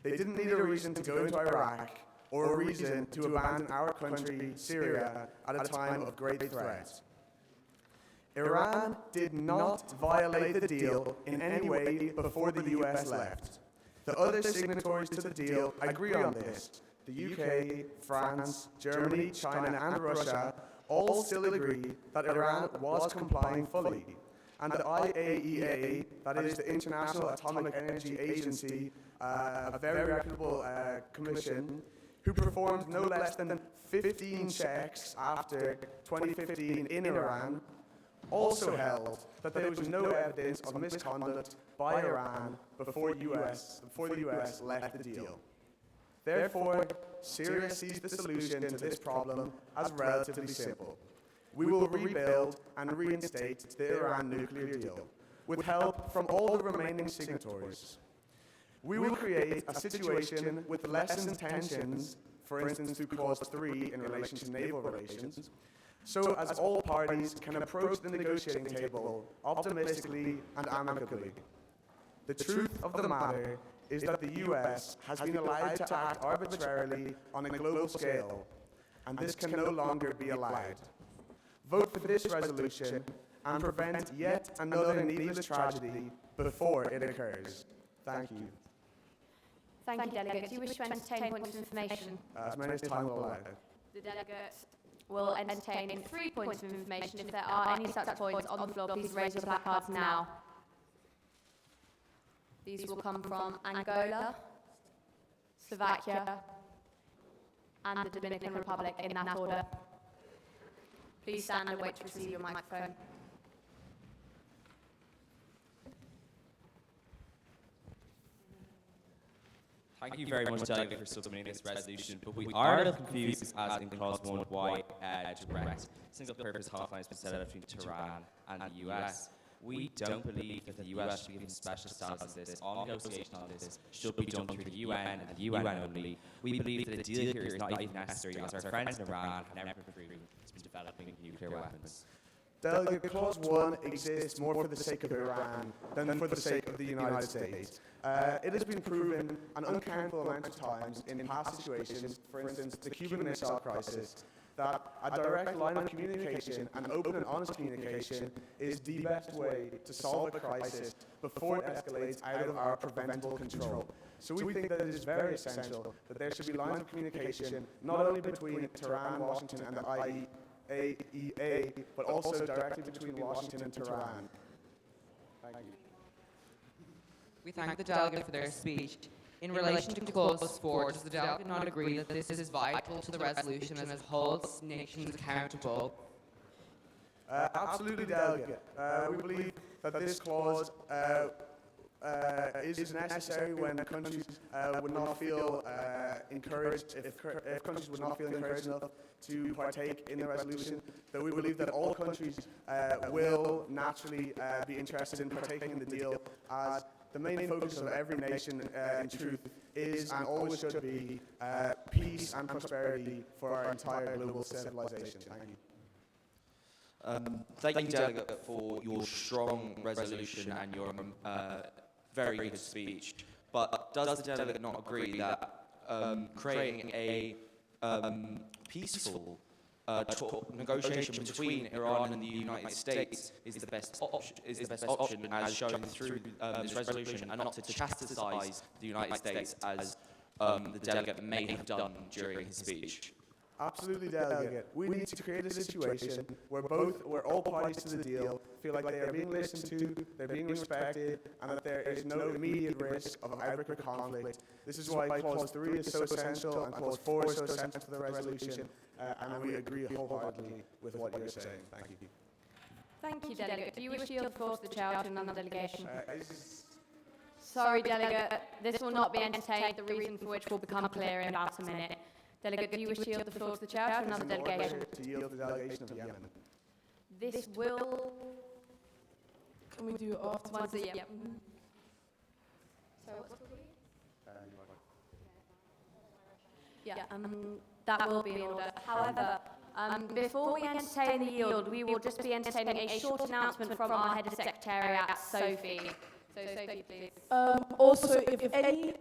They didn't need a reason to go into Iraq or a reason to abandon our country, Syria, at a time of great threat. Iran did not violate the deal in any way before the US left. The other signatories to the deal agree on this. The UK, France, Germany, China, and Russia all still agree that Iran was complying fully. And the IAEA, that is the International Atomic Energy Agency, a very reputable commission, who performed no less than 15 checks after 2015 in Iran, also held that there was no evidence of misconduct by Iran before the US left the deal. Therefore, Syria sees the solution to this problem as relatively simple. We will rebuild and reinstate the Iran nuclear deal, with help from all the remaining signatories. We will create a situation with lessened tensions, for instance through Clause 3 in relation to naval relations, so as all parties can approach the negotiating table optimistically and amicably. The truth of the matter is that the US has been allowed to act arbitrarily on a global scale, and this can no longer be allowed. Vote for this resolution and prevent yet another needless tragedy before it occurs. Thank you. Thank you, delegates. Do you wish to entertain points of information? As many as time will allow. The delegates will entertain 3 points of information. If there are any such points on the floor, please raise your placards now. These will come from Angola, Slovakia, and the Dominican Republic in that order. Please stand and wait to receive your microphone. Thank you very much, Delegate, for submitting this resolution, but we are a little confused as in Clause 1 why direct single-purpose hotlines been set up between Tehran and the US. We don't believe that the US should be given special status on this. All negotiation on this should be done through the UN and the UN only. We believe that a deal here is not even necessary as our friends in Iran have never been developing nuclear weapons. Delegate, Clause 1 exists more for the sake of Iran than for the sake of the United States. It has been proven an uncountable amount of times in past situations, for instance, the Cuban Missile Crisis, that a direct line of communication and open and honest communication is the best way to solve a crisis before it escalates out of our preventable control. So we think that it is very essential that there should be lines of communication not only between Tehran, Washington, and the IAEA, but also directly between Washington and Tehran. Thank you. We thank the delegate for their speech. In relation to Clause 4, does the delegate not agree that this is vital to the resolution as it holds nations accountable? Absolutely, delegate. We believe that this clause is necessary when countries would not feel encouraged, if countries would not feel encouraged enough to partake in the resolution, that we believe that all countries will naturally be interested in partaking in the deal, as the main focus of every nation, in truth, is and always should be peace and prosperity for our entire global civilization. Thank you. Thank you, Delegate, for your strong resolution and your very good speech. But does the Delegate not agree that creating a peaceful negotiation between Iran and the United States is the best option, as shown through this resolution, and not to chastise the United States as the delegate may have done during his speech. Absolutely, Delegate. We need to create a situation where all parties to the deal feel like they are being listened to, they're being respected, and that there is no immediate risk of outbreak or conflict. This is why Clause 3 is so essential and Clause 4 is so essential to the resolution, and we agree wholeheartedly with what you're saying. Thank you. Thank you, Delegate. Do you wish to yield the floor to the Chair to another delegation? Sorry, Delegate. This will not be entertained, the reason for which will become clear in about a minute. Delegate, do you wish to yield the floor to the Chair to another delegation? To yield the delegation of Yemen. This will... Can we do it after? Once a year. So what's that will be in order. However, before we entertain the yield, we will just be entertaining a short announcement from our Head of Secretariat, Sophie. So Sophie, please. Also, if any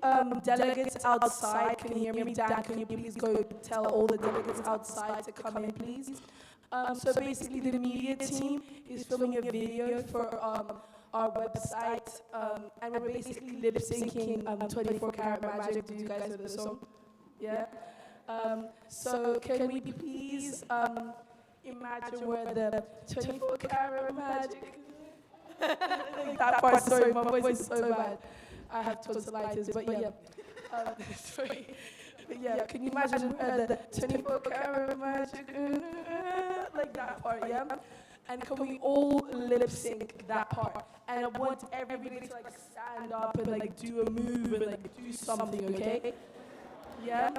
delegates outside can hear me, Dan, can you please go tell all the delegates outside to come in, please? So basically, the media team is filming a video for our website, and we're basically lip-syncing 24 Karat Magic. Do you guys know the song? Yeah? So can we please imagine where the 24 Karat Magic... that part, sorry, my voice is so bad. I have tonsillitis, but yeah. Sorry. But yeah, can you imagine where the 24 Karat Magic, like that part, yeah? And can we all lip sync that part? And I want everybody to like stand up and like do a move and like do something, okay? Yeah?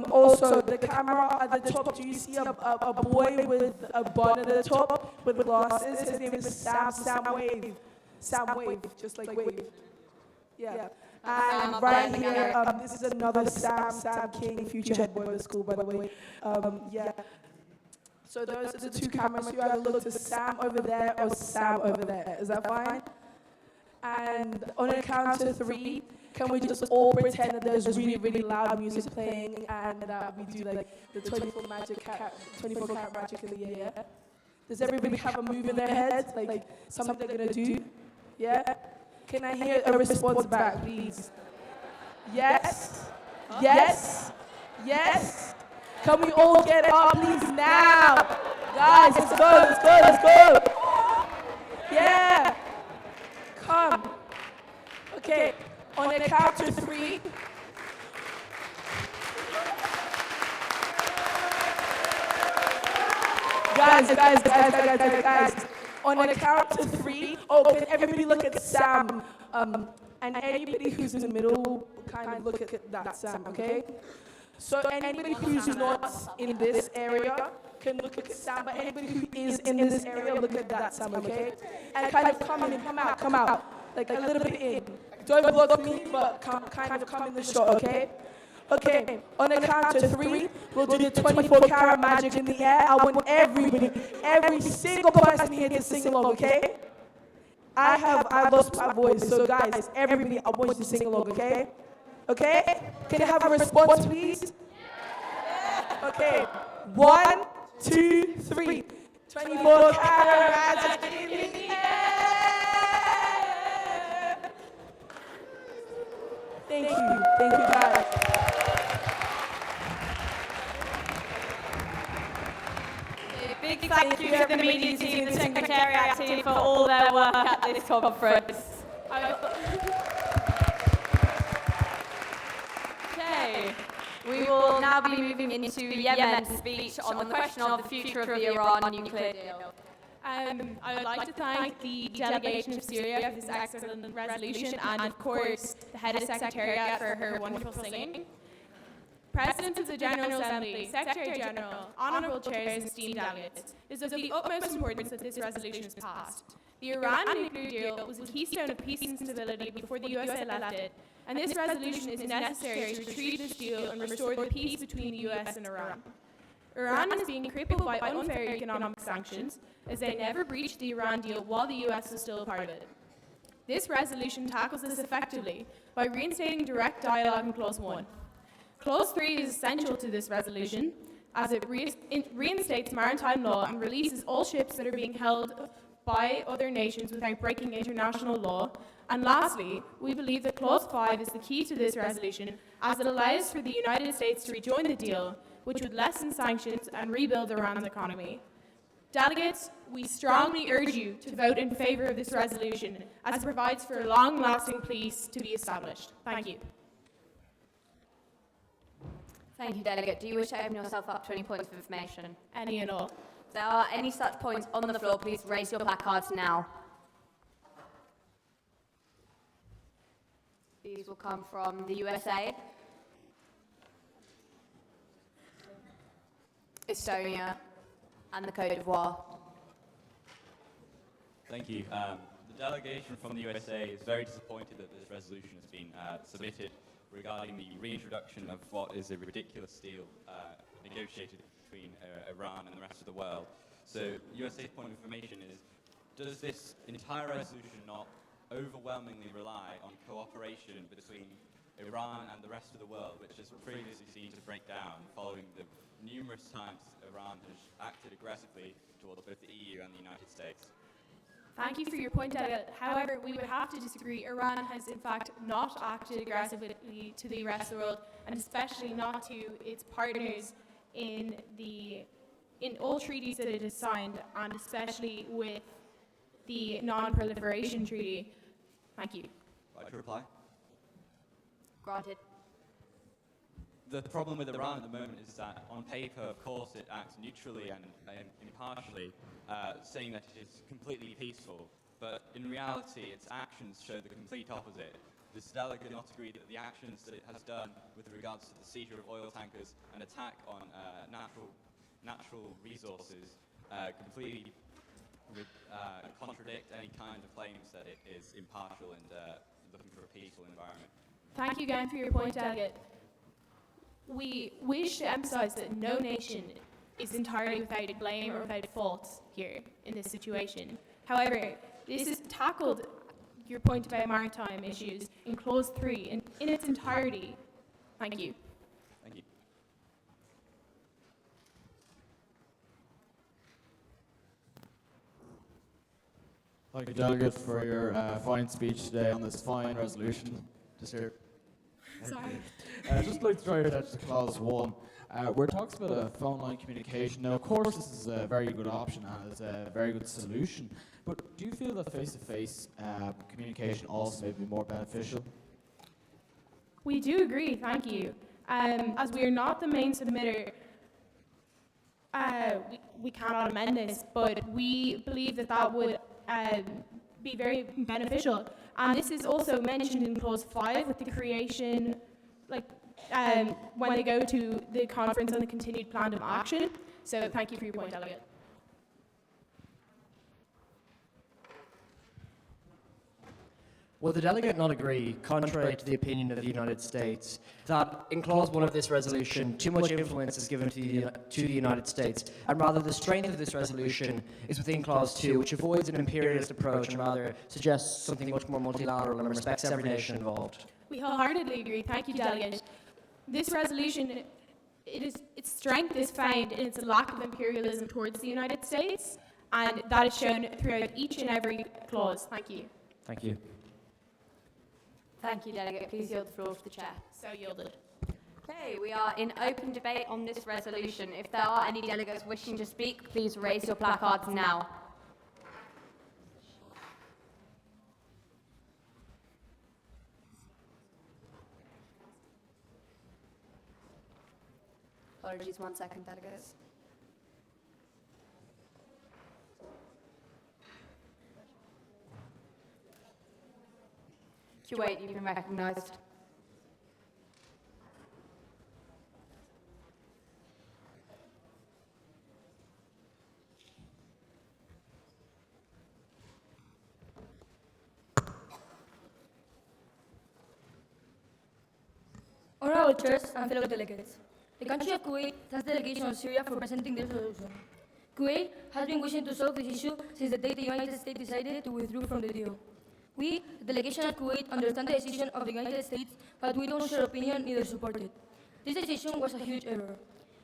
Also, the camera at the top, do you see a boy with a bun at the top with glasses? His name is Sam. Sam Wave. Sam Wave, just like wave. Yeah. And right here, this is another Sam King, future head boy of the school, by the way. Yeah. So those are the two cameras. You either look to Sam over there or Sam over there. Is that fine? And on a count of 3, can we just all pretend that there's really, really loud music playing and that we do like the 24 karat magic in the air? Does everybody have a move in their head, like something they're gonna do? Yeah? Can I hear a response back, please? Yes? Yes? Yes? Can we all get up, please, now? Guys, let's go, let's go, let's go. Yeah. Come. Okay. On a count of 3. Guys. On a count of 3. Oh, can everybody look at Sam? And anybody who's in the middle, kind of look at that Sam, okay? So anybody who's not in this area can look at Sam, but anybody who is in this area, look at that Sam, okay? And kind of come out, like a little bit in. Don't block me, but kind of come in the shot, okay? Okay, on a count of 3, we'll do the 24 karat magic in the air. I want everybody, every single person here to sing along, okay? I lost my voice, so guys, everybody, I want you to sing along, okay? Okay? Can I have a response, please? Okay, 1, 2, 3. 24 karat magic in the air. Thank you guys. A big thank you to the media team, the Secretariat team for all their work at this conference. Okay, we will now be moving into Yemen's speech on the question of the future of the Iran nuclear deal. I would like to thank the delegation of Syria for this excellent resolution and, of course, the head of Secretariat for her wonderful singing. President of the General Assembly, Secretary General, honourable chairs and esteemed delegates, it is of the utmost importance that this resolution is passed. The Iran nuclear deal was a keystone of peace and stability before the USA left it, and this resolution is necessary to retrieve this deal and restore the peace between the US and Iran. Iran is being crippled by unfair economic sanctions, as they never breached the Iran deal while the US was still a part of it. This resolution tackles this effectively by reinstating direct dialogue in Clause 1. Clause 3 is essential to this resolution as it reinstates maritime law and releases all ships that are being held by other nations without breaking international law. And lastly, we believe that Clause 5 is the key to this resolution as it allows for the United States to rejoin the deal, which would lessen sanctions and rebuild Iran's economy. Delegates, we strongly urge you to vote in favour of this resolution as it provides for long-lasting peace to be established. Thank you. Thank you, Delegate. Do you wish to open yourself up to any points of information? Any and all. If there are any such points on the floor, please raise your placards now. These will come from the USA, Estonia, and the Côte d'Ivoire. Thank you. The delegation from the USA is very disappointed that this resolution has been submitted regarding the reintroduction of what is a ridiculous deal negotiated between Iran and the rest of the world. So USA's point of information is, does this entire resolution not overwhelmingly rely on cooperation between Iran and the rest of the world, which has previously seen to break down following the numerous times Iran has acted aggressively towards both the EU and the United States? Thank you for your point, Delegate. However, we would have to disagree. Iran has, in fact, not acted aggressively to the rest of the world, and especially not to its partners in all treaties that it has signed, and especially with the Non-Proliferation Treaty. Thank you. Right to reply? Granted. The problem with Iran at the moment is that, on paper, of course, it acts neutrally and impartially, saying that it is completely peaceful. But in reality, its actions show the complete opposite. Does the delegate not agree that the actions that it has done with regards to the seizure of oil tankers and attack on natural resources completely contradict any kind of claims that it is impartial and looking for a peaceful environment? Thank you again for your point, Delegate. We wish to emphasise that no nation is entirely without blame or without fault here in this situation. However, this is tackled, your point about maritime issues, in Clause 3 in its entirety. Thank you. Thank you. Thank you, Delegate, for your fine speech today on this fine resolution. Just here. Sorry. Just like to draw your attention to Clause 1, where it talks about a phone line communication. Now, of course, this is a very good option and it's a very good solution, but do you feel that face-to-face communication also may be more beneficial? We do agree, thank you. As we are not the main submitter, we cannot amend this, but we believe that that would be very beneficial. And this is also mentioned in Clause 5 with the creation, when they go to the conference on the continued plan of action. So thank you for your point, Delegate. Will the delegate not agree, contrary to the opinion of the United States, that in Clause 1 of this resolution, too much influence is given to the United States, and rather the strength of this resolution is within Clause 2, which avoids an imperialist approach and rather suggests something much more multilateral and respects every nation involved? We wholeheartedly agree. Thank you, Delegate. This resolution, its strength is found in its lack of imperialism towards the United States, and that is shown throughout each and every clause. Thank you. Thank you. Thank you, Delegate. Please yield the floor to the Chair. So yielded. Okay, we are in open debate on this resolution. If there are any delegates wishing to speak, please raise your placards now. Apologies, 1 second, delegates. Kuwait, you've been recognised. Honourable Chairs and fellow delegates, the country of Kuwait thanks the delegation of Syria for presenting this resolution. Kuwait has been wishing to solve this issue since the day the United States decided to withdraw from the deal. We, the delegation at Kuwait, understand the decision of the United States, but we don't share opinion neither support it. This decision was a huge error.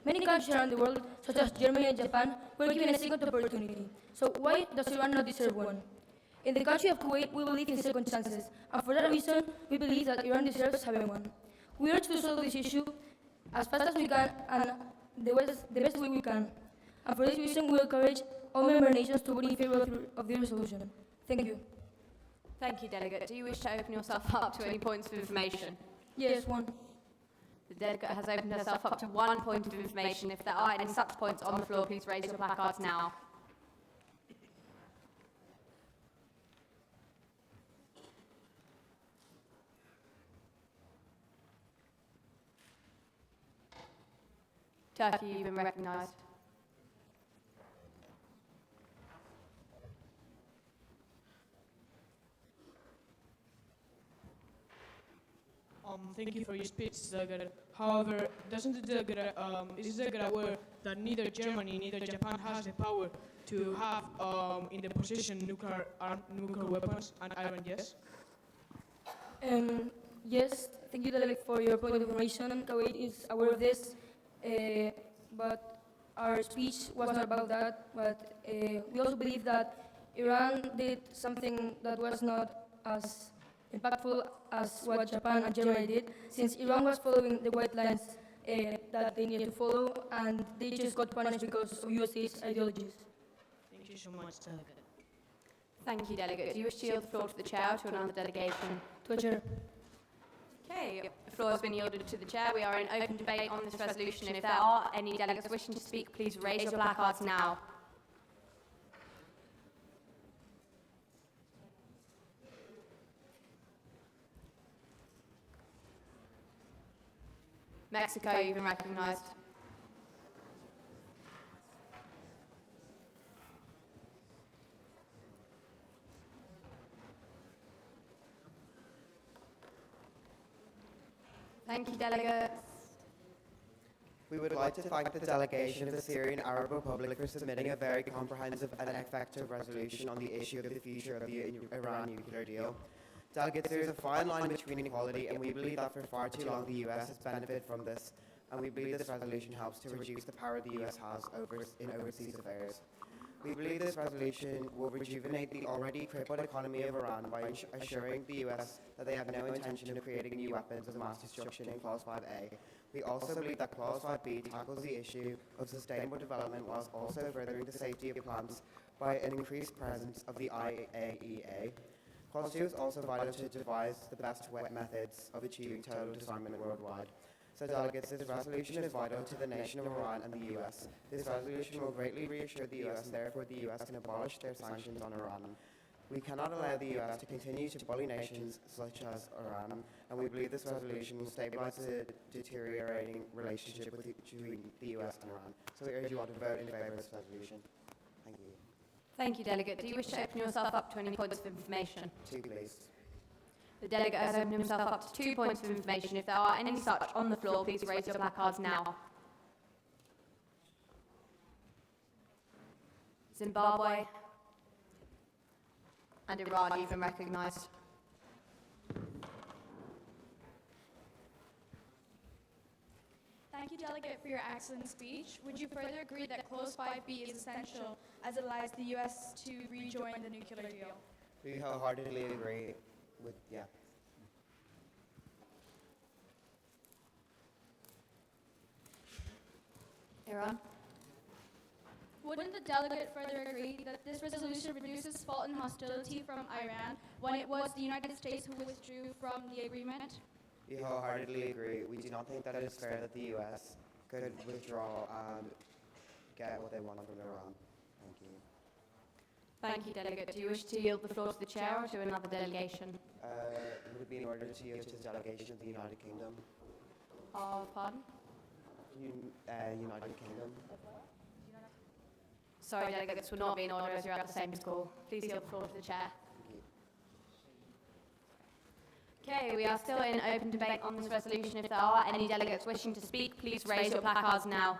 Many countries around the world, such as Germany and Japan, were given a second opportunity. So why does Iran not deserve one? In the country of Kuwait, we believe in second chances, and for that reason, we believe that Iran deserves having one. We urge to solve this issue as fast as we can and the best way we can. And for this reason, we encourage all member nations to vote in favor of the resolution. Thank you. Thank you, Delegate. Do you wish to open yourself up to any points of information? Yes, one. The delegate has opened herself up to 1 point of information. If there are any such points on the floor, please raise your placards now. Turkey, you've been recognised. Thank you for your speech, Delegate. However, is the Delegate aware that neither Germany neither Japan has the power to have in the possession nuclear weapons, and Iran yes? Yes, thank you, Delegate, for your point of information. Kuwait is aware of this, but our speech was not about that. But we also believe that Iran did something that was not as impactful as what Japan and Germany did, since Iran was following the white lines that they needed to follow, and they just got punished because of USA's ideologies. Thank you so much, Delegate. Thank you, Delegate. Do you wish to yield the floor to the Chair or to another delegation? To a chair. Okay, the floor has been yielded to the Chair. We are in open debate on this resolution. If there are any delegates wishing to speak, please raise your placards now. Mexico, you've been recognised. Thank you, delegates. We would like to thank the delegation of the Syrian Arab Republic for submitting a very comprehensive and effective resolution on the issue of the future of the Iran nuclear deal. Delegates, there is a fine line between equality, and we believe that for far too long the US has benefited from this, and we believe this resolution helps to reduce the power the US has in overseas affairs. We believe this resolution will rejuvenate the already crippled economy of Iran by assuring the US that they have no intention of creating new weapons of mass destruction in Clause 5A. We also believe that Clause 5B tackles the issue of sustainable development whilst also furthering the safety of plants by an increased presence of the IAEA. Clause 2 is also vital to devise the best methods of achieving total disarmament worldwide. So delegates, this resolution is vital to the nation of Iran and the US. This resolution will greatly reassure the US, and therefore the US can abolish their sanctions on Iran. We cannot allow the US to continue to bully nations such as Iran, and we believe this resolution will stabilize the deteriorating relationship between the US and Iran. So we urge you all to vote in favor of this resolution. Thank you. Thank you, Delegate. Do you wish to open yourself up to any points of information? 2, please. The delegate has opened himself up to 2 points of information. If there are any such on the floor, please raise your placards now. Zimbabwe and Iran, you've been recognised. Thank you, Delegate, for your excellent speech. Would you further agree that Clause 5B is essential as it allows the US to rejoin the nuclear deal? We wholeheartedly agree with, yeah. Iran? Wouldn't the delegate further agree that this resolution reduces fault and hostility from Iran when it was the United States who withdrew from the agreement? We wholeheartedly agree. We do not think that it is fair that the US could withdraw and get what they want from Iran. Thank you. Thank you, Delegate. Do you wish to yield the floor to the Chair or to another delegation? It would be in order to yield to the delegation of the United Kingdom. Pardon? United Kingdom. Sorry, Delegate, this will not be in order as you're at the same school. Please yield the floor to the Chair. Okay, we are still in open debate on this resolution. If there are any delegates wishing to speak, please raise your placards now.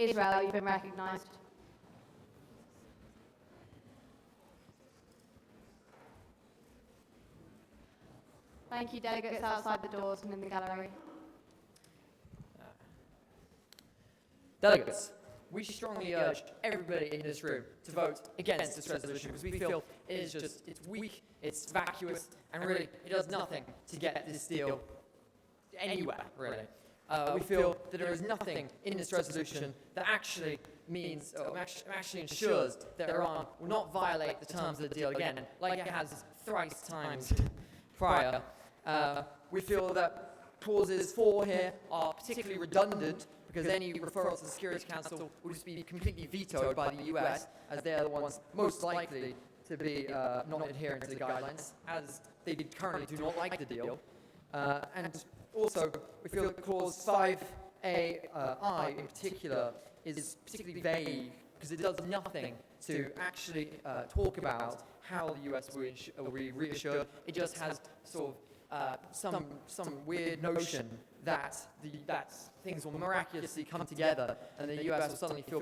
Israel, you've been recognised. Thank you, delegates outside the doors and in the gallery. Delegates, we strongly urge everybody in this room to vote against this resolution because we feel it is just, it's weak, it's vacuous, and really it does nothing to get this deal anywhere, really. We feel that there is nothing in this resolution that actually means, or actually ensures that Iran will not violate the terms of the deal again, like it has thrice times prior. We feel that clauses 4 here are particularly redundant because any referral to the Security Council will just be completely vetoed by the US, as they are the ones most likely to be not adherent to the guidelines, as they currently do not like the deal. And also, we feel that clause 5A(I) in particular is particularly vague because it does nothing to actually talk about how the US will be reassured. It just has sort of some weird notion that things will miraculously come together and the US will suddenly feel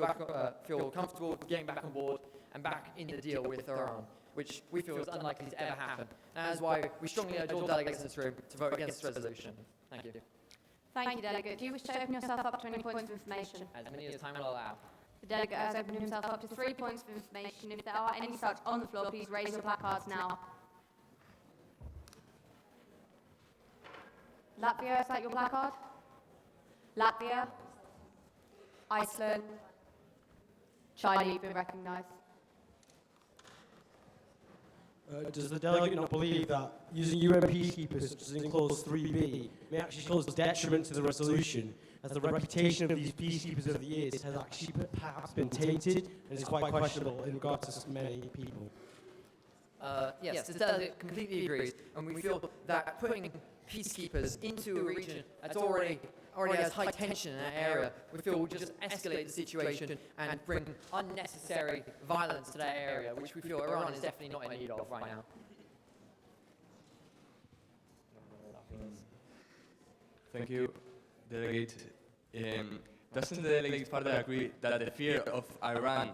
comfortable getting back on board and back in the deal with Iran, which we feel is unlikely to ever happen. And that is why we strongly urge all delegates in this room to vote against this resolution. Thank you. Thank you, delegate. Do you wish to open yourself up to any points of information? As many as time will allow. The delegate has opened himself up to 3 points of information. If there are any such on the floor, please raise your placards now. Latvia, is that your placard? Latvia? Iceland? China, you've been recognised. Does the delegate not believe that using UN peacekeepers, such as in clause 3B, may actually cause detriment to the resolution, as the reputation of these peacekeepers over the years has actually perhaps been tainted and is quite questionable in regard to many people? Yes, the delegate completely agrees, and we feel that putting peacekeepers into a region that's already has high tension in that area, we feel will just escalate the situation and bring unnecessary violence to that area, which we feel Iran is definitely not in need of right now. Thank you, Delegate. Doesn't the delegate further agree that the fear of Iran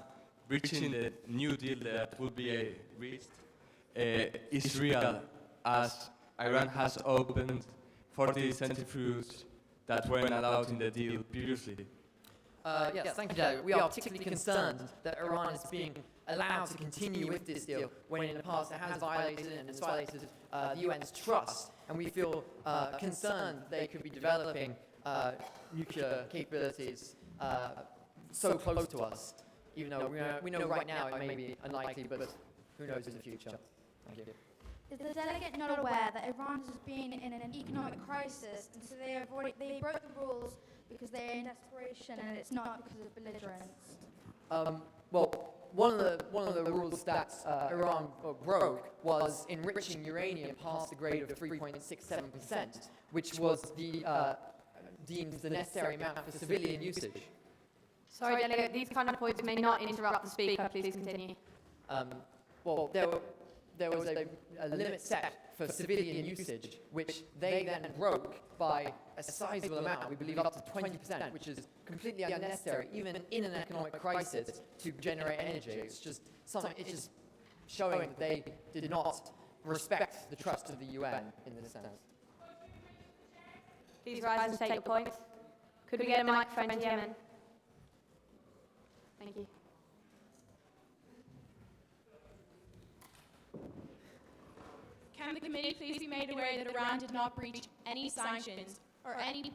breaching the new deal that would be reached is real, as Iran has opened 40 centrifuges that weren't allowed in the deal previously? Yes, thank you, Delegate. We are particularly concerned that Iran is being allowed to continue with this deal when in the past it has violated and has violated the UN's trust, and we feel concerned that they could be developing nuclear capabilities so close to us, even though we know right now it may be unlikely, but who knows in the future. Thank you. Is the delegate not aware that Iran has been in an economic crisis, and so they broke the rules because they're in desperation, and it's not because of belligerence? Well, one of the rules that Iran broke was enriching uranium past the grade of 3.67%, which was deemed the necessary amount for civilian usage. Sorry, delegate, these kind of points may not interrupt the speaker. Please continue. Well, there was a limit set for civilian usage, which they then broke by a sizable amount, we believe up to 20%, which is completely unnecessary, even in an economic crisis, to generate energy. It's just showing that they did not respect the trust of the UN in this sense. Please rise and state your points. Could we get a microphone to Yemen? Thank you. Can the committee please be made aware that Iran did not breach any sanctions or any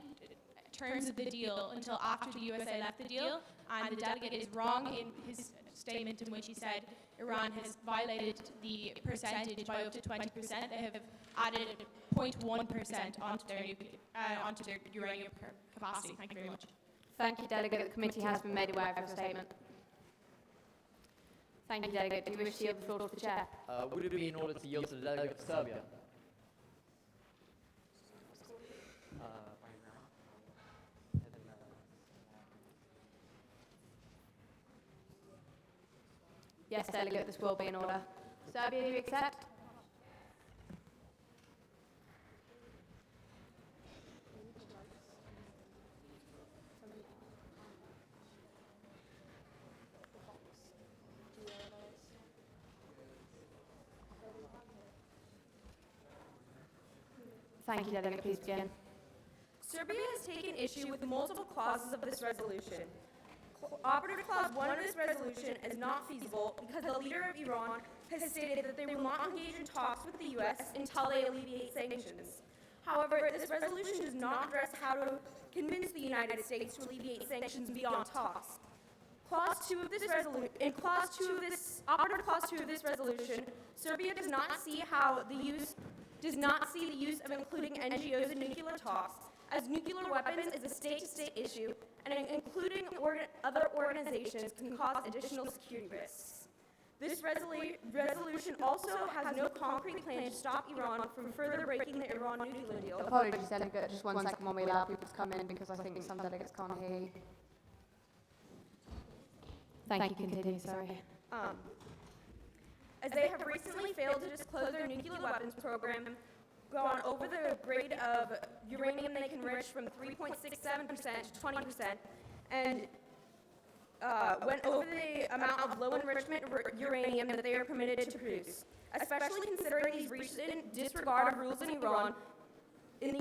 terms of the deal until after the USA left the deal, and the delegate is wrong in his statement in which he said Iran has violated the percentage by up to 20%. They have added 0.1% onto their uranium capacity. Thank you very much. Thank you, delegate. The committee has been made aware of your statement. Thank you, delegate. Do you wish to yield the floor to the chair? Would it be in order to yield to the delegate of Serbia? Yes, delegate, this will be in order. Serbia, do you accept? Thank you, Delegate. Please begin. Serbia has taken issue with multiple clauses of this resolution. Operative Clause 1 of this resolution is not feasible because the leader of Iran has stated that they will not engage in talks with the U.S. until they alleviate sanctions. However, this resolution does not address how to convince the United States to alleviate sanctions beyond talks. In Clause 2 of this, Operative Clause 2 of this resolution, Serbia does not see the use of including NGOs in nuclear talks, as nuclear weapons is a state-to-state issue, and including other organizations can cause additional security risks. This resolution also has no concrete plan to stop Iran from further breaking the Iran nuclear deal. Apologies, Delegate. Just 1 second while we allow people to come in because I think some delegates can't hear you. Thank you. Continue. Sorry. As they have recently failed to disclose their nuclear weapons program, gone over the grade of uranium they can enrich from 3.67% to 20%, and went over the amount of low enrichment uranium that they are permitted to produce. Especially considering these recent disregard of rules in the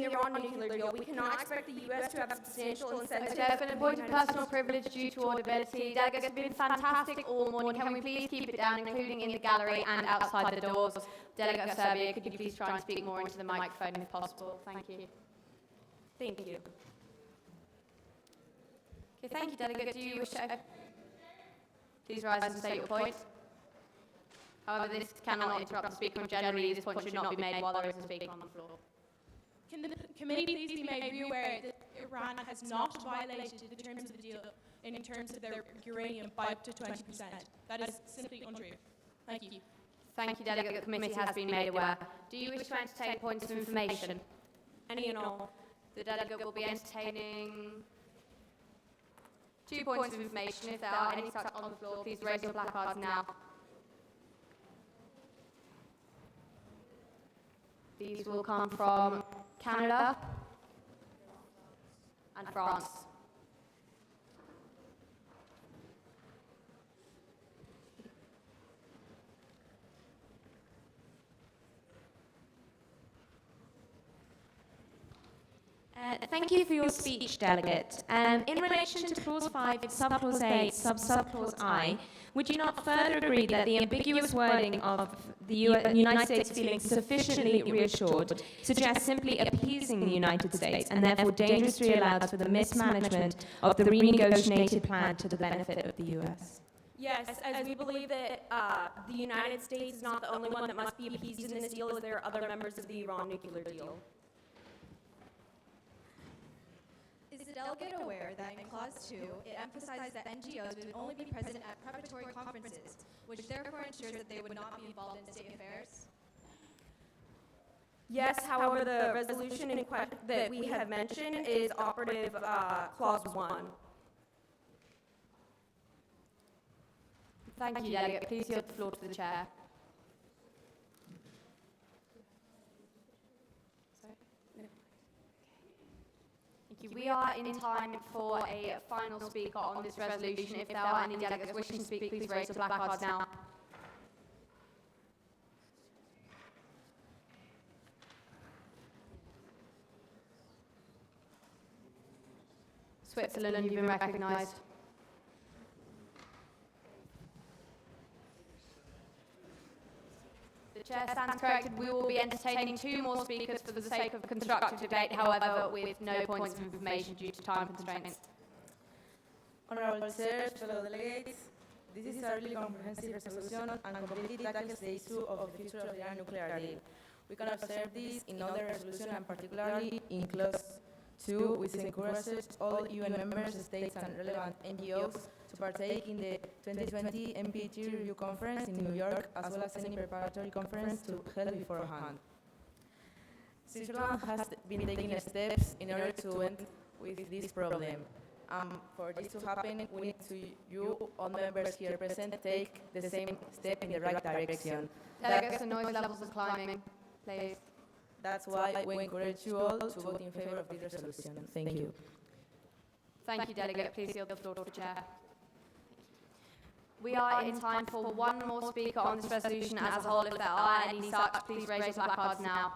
Iran nuclear deal, we cannot expect the U.S. to have substantial incentives. Okay, I've been appointed personal privilege due to audibility. Delegates have been fantastic all morning. Can we please keep it down, including in the gallery and outside the doors? Delegate of Serbia, could you please try and speak more into the microphone if possible? Thank you. Thank you. Okay, thank you, Delegate. Do you wish to... Please rise and state your point. However, this cannot interrupt the speaker, and generally this point should not be made while there is a speaker on the floor. Can the committee please be made aware that Iran has not violated the terms of the deal in terms of their uranium by up to 20%? That is simply untrue. Thank you. Thank you, Delegate. The committee has been made aware. Do you wish to entertain points of information? Any and all. The delegate will be entertaining 2 points of information. If there are any such on the floor, please raise your placards now. These will come from Canada and France. Thank you for your speech, Delegate. In relation to Clause 5, Subclause A, Subclause I, would you not further agree that the ambiguous wording of the United States feeling sufficiently reassured suggests simply appeasing the United States and therefore dangerously allows for the mismanagement of the renegotiated plan to the benefit of the U.S.? Yes, as we believe that the United States is not the only one that must be appeased in this deal, as there are other members of the Iran nuclear deal. Is the delegate aware that in Clause 2, it emphasizes that NGOs would only be present at preparatory conferences, which therefore ensures that they would not be involved in state affairs? Yes, however, the resolution that we have mentioned is Operative Clause 1. Thank you, Delegate. Please yield the floor to the Chair. We are in time for a final speaker on this resolution. If there are any delegates wishing to speak, please raise your placards now. Switzerland, you've been recognised. The Chair stands corrected. We will be entertaining 2 more speakers for the sake of constructive debate, however, with no points of information due to time constraints. Honourable Chairs, fellow delegates, this is a really comprehensive resolution and completely tackles the issue of the future of the Iran nuclear deal. We can observe this in other resolutions and particularly in Clause 2, which encourages all UN member states and relevant NGOs to partake in the 2020 NPT Review Conference in New York, as well as any preparatory conference to held beforehand. Switzerland has been taking steps in order to end with this problem. For this to happen, we need to, you, all members here present, take the same step in the right direction. Delegates, the noise levels are climbing, please. That's why we encourage you all to vote in favor of this resolution. Thank you. Thank you, Delegate. Please yield the floor to the Chair. We are in time for 1 more speaker on this resolution as a whole. If there are any such, please raise your placards now.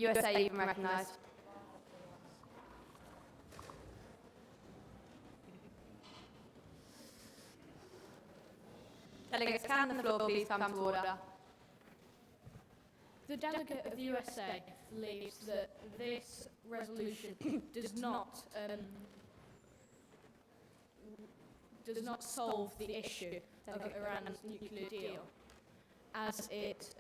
USA even recognised. Delegates, can the floor please come to order? The delegate of the USA believes that this resolution does not solve the issue of Iran's nuclear deal, as it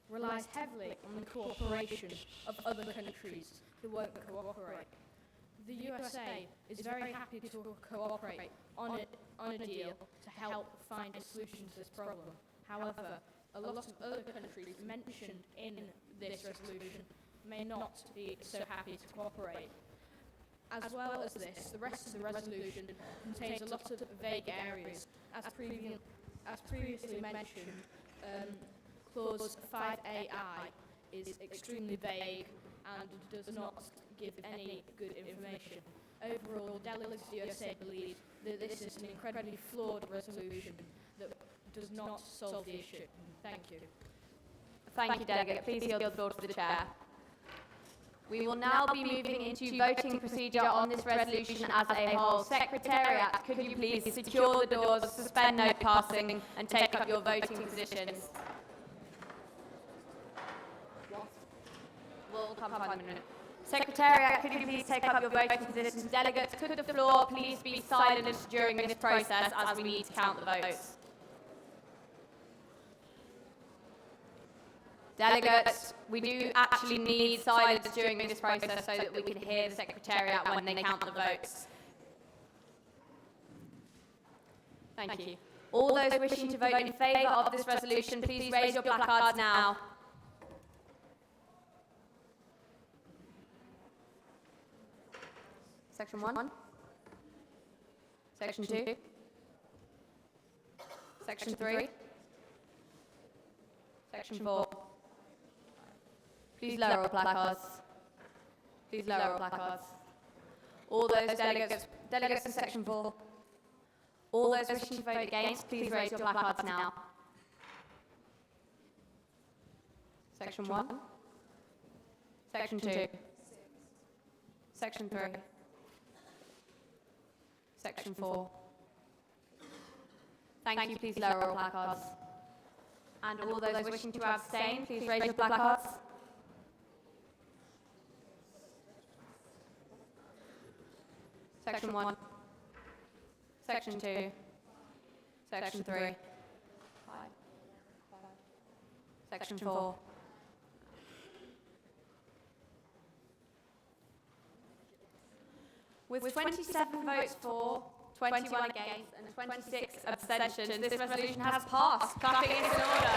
relies heavily on the cooperation of other countries who won't cooperate. The USA is very happy to cooperate on a deal to help find a solution to this problem. However, a lot of other countries mentioned in this resolution may not be so happy to cooperate. As well as this, the rest of the resolution contains a lot of vague areas. As previously mentioned, Clause 5AI is extremely vague and does not give any good information. Overall, the delegates of the USA believe that this is an incredibly flawed resolution that does not solve the issue. Thank you. Thank you, Delegate. Please yield the floor to the Chair. We will now be moving into voting procedure on this resolution as a whole. Secretariat, could you please secure the doors, suspend note passing, and take up your voting positions? We'll come in a minute. Secretariat, could you please take up your voting positions? Delegates, could the floor please be silent during this process as we need to count the votes? Delegates, we do actually need silence during this process so that we can hear the Secretariat when they count the votes. Thank you. All those wishing to vote in favour of this resolution, please raise your placards now. Section 1. Section 2. Section 3. Section 4. Please lower your placards. Please lower your placards. All those delegates in Section 4. All those wishing to vote against, please raise your placards now. Section 1. Section 2. Section 3. Section 4. Thank you, please lower your placards. And all those wishing to abstain, please raise your placards. Section 1. Section 2. Section 3. Section 4. With 27 votes for, 21 against, and 26 abstentions, this resolution has passed. Clapping is in order.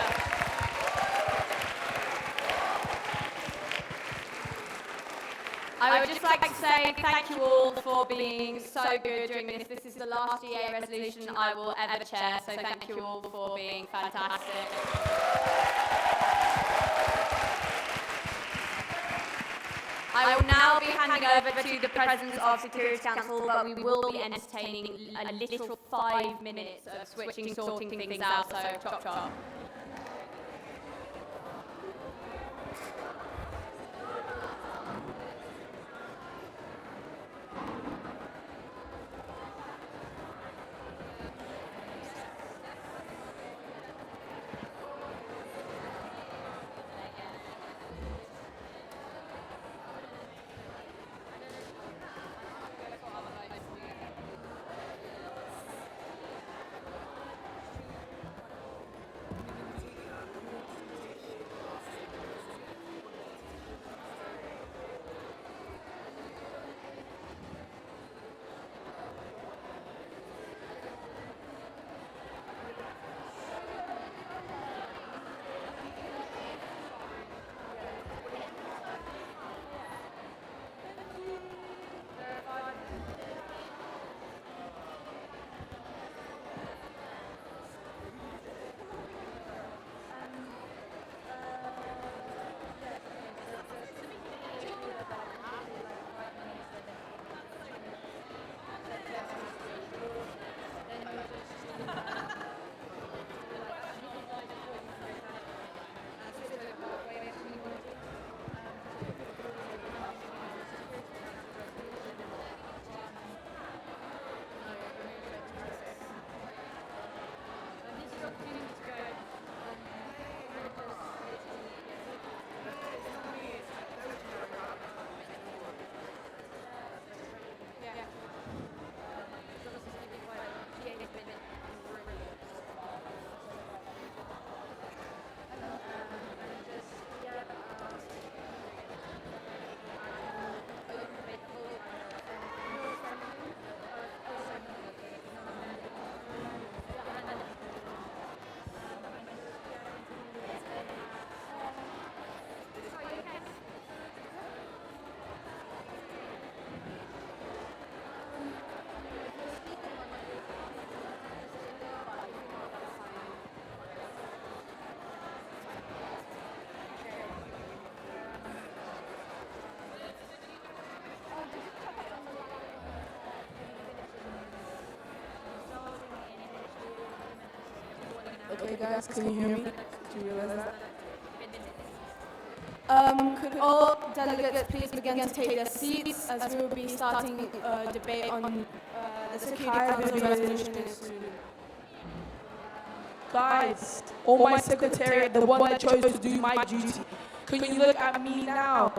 I would just like to say thank you all for being so good during this. This is the last EA resolution I will ever chair, so thank you all for being fantastic. I will now be handing over to the President of Security Council, but we will be entertaining a literal 5 minutes of sorting things out, so chop chop. Okay, guys, can you hear me? Do you realize that? Could all delegates please begin to take their seats as we will be starting a debate on the Security Council resolution soon. Guys, or my secretariat, the one that chose to do my duty. Can you look at me now?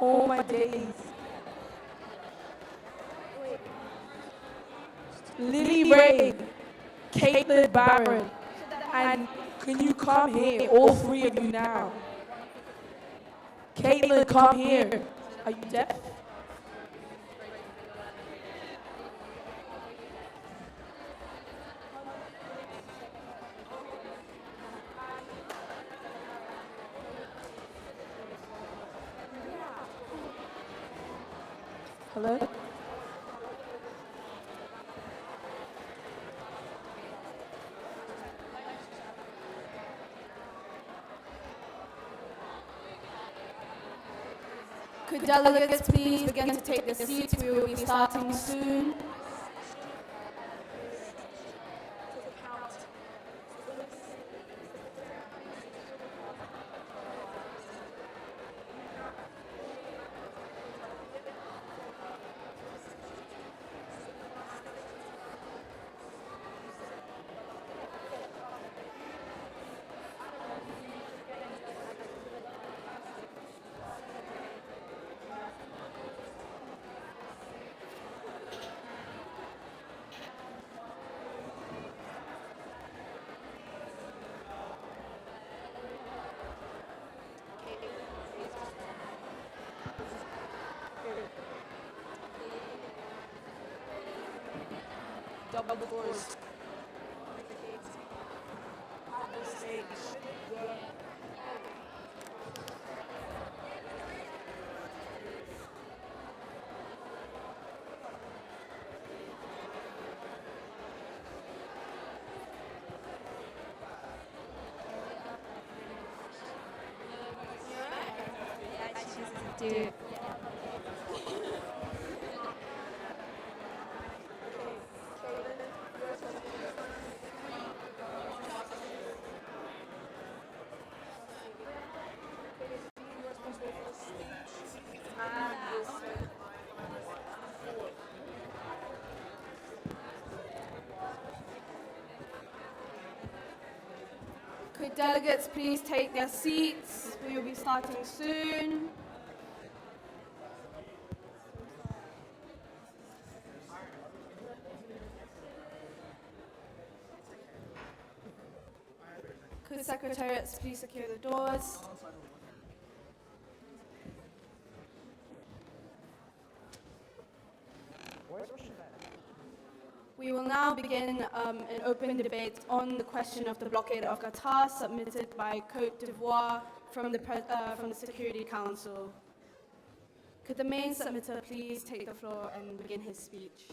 Oh my days. Lily Ray, Caitlin Barron, and can you come here, all three of you now? Caitlin, come here. Are you deaf? Hello? Could delegates please begin to take their seats? We will be starting soon. Double doors. Dude. Could delegates please take their seats? We will be starting soon. Could secretariats please secure the doors? We will now begin an open debate on the question of the blockade of Qatar submitted by Côte d'Ivoire from the Security Council. Could the main submitter please take the floor and begin his speech?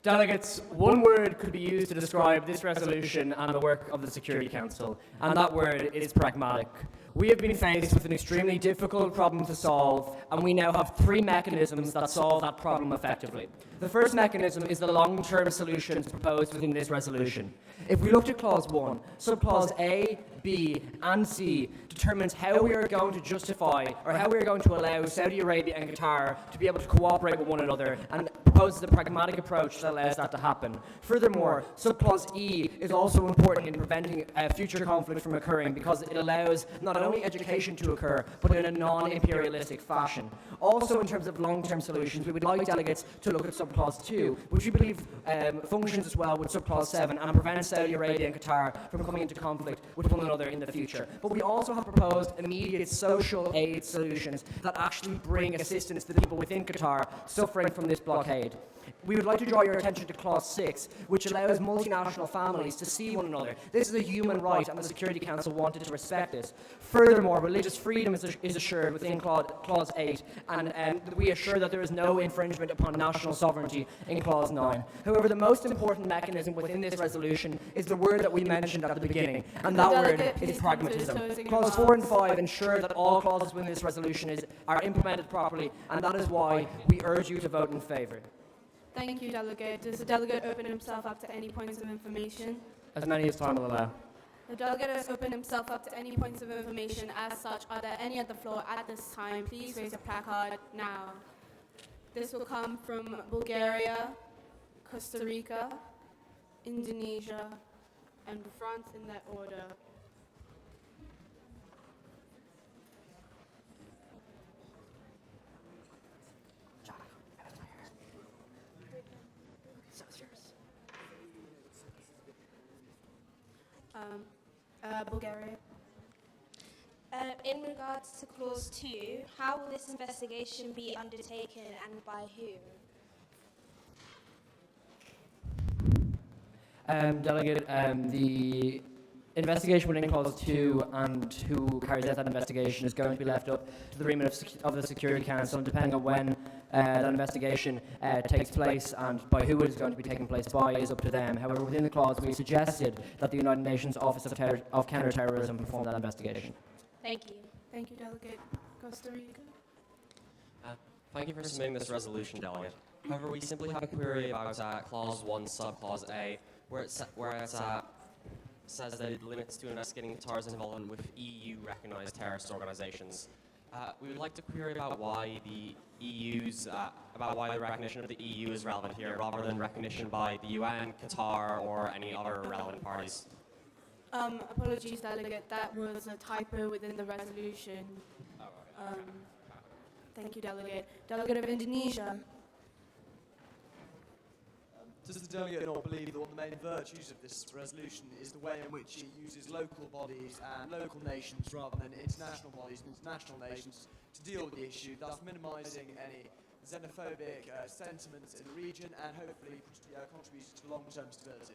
Delegates, one word could be used to describe this resolution and the work of the Security Council, and that word is pragmatic. We have been faced with an extremely difficult problem to solve, and we now have three mechanisms that solve that problem effectively. The first mechanism is the long-term solutions proposed within this resolution. If we looked at Clause 1, Subclause A, B, and C determines how we are going to justify or how we are going to allow Saudi Arabia and Qatar to be able to cooperate with one another, and proposes a pragmatic approach that allows that to happen. Furthermore, Subclause E is also important in preventing future conflict from occurring because it allows not only education to occur, but in a non-imperialistic fashion. Also, in terms of long-term solutions, we would like delegates to look at Subclause 2, which we believe functions as well with Subclause 7 and prevents Saudi Arabia and Qatar from coming into conflict with one another in the future. But we also have proposed immediate social aid solutions that actually bring assistance to the people within Qatar suffering from this blockade. We would like to draw your attention to Clause 6, which allows multinational families to see one another. This is a human right, and the Security Council wanted to respect this. Furthermore, religious freedom is assured within Clause 8, and we assure that there is no infringement upon national sovereignty in Clause 9. However, the most important mechanism within this resolution is the word that we mentioned at the beginning, and that word is pragmatism. Clause 4 and 5 ensure that all clauses within this resolution are implemented properly, and that is why we urge you to vote in favour. Thank you, Delegate. Does the delegate open himself up to any points of information? As many as time will allow. The delegate has opened himself up to any points of information. As such, are there any at the floor at this time? Please raise your placard now. This will come from Bulgaria, Costa Rica, Indonesia, and France in that order. Bulgaria. In regards to Clause 2, how will this investigation be undertaken and by whom? Delegate, the investigation within Clause 2 and who carries out that investigation is going to be left up to the remit of the Security Council, and depending on when that investigation takes place and by who it is going to be taking place by is up to them. However, within the clause, we suggested that the United Nations Office of Counterterrorism perform that investigation. Thank you. Thank you, Delegate. Costa Rica. Thank you for submitting this resolution, Delegate. However, we simply have a query about Clause 1, Subclause A, where it says that it limits to investigating Qatar's involvement with EU-recognized terrorist organizations. We would like to query about why the recognition of the EU is relevant here, rather than recognition by the UN, Qatar, or any other relevant parties. Apologies, Delegate. That was a typo within the resolution. Thank you, Delegate. Delegate of Indonesia. Does the delegate not believe that one of the main virtues of this resolution is the way in which it uses local bodies and local nations rather than international bodies and international nations to deal with the issue, thus minimising any xenophobic sentiments in the region and hopefully contributing to long-term stability?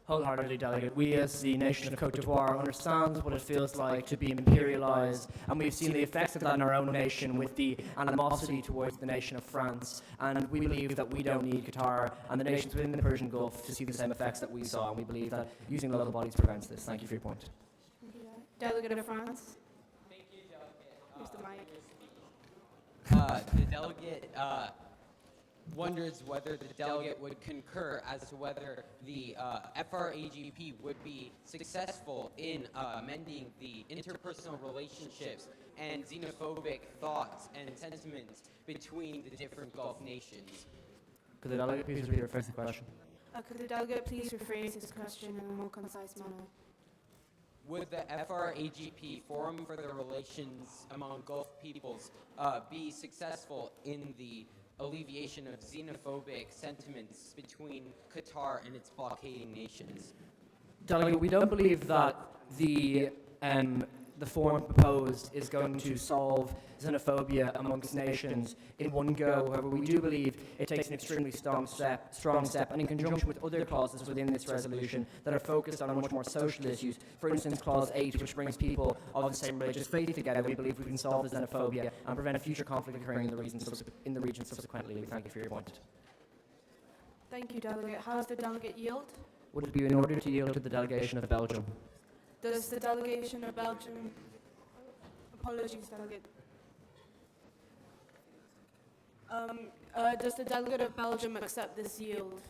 Wholeheartedly, Delegate. We as the nation of Cote d'Ivoire understand what it feels like to be imperialised, and we've seen the effects of that in our own nation with the animosity towards the nation of France, and we believe that we don't need Qatar and the nations within the Persian Gulf to see the same effects that we saw, and we believe that using local bodies prevents this. Thank you for your point. Delegate of France. Thank you, Delegate. Here's the mic. The delegate wonders whether the delegate would concur as to whether the FRAGP would be successful in mending the interpersonal relationships and xenophobic thoughts and sentiments between the different Gulf nations. Could the delegate please rephrase the question? Could the delegate please rephrase his question in a more concise manner? Would the FRAGP, Forum for the Relations Among Gulf Peoples, be successful in the alleviation of xenophobic sentiments between Qatar and its blockading nations? Delegate, we don't believe that the forum proposed is going to solve xenophobia amongst nations in one go. However, we do believe it takes an extremely strong step, and in conjunction with other clauses within this resolution that are focused on much more social issues. For instance, Clause 8, which brings people of the same religious faith together, we believe we can solve the xenophobia and prevent a future conflict occurring in the region subsequently. We thank you for your point. Thank you, Delegate. How does the delegate yield? Would it be in order to yield to the delegation of Belgium? Does the delegation of Belgium... Apologies, Delegate. Does the delegate of Belgium accept this yield?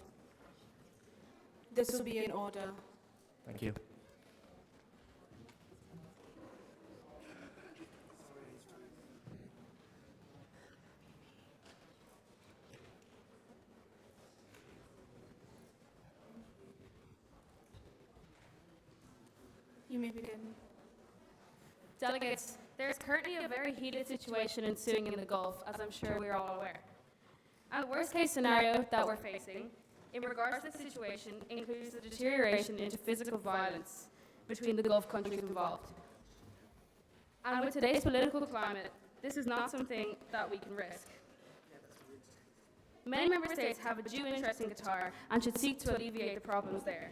This will be in order. Thank you. You may begin. Delegates, there is currently a very heated situation ensuing in the Gulf, as I'm sure we're all aware. And the worst case scenario that we're facing, in regards to the situation, includes the deterioration into physical violence between the Gulf countries involved. And with today's political climate, this is not something that we can risk. Many member states have a due interest in Qatar and should seek to alleviate the problems there.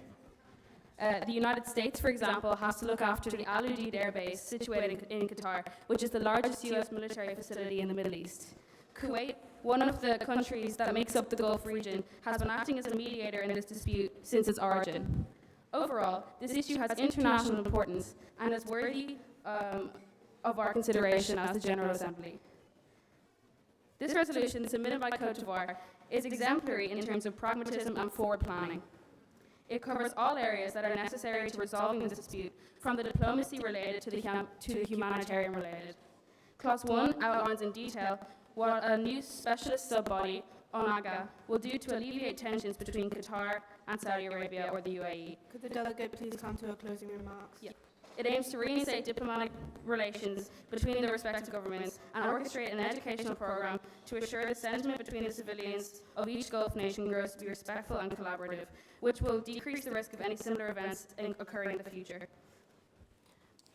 The United States, for example, has to look after the Al Udeid Air Base situated in Qatar, which is the largest US military facility in the Middle East. Kuwait, one of the countries that makes up the Gulf region, has been acting as a mediator in this dispute since its origin. Overall, this issue has international importance and is worthy of our consideration as the General Assembly. This resolution, submitted by Cote d'Ivoire, is exemplary in terms of pragmatism and forward planning. It covers all areas that are necessary to resolving the dispute, from the diplomacy related to the humanitarian related. Clause 1 outlines in detail what a new specialist sub-body, ONAGA, will do to alleviate tensions between Qatar and Saudi Arabia or the UAE. Could the delegate please come to a closing remarks? Yeah. It aims to reinstate diplomatic relations between the respective governments and orchestrate an educational program to assure the sentiment between the civilians of each Gulf nation grows to be respectful and collaborative, which will decrease the risk of any similar events occurring in the future.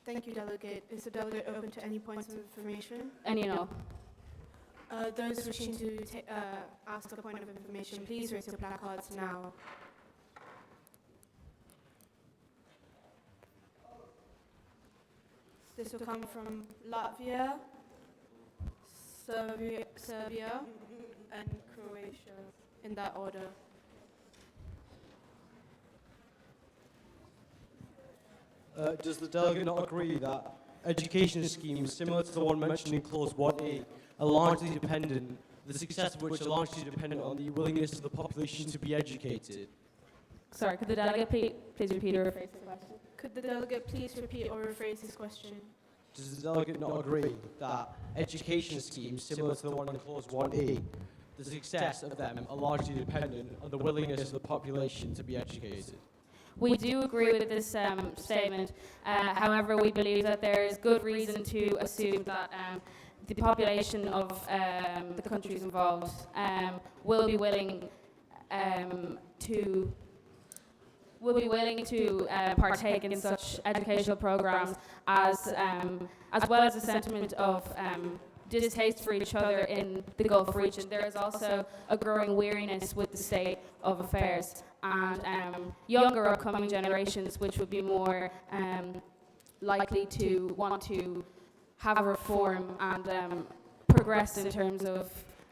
Thank you, Delegate. Is the delegate open to any points of information? Any and all. Those wishing to ask a point of information, please raise your placards now. This will come from Latvia, Serbia, and Croatia, in that order. Does the delegate not agree that education schemes similar to the one mentioned in Clause 1A are largely dependent, the success of which are largely dependent on the willingness of the population to be educated? Sorry, could the delegate please repeat or rephrase the question? Could the delegate please repeat or rephrase his question? Does the delegate not agree that education schemes similar to the one in Clause 1A, the success of them are largely dependent on the willingness of the population to be educated? We do agree with this statement. However, we believe that there is good reason to assume that the population of the countries involved will be willing to partake in such educational programs, as well as a sentiment of distaste for each other in the Gulf region. There is also a growing weariness with the state of affairs, and younger upcoming generations, which would be more likely to want to have a reform and progress in terms of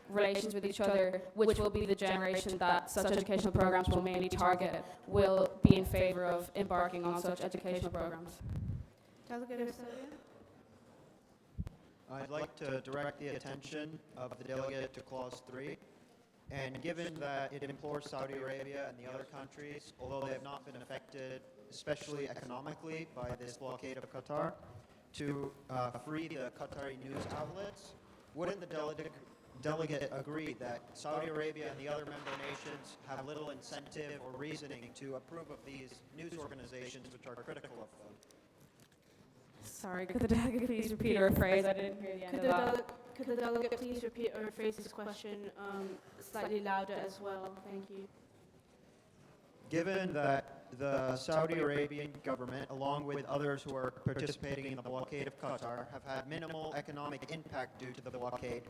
relations with each other, which will be the generation that such educational programs will mainly target, will be in favour of embarking on such educational programs. Delegate Eusebio? I'd like to direct the attention of the delegate to Clause 3. And given that it implores Saudi Arabia and the other countries, although they have not been affected, especially economically, by this blockade of Qatar, to free the Qatari news outlets, wouldn't the delegate agree that Saudi Arabia and the other member nations have little incentive or reasoning to approve of these news organizations which are critical of them? Sorry, could the delegate please repeat or rephrase? I didn't hear the end of that. Could the delegate please repeat or rephrase his question slightly louder as well? Thank you. Given that the Saudi Arabian government, along with others who are participating in the blockade of Qatar, have had minimal economic impact due to the blockade,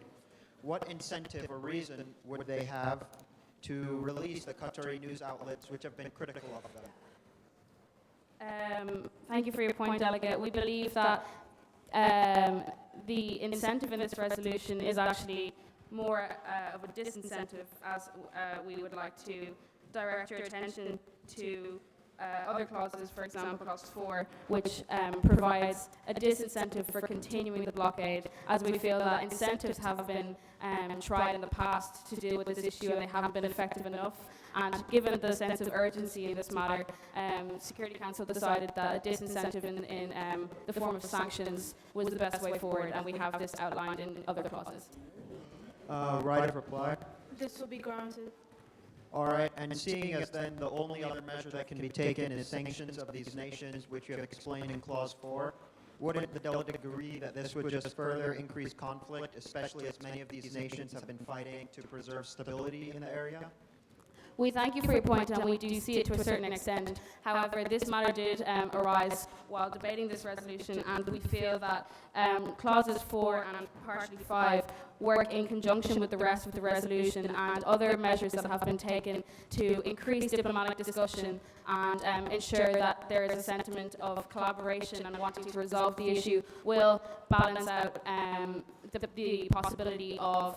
what incentive or reason would they have to release the Qatari news outlets which have been critical of them? Thank you for your point, Delegate. We believe that the incentive in this resolution is actually more of a disincentive, as we would like to direct your attention to other clauses, for example, Clause 4, which provides a disincentive for continuing the blockade, as we feel that incentives have been tried in the past to deal with this issue and they haven't been effective enough. And given the sense of urgency in this matter, Security Council decided that a disincentive in the form of sanctions was the best way forward, and we have this outlined in other clauses. Right of reply. This will be granted. All right, and seeing as then the only other measure that can be taken is sanctions of these nations, which you have explained in Clause 4, wouldn't the delegate agree that this would just further increase conflict, especially as many of these nations have been fighting to preserve stability in the area? We thank you for your point, and we do see it to a certain extent. However, this matter did arise while debating this resolution, and we feel that clauses 4 and partially 5 work in conjunction with the rest of the resolution and other measures that have been taken to increase diplomatic discussion and ensure that there is a sentiment of collaboration and wanting to resolve the issue will balance out the possibility of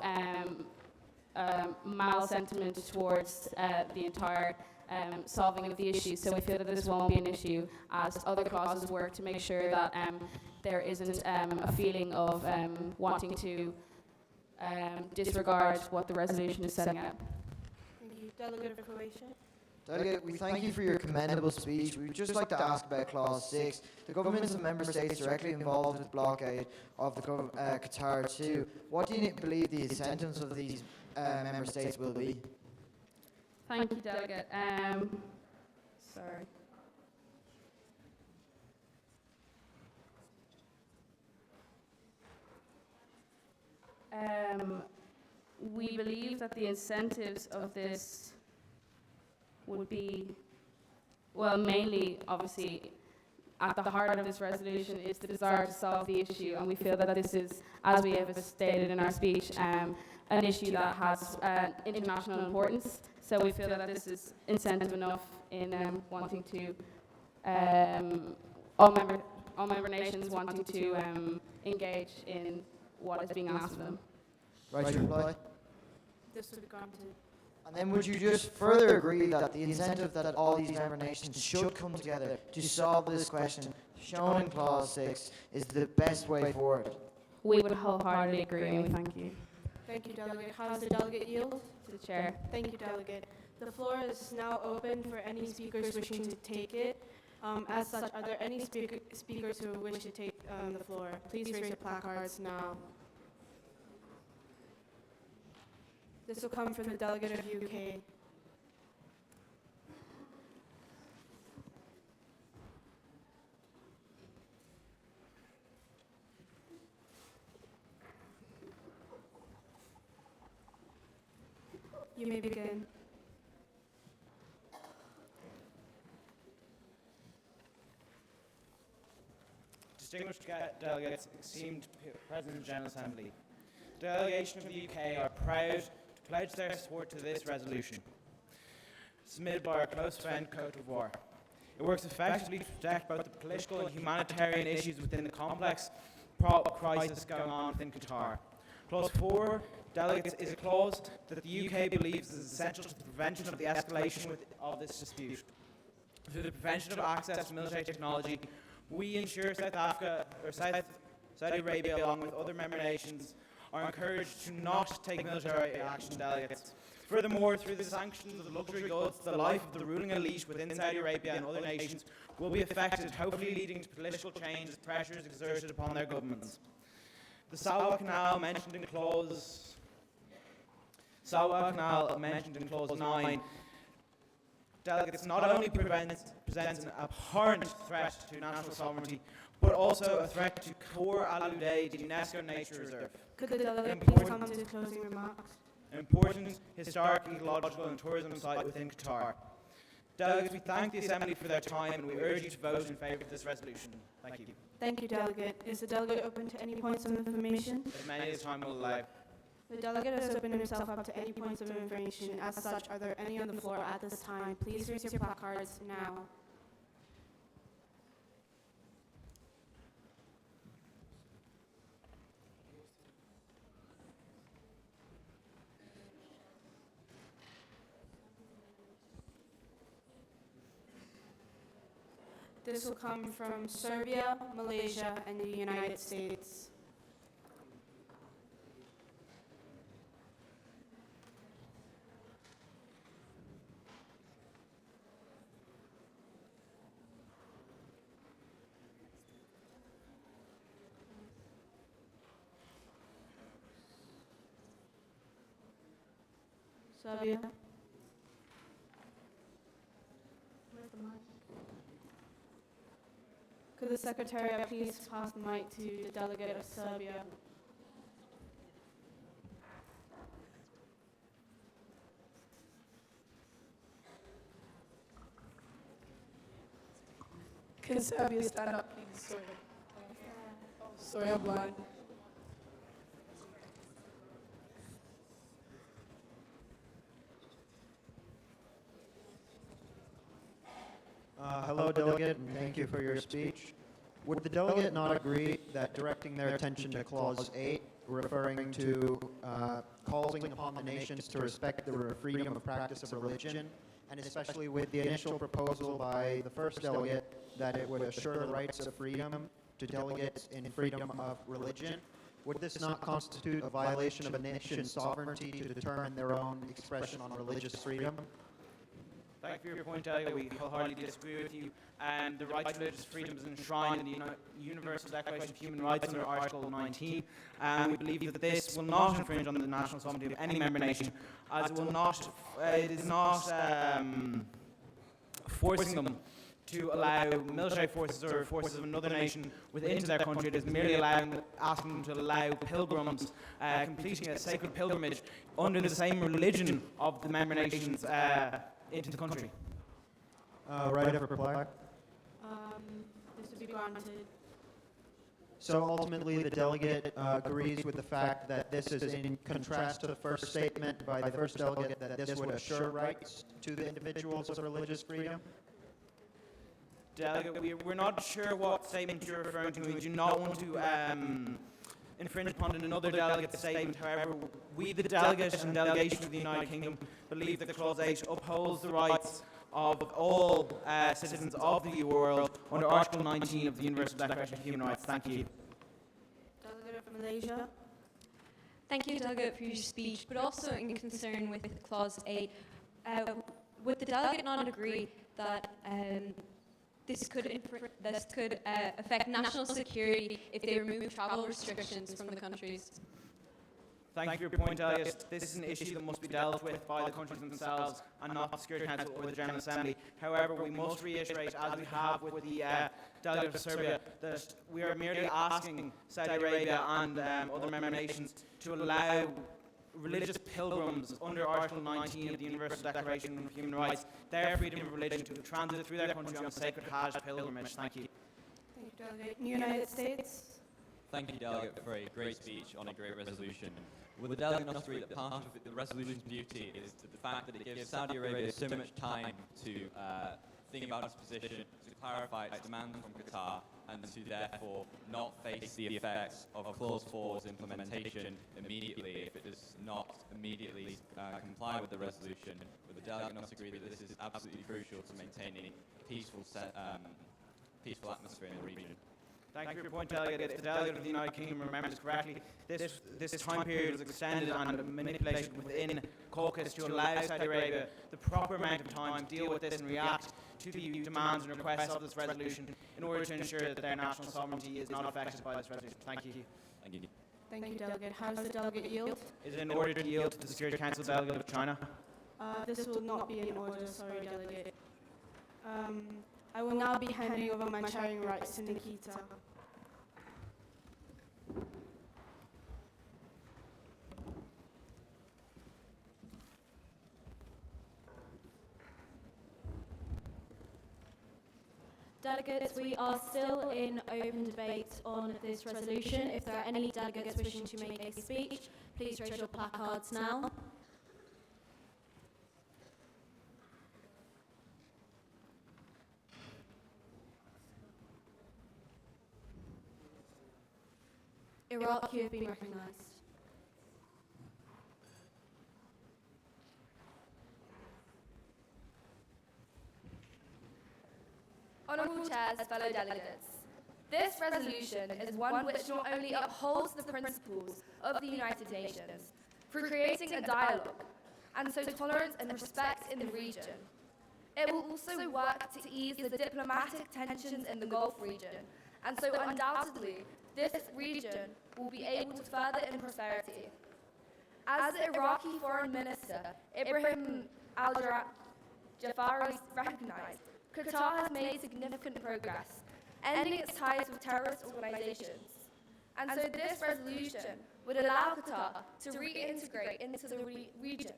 mal-sentiment towards the entire solving of the issue. So we feel that this won't be an issue, as other clauses work to make sure that there isn't a feeling of wanting to disregard what the resolution is setting out. Thank you. Delegate of Croatia. Delegate, we thank you for your commendable speech. We would just like to ask about Clause 6. The governments of member states directly involved with blockade of the Qatar 2. What do you believe the incentives of these member states will be? Thank you, Delegate. Sorry. We believe that the incentives of this would be, well, mainly, obviously, at the heart of this resolution is the desire to solve the issue, and we feel that this is, as we have stated in our speech, an issue that has international importance. So we feel that this is incentive enough in wanting to, all member nations wanting to engage in what is being asked of them. Right to reply? This would be granted. And then would you just further agree that the incentive that all these member nations should come together to solve this question, shown in Clause 6, is the best way forward? We would wholeheartedly agree, and we thank you. Thank you, Delegate. How does the Delegate yield? To the Chair. Thank you, Delegate. The floor is now open for any speakers wishing to take it. As such, are there any speakers who wish to take the floor? Please raise your placards now. This will come from the Delegate of UK. You may begin. Distinguished delegates, esteemed President of the General Assembly, the delegation of the UK are proud to pledge their support to this resolution, submitted by our close friend Côte d'Ivoire. It works effectively to protect both the political and humanitarian issues within the complex crisis going on within Qatar. Clause 4, delegates, is a clause that the UK believes is essential to the prevention of the escalation of this dispute. Through the prevention of access to military technology, we ensure Saudi Arabia, along with other member nations, are encouraged to not take military action, delegates. Furthermore, through the sanctions of the luxury goods, the life of the ruling elite within Saudi Arabia and other nations will be affected, hopefully leading to political change as pressures exerted upon their governments. The Sawa Canal mentioned in Clause 9, delegates, not only presents an abhorrent threat to national sovereignty, but also a threat to core Al-Udeid, the UNESCO Nature Reserve. Could the delegate please come to his closing remarks? Important historic, ecological and tourism site within Qatar. Delegates, we thank the Assembly for their time and we urge you to vote in favour of this resolution. Thank you. Thank you, Delegate. Is the Delegate open to any points of information? As many as time will allow. The Delegate has opened himself up to any points of information. As such, are there any on the floor at this time? Please raise your placards now. This will come from Serbia, Malaysia, and the United States. Serbia. Where's the mic? Could the Secretariat please pass the mic to the Delegate of Serbia? Can Serbia stand up, please? Sorry. Sorry, I'm blind. Hello, Delegate, and thank you for your speech. Would the Delegate not agree that directing their attention to Clause 8, referring to calling upon the nations to respect the freedom of practice of religion, and especially with the initial proposal by the first delegate that it would assure the rights of freedom to delegates in freedom of religion, would this not constitute a violation of a nation's sovereignty to determine their own expression on religious freedom? Thank you for your point, Delegate. We wholeheartedly disagree with you. The right to religious freedom is enshrined in the Universal Declaration of Human Rights under Article 19. We believe that this will not infringe on the national sovereignty of any member nation, as it is not forcing them to allow military forces or forces of another nation within their country. It is merely asking them to allow pilgrims completing a sacred pilgrimage under the same religion of the member nations into the country. Right of reply. This would be granted. So ultimately, the delegate agrees with the fact that this is in contrast to the first statement by the first delegate that this would assure rights to the individuals of religious freedom. Delegate, we're not sure what statement you're referring to. We do not want to infringe upon another delegate's statement. However, we, the delegate and delegation of the United Kingdom, believe that Clause 8 upholds the rights of all citizens of the world under Article 19 of the Universal Declaration of Human Rights. Thank you. Delegate from Malaysia. Thank you, Delegate, for your speech, but also in concern with Clause 8. Would the delegate not agree that this could affect national security if they remove travel restrictions from the countries? Thank you for your point, Elias. This is an issue that must be dealt with by the countries themselves and not the Security Council or the General Assembly. However, we must reiterate, as we have with the delegate of Serbia, that we are merely asking Saudi Arabia and other member nations to allow religious pilgrims under Article 19 of the Universal Declaration of Human Rights their freedom of religion to transit through their country on a sacred Hajj pilgrimage. Thank you. Thank you, Delegate. United States. Thank you, Delegate, for a great speech on a great resolution. Will the delegate not agree that part of the resolution's beauty is the fact that it gives Saudi Arabia so much time to think about its position, to clarify its demands from Qatar, and to therefore not face the effects of Clause 4's implementation immediately if it does not immediately comply with the resolution? Will the delegate not agree that this is absolutely crucial to maintaining a peaceful atmosphere in the region? Thank you for your point, Delegate. If the delegate of the United Kingdom remembers correctly, this time period was extended and manipulated within caucus to allow Saudi Arabia the proper amount of time to deal with this and react to the demands and requests of this resolution in order to ensure that their national sovereignty is not affected by this resolution. Thank you. Thank you. Thank you, Delegate. How does the delegate yield? Is it in order to yield to the Security Council delegate of China? This will not be in order, sorry, Delegate. I will now be handing over my chairing rights to Nikita. Delegates, we are still in open debate on this resolution. If there are any delegates wishing to make a speech, please raise your placards now. Iraq, you have been recognised. Honourable Chairs, fellow delegates, this resolution is one which not only upholds the principles of the United Nations through creating a dialogue and so tolerance and respect in the region, it will also work to ease the diplomatic tensions in the Gulf region, and so undoubtedly this region will be able to further in prosperity. As the Iraqi Foreign Minister Ibrahim al-Jafari recognized, Qatar has made significant progress, ending its ties with terrorist organizations. And so this resolution would allow Qatar to reintegrate into the region.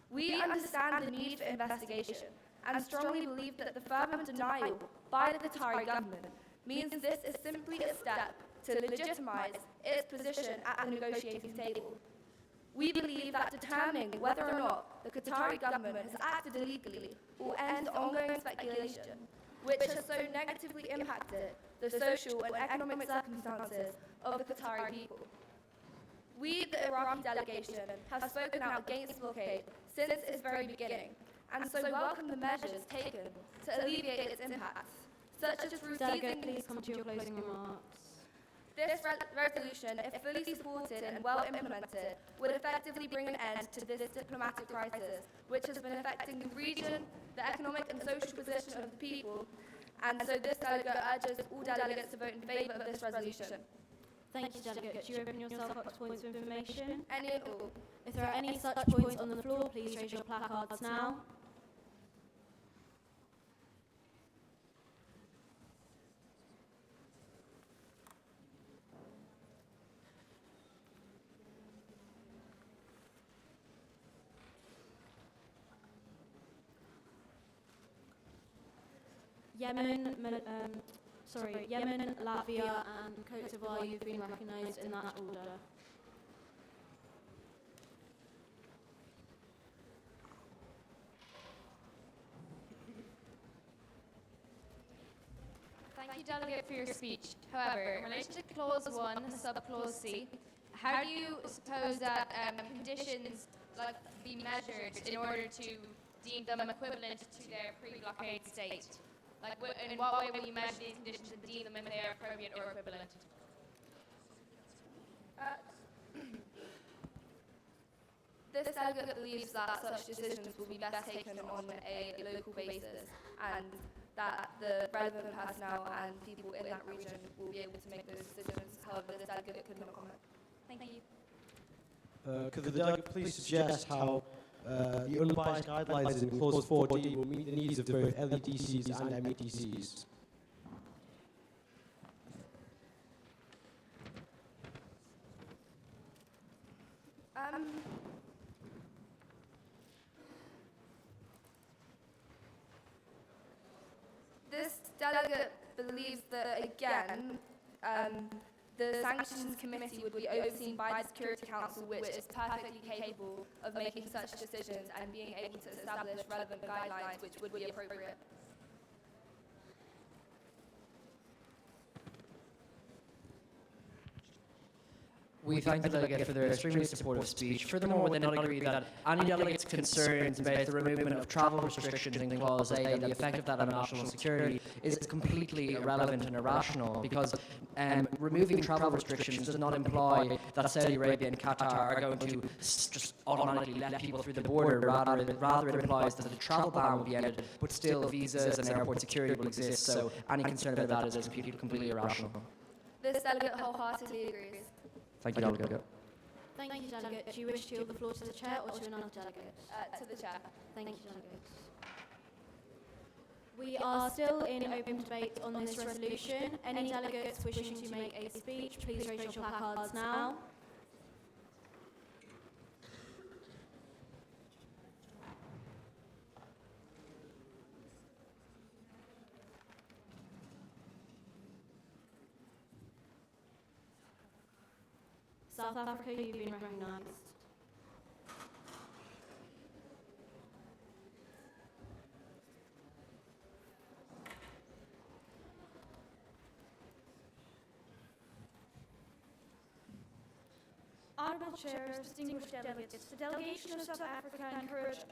We understand the need for investigation and strongly believe that the further denial by the Qatari government means this is simply a step to legitimize its position at the negotiating table. We believe that determining whether or not the Qatari government has acted illegally will end ongoing speculation, which has so negatively impacted the social and economic circumstances of the Qatari people. We, the Iraqi delegation, have spoken out against blockade since its very beginning, and so welcome the measures taken to alleviate its impacts, such as through Delegate, seizing... please come to your closing remarks. This resolution, if fully supported and well implemented, would effectively bring an end to this diplomatic crisis, which has been affecting the region, the economic and social position of the people, and so this delegate urges all delegates to vote in favour of this resolution. Thank you, Delegate. Do you open yourself up to points of information? Any and all. If there are any such points on the floor, please raise your placards now. Yemen, Latvia and Cote d'Ivoire, you've been recognised in that order. Thank you, Delegate, for your speech. However, in relation to Clause 1, Subclause C, how do you suppose that conditions be measured in order to deem them equivalent to their pre-blockade state? In what way will you measure these conditions and deem them if they are appropriate or equivalent? This delegate believes that such decisions will be best taken on a local basis, and that the relevant personnel and people in that region will be able to make those decisions. However, this delegate could not comment. Thank you. Could the delegate please suggest how the unbiased guidelines in Clause 4D will meet the needs of both LEDCs and MEDCs? This delegate believes that, again, the Sanctions Committee would be overseen by the Security Council, which is perfectly capable of making such decisions and being able to establish relevant guidelines which would be appropriate. We thank the delegate for their extremely supportive speech. Furthermore, would they not agree that any delegate's concerns about the removal of travel restrictions in Clause A and the effect of that on national security is completely irrelevant and irrational, because removing travel restrictions does not imply that Saudi Arabia and Qatar are going to just automatically let people through the border. Rather, it implies that the travel ban will be ended, but still visas and airport security will exist. So any concern about that is completely irrational. This delegate wholeheartedly agrees. Thank you, Delegate. Thank you, Delegate. Do you wish to yield the floor to the Chair or to another delegate? To the Chair. Thank you, Delegate. We are still in open debate on this resolution. Any delegates wishing to make a speech, please raise your placards now. South Africa, you've been recognised. Honourable Chairs, distinguished delegates, the delegation of South Africa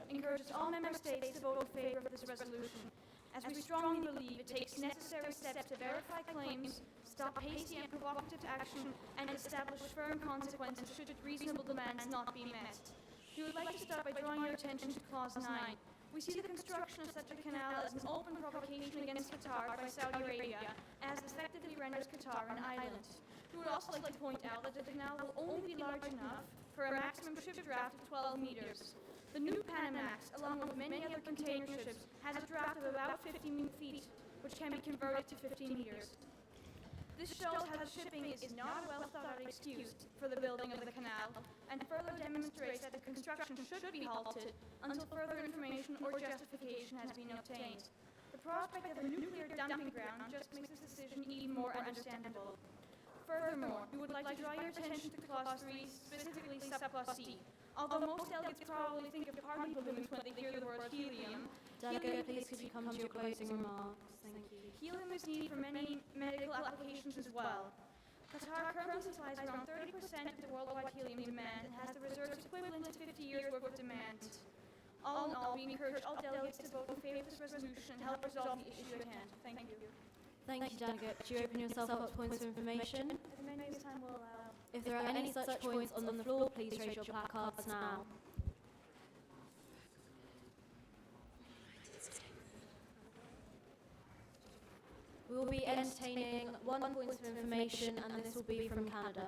encourages all member states to vote in favour of this resolution, as we strongly believe it takes necessary steps to verify claims, stop hasty and provocative action, and establish firm consequences should reasonable demands not be met. We would like to start by drawing your attention to Clause 9. We see the construction of such a canal as an open provocation against Qatar by Saudi Arabia, as effectively renders Qatar an island. We would also like to point out that the canal will only be large enough for a maximum ship draft of 12 meters. The new Panamax, along with many other container ships, has a draft of about 15 feet, which can be converted to 15 meters. This shows how the shipping is not a well-thought-out excuse for the building of the canal, and further demonstrates that the construction should be halted until further information or justification has been obtained. The prospect of a nuclear dumping ground just makes this decision even more understandable. Furthermore, we would like to draw your attention to Clause 3, specifically Subclause C. Although most delegates probably think of party balloons when they hear the word helium, Delegate, please could you come to your closing remarks? Thank you. Helium is needed for many medical applications as well. Qatar currently supplies around 30% of the worldwide helium demand and has the reserves equivalent to 50 years' worth of demand. All in all, we encourage all delegates to vote in favour of this resolution and help resolve the issue at hand. Thank you. Thank you, Delegate. Could you open yourself up to points of information? As many as time will allow. If there are any such points on the floor, please raise your placards now. We will be entertaining 1 point of information, and this will be from Canada.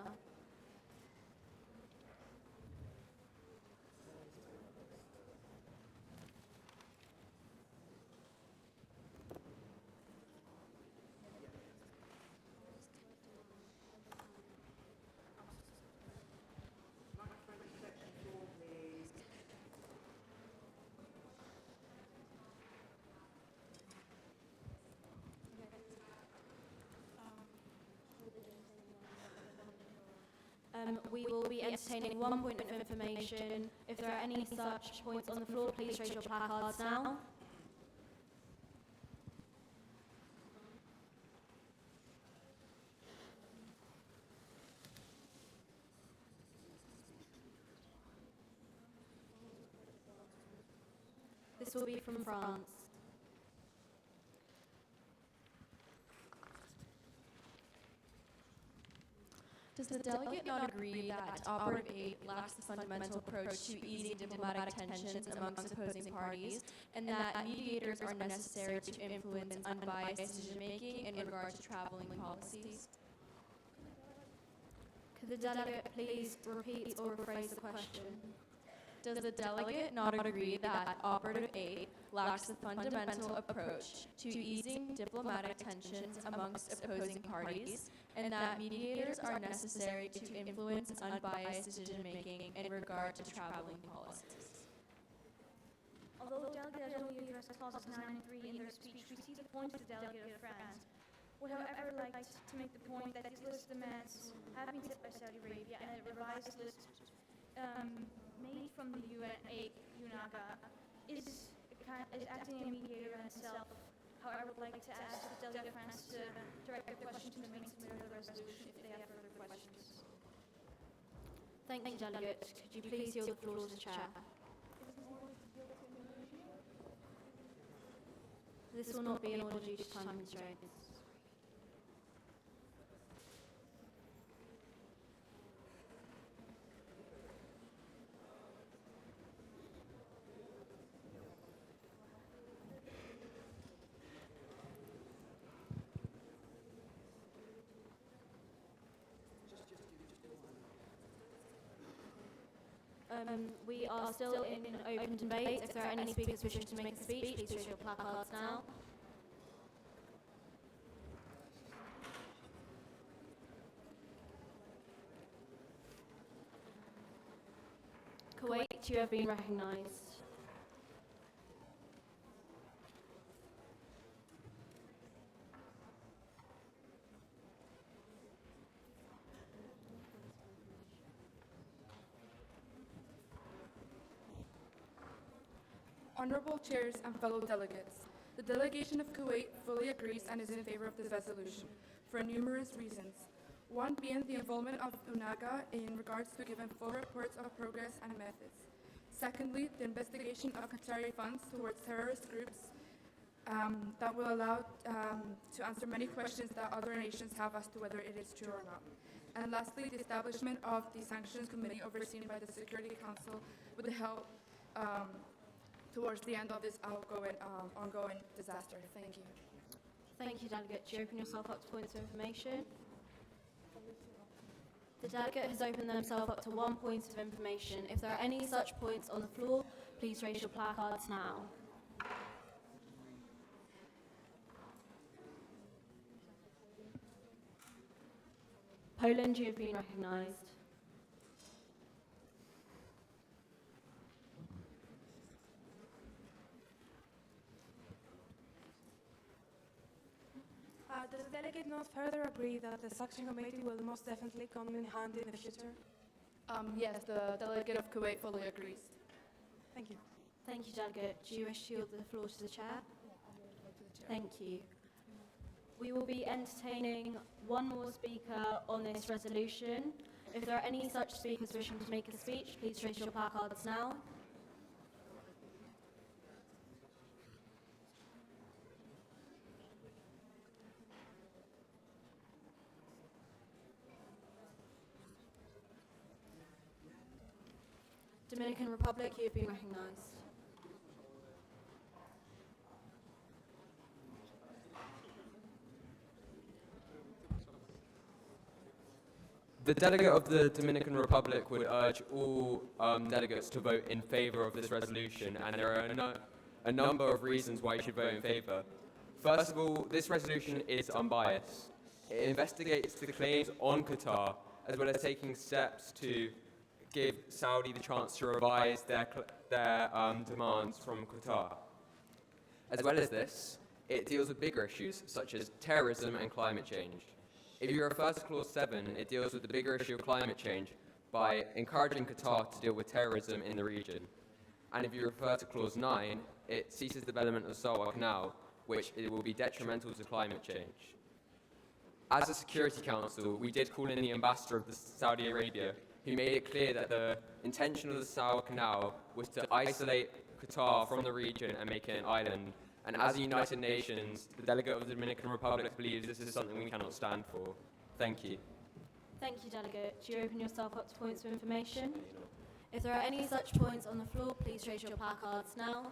We will be entertaining 1 point of information. If there are any such points on the floor, please raise your placards now. This will be from France. Does the delegate not agree that Operative 8 lacks the fundamental approach to easing diplomatic tensions amongst opposing parties, and that mediators are necessary to influence unbiased decision-making in regard to traveling policies? Could the delegate please repeat or rephrase the question? Does the delegate not agree that Operative 8 lacks the fundamental approach to easing diplomatic tensions amongst opposing parties, and that mediators are necessary to influence unbiased decision-making in regard to traveling policies? Although the delegate has only addressed clauses 9 and 3 in their speech, we see the point of the delegate of France. Would however like to make the point that these list demands have been set by Saudi Arabia, and a revised list made from the UNAGA is acting as a mediator in itself. However, I would like to ask the delegate of France to direct their question to the main submitter of the resolution if they have further questions. Thank you, Delegate. Could you please yield the floor to the Chair? This will not be in order due to time constraints. We are still in open debate. If there are any speakers wishing to make a speech, please raise your placards now. Kuwait, you have been recognised. Honorable chairs and fellow delegates, the delegation of Kuwait fully agrees and is in favor of this resolution for numerous reasons. One being the involvement of UNAGA in regards to giving full reports of progress and methods. Secondly, the investigation of Qatari funds towards terrorist groups that will allow to answer many questions that other nations have as to whether it is true or not. And lastly, the establishment of the Sanctions Committee overseen by the Security Council with the help towards the end of this ongoing disaster. Thank you. Thank you, Delegate. Do you open yourself up to points of information? The delegate has opened themselves up to 1 point of information. If there are any such points on the floor, please raise your placards now. Poland, you have been recognised. Does the delegate not further agree that the Sanction Committee will most definitely come in handy in the future? Yes, the delegate of Kuwait fully agrees. Thank you. Thank you, Delegate. Do you wish to yield the floor to the Chair? Thank you. We will be entertaining one more speaker on this resolution. If there are any such speakers wishing to make a speech, please raise your placards now. Dominican Republic, you've been recognised. The delegate of the Dominican Republic would urge all delegates to vote in favour of this resolution, and there are a number of reasons why you should vote in favour. First of all, this resolution is unbiased. It investigates the claims on Qatar, as well as taking steps to give Saudi the chance to revise their demands from Qatar. As well as this, it deals with bigger issues such as terrorism and climate change. If you refer to Clause 7, it deals with the bigger issue of climate change by encouraging Qatar to deal with terrorism in the region. And if you refer to Clause 9, it ceases development of the Suez Canal, which it will be detrimental to climate change. As a Security Council, we did call in the ambassador of Saudi Arabia, who made it clear that the intention of the Suez Canal was to isolate Qatar from the region and make it an island. And as the United Nations, the delegate of the Dominican Republic believes this is something we cannot stand for. Thank you. Thank you, Delegate. Do you open yourself up to points of information? If there are any such points on the floor, please raise your placards now.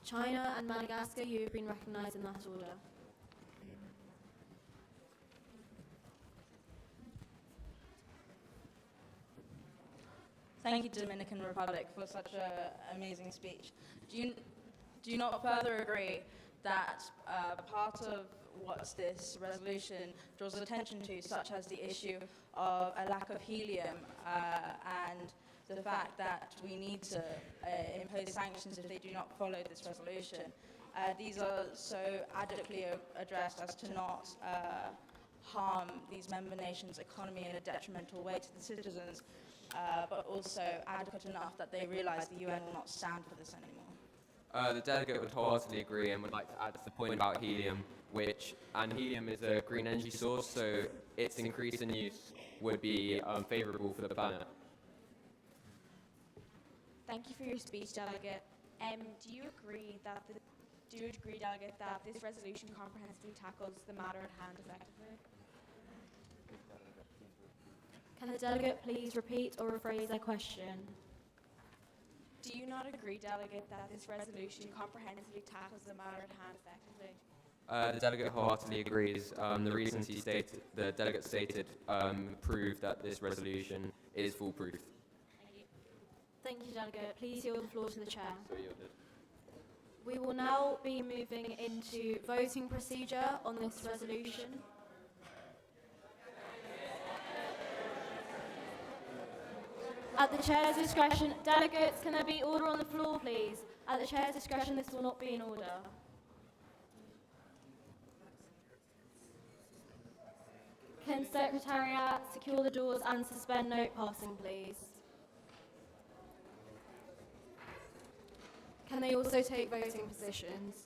China and Madagascar, you have been recognised in that order. Thank you, Dominican Republic, for such an amazing speech. Do you not further agree that part of what this resolution draws attention to, such as the issue of a lack of helium and the fact that we need to impose sanctions if they do not follow this resolution, these are so adequately addressed as to not harm these member nations' economy in a detrimental way to the citizens, but also adequate enough that they realise the UN will not stand for this anymore? The delegate would wholeheartedly agree and would like to add to the point about helium, and helium is a green energy source, so its increase in use would be favourable for the planet. Thank you for your speech, Delegate. Do you agree, Delegate, that this resolution comprehensively tackles the matter at hand effectively? Can the delegate please repeat or rephrase their question? Do you not agree, Delegate, that this resolution comprehensively tackles the matter at hand effectively? The delegate wholeheartedly agrees. The reasons the delegate stated prove that this resolution is foolproof. Thank you, Delegate. Please yield the floor to the Chair. We will now be moving into voting procedure on this resolution. At the Chair's discretion, delegates, can there be order on the floor, please? At the Chair's discretion, this will not be in order. Can Secretariat secure the doors and suspend note passing, please? Can they also take voting positions?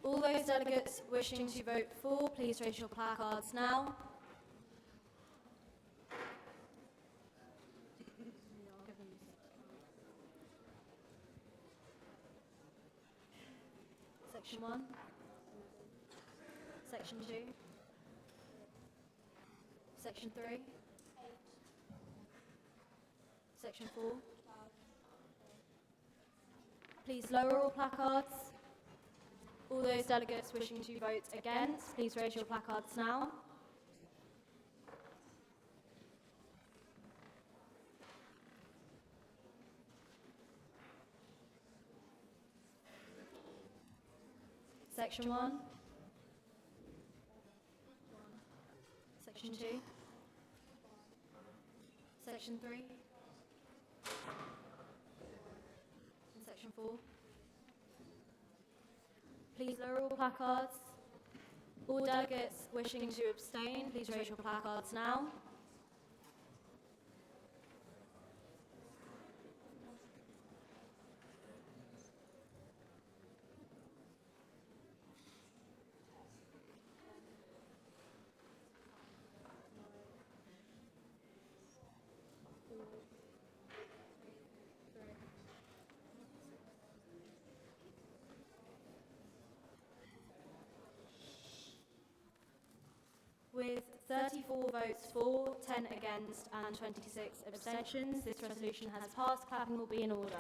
All those delegates wishing to vote for, please raise your placards now. Section 1. Section 2. Section 3. Section 4. Please lower all placards. All those delegates wishing to vote against, please raise your placards now. Section 1. Section 2. Section 3. And Section 4. Please lower all placards. All delegates wishing to abstain, please raise your placards now. With 34 votes for, 10 against and 26 abstentions, this resolution has passed. Clapping will be in order.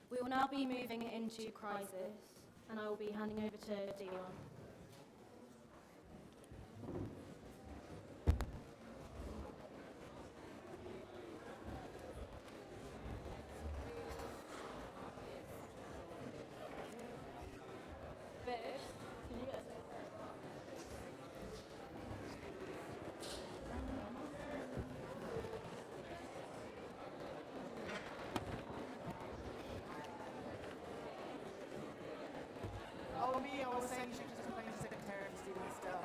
We will now be moving into crisis, and I will be handing over to Dion. Oh, me, I was saying you should just complain to Secretary for stealing stuff.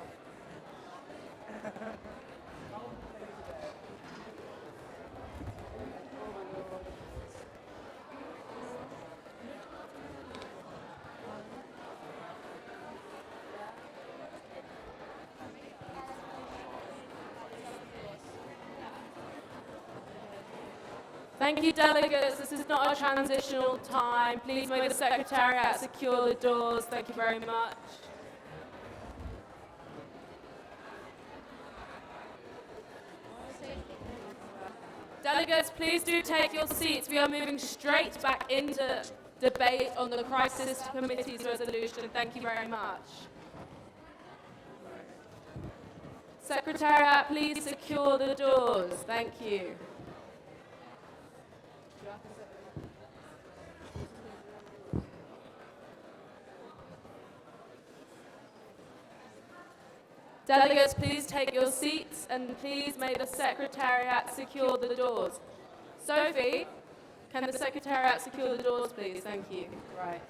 Thank you, delegates. This is not a transitional time. Please may the Secretariat secure the doors. Thank you very much. Delegates, please do take your seats. We are moving straight back into debate on the Crisis Committee's resolution. Thank you very much. Secretariat, please secure the doors. Thank you. Delegates, please take your seats and please may the Secretariat secure the doors. Sophie, can the Secretariat secure the doors, please? Thank you. Right.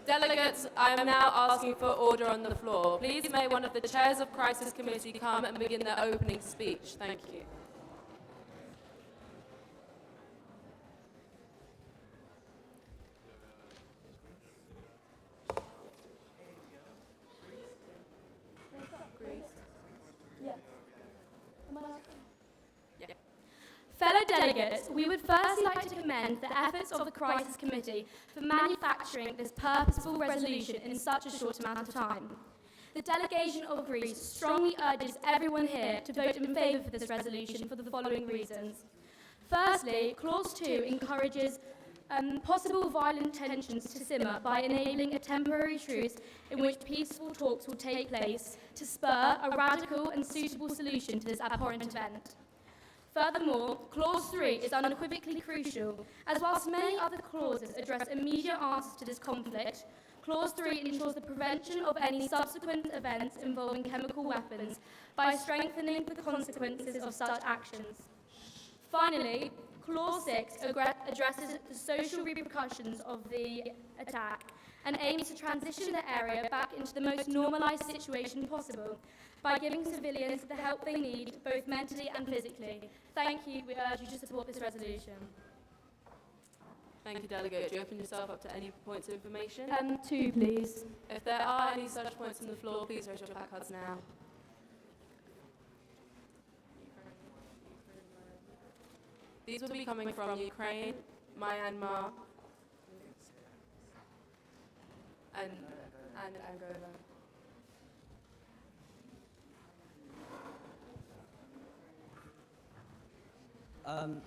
Delegates, I am now asking for order on the floor. Please may one of the chairs of Crisis Committee come and begin their opening speech. Thank you. Fellow delegates, we would first like to commend the efforts of the Crisis Committee for manufacturing this purposeful resolution in such a short amount of time. The delegation of Greece strongly urges everyone here to vote in favour for this resolution for the following reasons. Firstly, Clause 2 encourages possible violent tensions to simmer by enabling a temporary truce in which peaceful talks will take place to spur a radical and suitable solution to this abhorrent event. Furthermore, Clause 3 is unequivocally crucial, as whilst many other clauses address immediate answers to this conflict, Clause 3 ensures the prevention of any subsequent events involving chemical weapons by strengthening the consequences of such actions. Finally, Clause 6 addresses the social repercussions of the attack and aims to transition the area back into the most normalised situation possible by giving civilians the help they need, both mentally and physically. Thank you. We urge you to support this resolution. Thank you, Delegate. Do you open yourself up to any points of information? 2, please. If there are any such points on the floor, please raise your placards now. These will be coming from Ukraine, Myanmar, and Angola.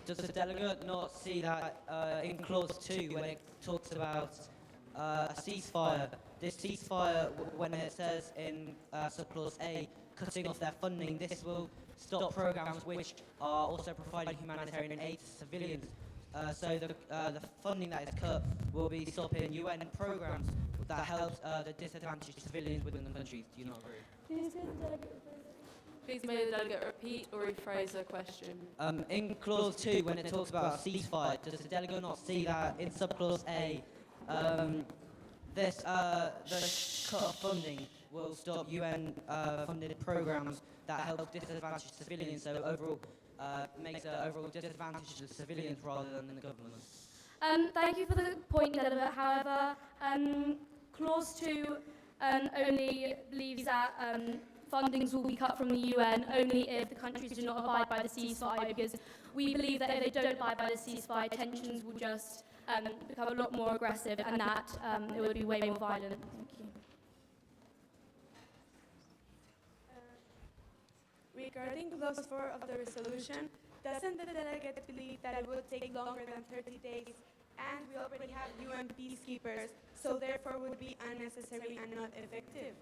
Does the delegate not see that in Clause 2, when it talks about a ceasefire, this ceasefire, when it says in Subclause A, cutting off their funding, this will stop programs which are also providing humanitarian aid to civilians. So the funding that is cut will be stopping UN programs that help the disadvantaged civilians within the countries. Do you not agree? Please may the delegate repeat or rephrase the question. In clause 2, when it talks about a ceasefire, does the delegate not see that in subclause A, the cut of funding will stop UN funded programs that help disadvantaged civilians, so overall makes an overall disadvantage to civilians rather than the government? Thank you for the point, Delegate. However, Clause 2 only believes that fundings will be cut from the UN only if the countries do not abide by the ceasefire, because we believe that if they don't abide by the ceasefire, tensions will just become a lot more aggressive, and that it would be way more violent. Thank you. Regarding clause 4 of the resolution, doesn't the delegate believe that it would take longer than 30 days, and we already have UN peacekeepers, so therefore would be unnecessary and not effective?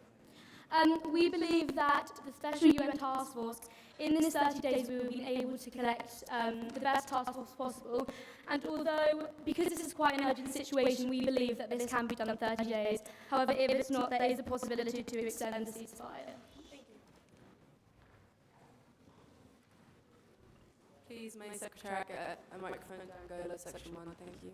We believe that the Special UN Task Force, in this 30 days, we will be able to collect the best task force possible. And although, because this is quite an urgent situation, we believe that this can be done in 30 days. However, if it's not, there is a possibility to extend the ceasefire. Please may Secretariat get a microphone to Angola, section 1. Thank you.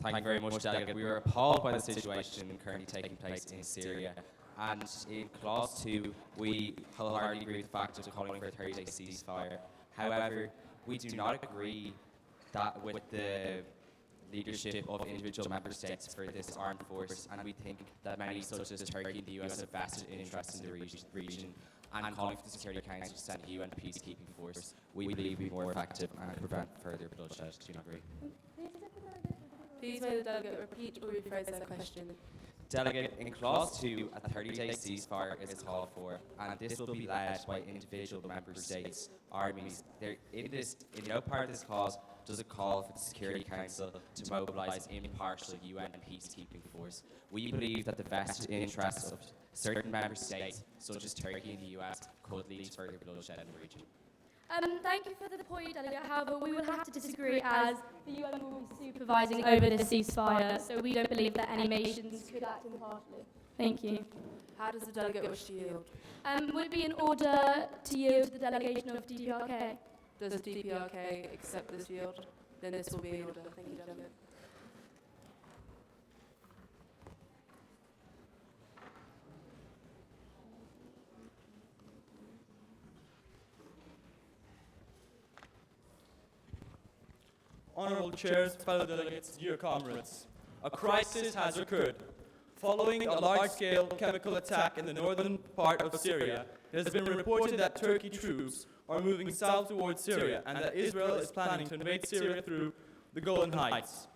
Thank you very much, Delegate. We are appalled by the situation currently taking place in Syria. And in Clause 2, we wholeheartedly agree with the fact of calling for a 30-day ceasefire. However, we do not agree that with the leadership of individual member states for this armed force, and we think that many, such as Turkey and the US, have vested interest in the region, and calling for the Security Council to send a UN peacekeeping force, we believe will be more effective and prevent further bloodshed. Do you not agree? Please may the delegate repeat or rephrase their question. Delegate, in Clause 2, a 30-day ceasefire is called for, and this will be led by individual member states' armies. In no part of this clause does it call for the Security Council to mobilise impartial UN peacekeeping force. We believe that the vested interests of certain member states, such as Turkey and the US, could lead to further bloodshed in the region. Thank you for the point, Delegate. However, we will have to disagree, as the UN will be supervising over this ceasefire, so we don't believe that any nations could act impartially. Thank you. How does the delegate wish to yield? Would it be in order to yield to the delegation of DPRK? Does the DPRK accept this yield? Then this will be in order. Thank you, delegate. Honourable Chairs, fellow delegates, dear comrades, a crisis has occurred. Following a large-scale chemical attack in the northern part of Syria, it has been reported that Turkey troops are moving south towards Syria and that Israel is planning to invade Syria through the Golan Heights.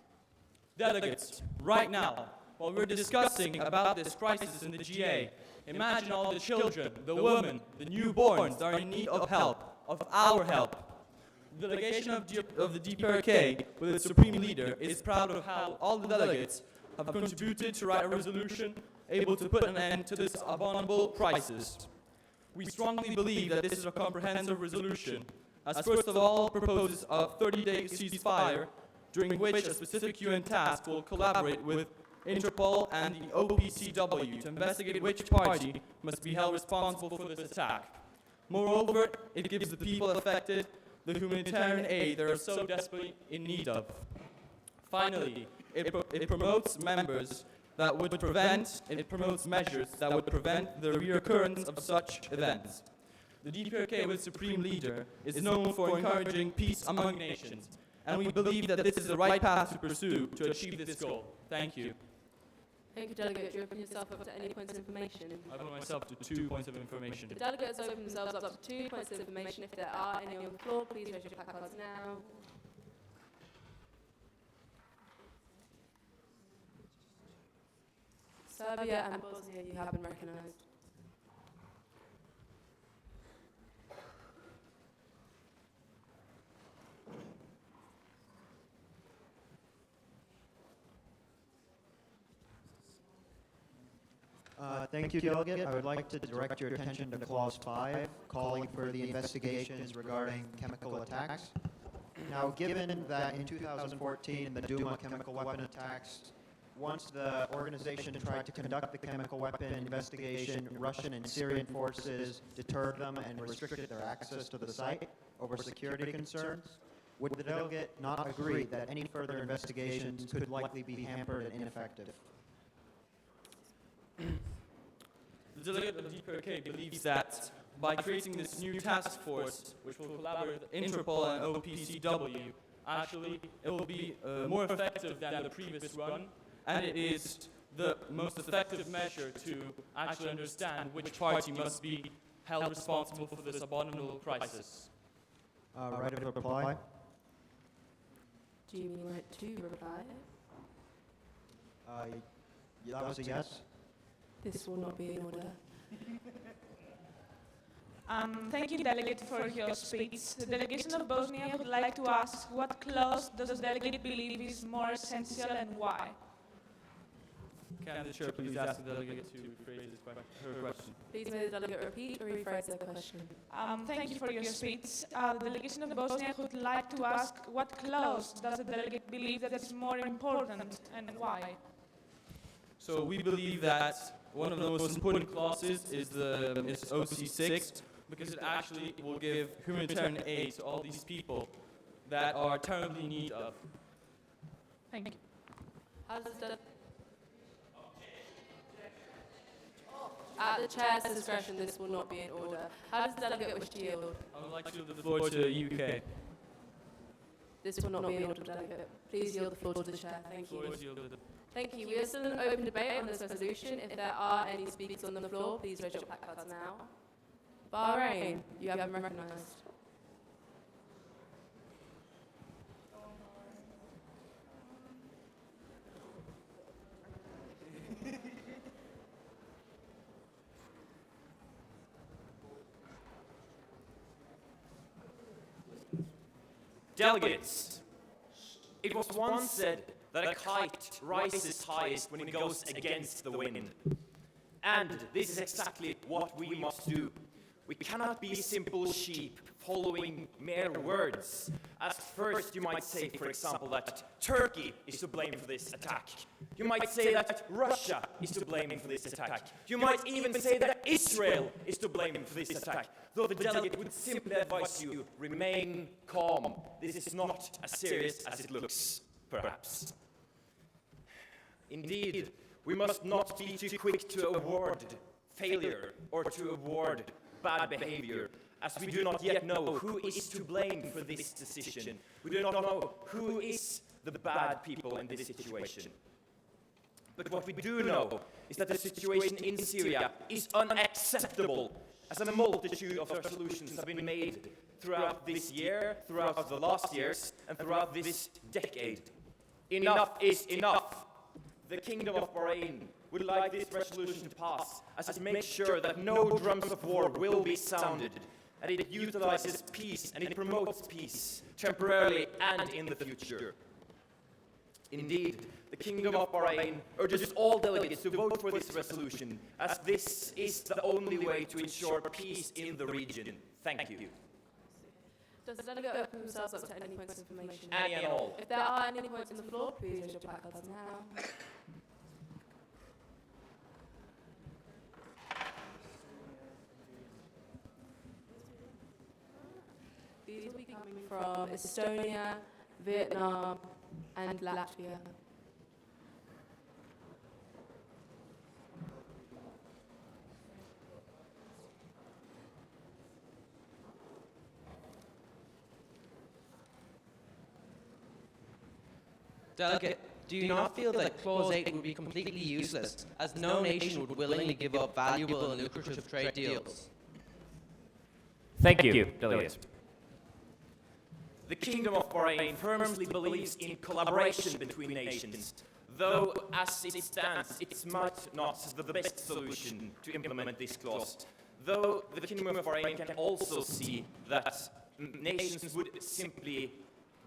Delegates, right now, while we're discussing about this crisis in the GA, imagine all the children, the women, the newborns that are in need of help, of our help. The delegation of the DPRK, with its supreme leader, is proud of how all the delegates have contributed to write a resolution able to put an end to this abominable crisis. We strongly believe that this is a comprehensive resolution, as first of all proposes a 30-day ceasefire, during which a specific UN task will collaborate with Interpol and the OPCW to investigate which party must be held responsible for this attack. Moreover, it gives the people affected the humanitarian aid they are so desperately in need of. Finally, it promotes measures that would prevent the reoccurrence of such events. The DPRK, with Supreme Leader, is known for encouraging peace among nations, and we believe that this is the right path to pursue to achieve this goal. Thank you. Thank you, Delegate. Do you open yourself up to any points of information? I open myself to 2 points of information. The delegates open themselves up to 2 points of information. If there are any on the floor, please raise your placards now. Serbia and Bosnia, you have been recognised. Thank you, Delegate. I would like to direct your attention to Clause 5, calling for the investigations regarding chemical attacks. Now, given that in 2014, the Duma chemical weapon attacks, once the organization tried to conduct the chemical weapon investigation, Russian and Syrian forces deterred them and restricted their access to the site over security concerns. Would the delegate not agree that any further investigations could likely be hampered and ineffective? The delegate of DPRK believes that by creating this new task force, which will collaborate with Interpol and OPCW, actually it will be more effective than the previous run, and it is the most effective measure to actually understand which party must be held responsible for this abominable crisis. Right of reply. Do you mean right to reply? That was a yes. This will not be in order. Thank you, Delegate, for your speech. The delegation of Bosnia would like to ask what clause does the delegate believe is more essential and why? Can the chair please ask the delegate to rephrase her question? Please may the delegate repeat or rephrase their question. Thank you for your speech. The delegation of Bosnia would like to ask what clause does the delegate believe that is more important and why? So we believe that one of the most important clauses is OC6, because it actually will give humanitarian aid to all these people that are terribly in need of. Thank you. How does the At the chair's discretion, this will not be in order. How does the delegate wish to yield? I would like to yield the floor to UK. This will not be in order, delegate. Please yield the floor to the chair. Thank you. Thank you. We are still in an open debate on this resolution. If there are any speakers on the floor, please raise your placards now. Bahrain, you have been recognised. Delegates, it was once said that a kite rises highest when it goes against the wind. And this is exactly what we must do. We cannot be simple sheep following mere words. At first you might say, for example, that Turkey is to blame for this attack. You might say that Russia is to blame for this attack. You might even say that Israel is to blame for this attack. Though the delegate would simply advise you, remain calm. This is not as serious as it looks, perhaps. Indeed, we must not be too quick to award failure or to award bad behavior, as we do not yet know who is to blame for this decision. We do not know who is the bad people in this situation. But what we do know is that the situation in Syria is unacceptable, as a multitude of resolutions have been made throughout this year, throughout the last years, and throughout this decade. Enough is enough. The Kingdom of Bahrain would like this resolution to pass, as it makes sure that no drums of war will be sounded, and it utilizes peace and it promotes peace, temporarily and in the future. Indeed, the Kingdom of Bahrain urges all delegates to vote for this resolution, as this is the only way to ensure peace in the region. Thank you. Does the delegate open themselves up to any points of information? Any and all. If there are any points on the floor, please raise your placards now. These will be coming from Estonia, Vietnam, and Latvia. Delegate, do you not feel that Clause 8 would be completely useless, as no nation would willingly give up valuable and lucrative trade deals? Thank you, Delegate. The Kingdom of Bahrain firmly believes in collaboration between nations, though as it stands, it might not be the best solution to implement this clause. Though the Kingdom of Bahrain can also see that nations would simply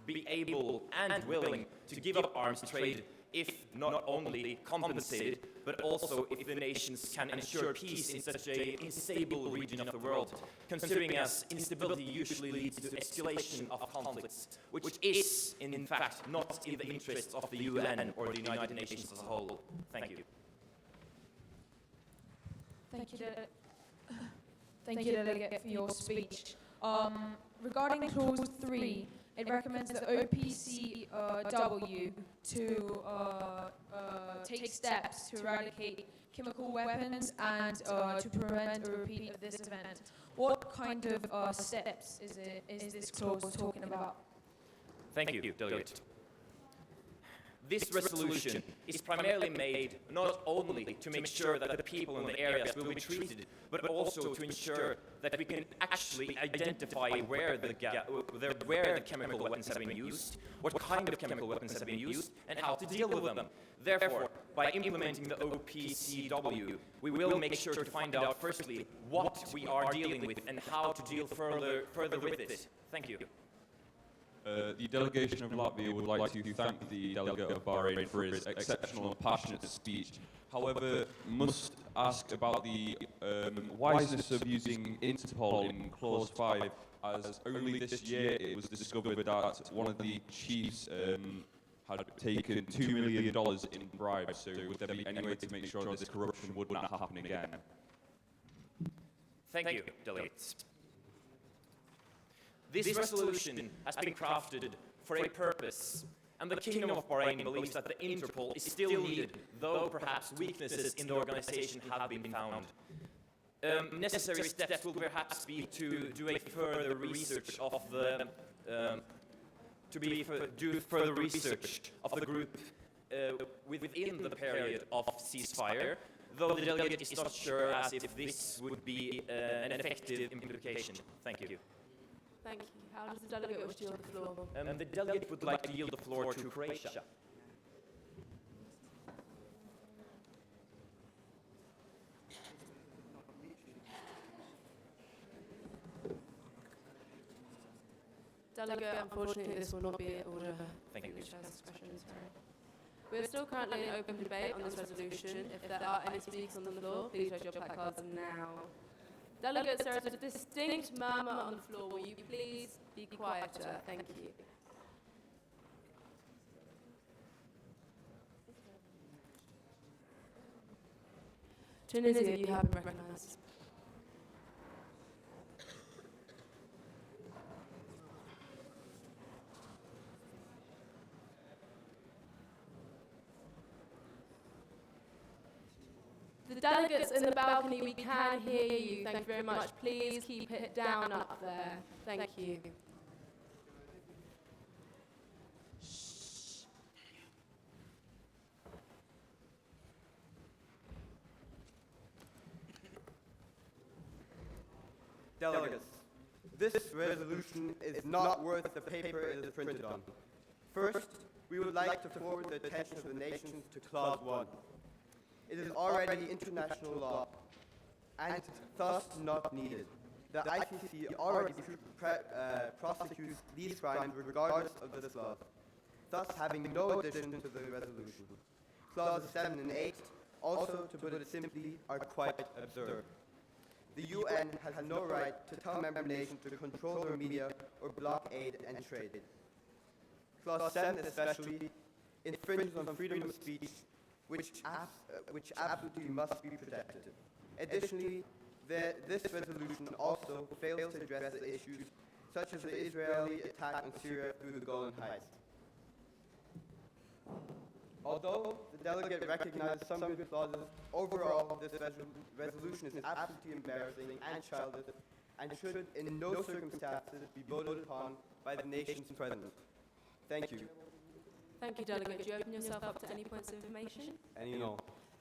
be able and willing to give up arms trade if not only compensated, but also if the nations can ensure peace in such a unstable region of the world, considering as instability usually leads to escalation of conflicts, which is, in fact, not in the interests of the UN or the United Nations as a whole. Thank you. Thank you, Delegate, for your speech. Regarding Clause 3, it recommends the OPCW to take steps to eradicate chemical weapons and to prevent a repeat of this event. What kind of steps is this clause talking about? Thank you, Delegate. This resolution is primarily made not only to make sure that the people in the areas will be treated, but also to ensure that we can actually identify where the chemical weapons have been used, what kind of chemical weapons have been used, and how to deal with them. Therefore, by implementing the OPCW, we will make sure to find out, firstly, what we are dealing with and how to deal further with it. Thank you. The delegation of Latvia would like to thank the delegate of Bahrain for his exceptional and passionate speech. However, must ask about the wiseness of using Interpol in Clause 5, as only this year it was discovered that one of the chiefs had taken $2 million in bribes. So would there be any way to make sure this corruption would not happen again? Thank you, delegates. This resolution has been crafted for a purpose, and the Kingdom of Bahrain believes that the Interpol is still needed, though perhaps weaknesses in the organization have been found. Necessary steps will perhaps be to do a further research of the group within the period of ceasefire, though the delegate is not sure as if this would be an effective implication. Thank you. Thank you. How does the delegate wish to yield the floor? The delegate would like to yield the floor to Croatia. Delegate, unfortunately, this will not be able to Thank you. We are still currently in open debate on this resolution. If there are any speakers on the floor, please raise your placards now. Delegates, there is a distinct murmur on the floor. Will you please be quieter? Thank you. Tunisia, you have been recognised. The delegates in the balcony, we can hear you. Thank you very much. Please keep it down up there. Thank you. Delegates, this resolution is not worth the paper it is printed on. First, we would like to forward the attention of the nations to Clause 1. It is already international law, and thus not needed. The ICC already prosecutes these crimes regardless of this law, thus having no addition to the resolution. Clauses 7 and 8, also, to put it simply, are quite absurd. The UN has no right to tell member nations to control their media or block aid and trade. Clause 7 especially infringes on freedom of speech, which absolutely must be protected. Additionally, this resolution also fails to address the issues such as the Israeli attack on Syria through the Golan Heights. Although the delegate recognizes some good clauses, overall this resolution is absolutely embarrassing and childish and should in no circumstances be voted upon by the nation's president. Thank you. Thank you, Delegate. Would you open yourself up to any points of information? Any and all.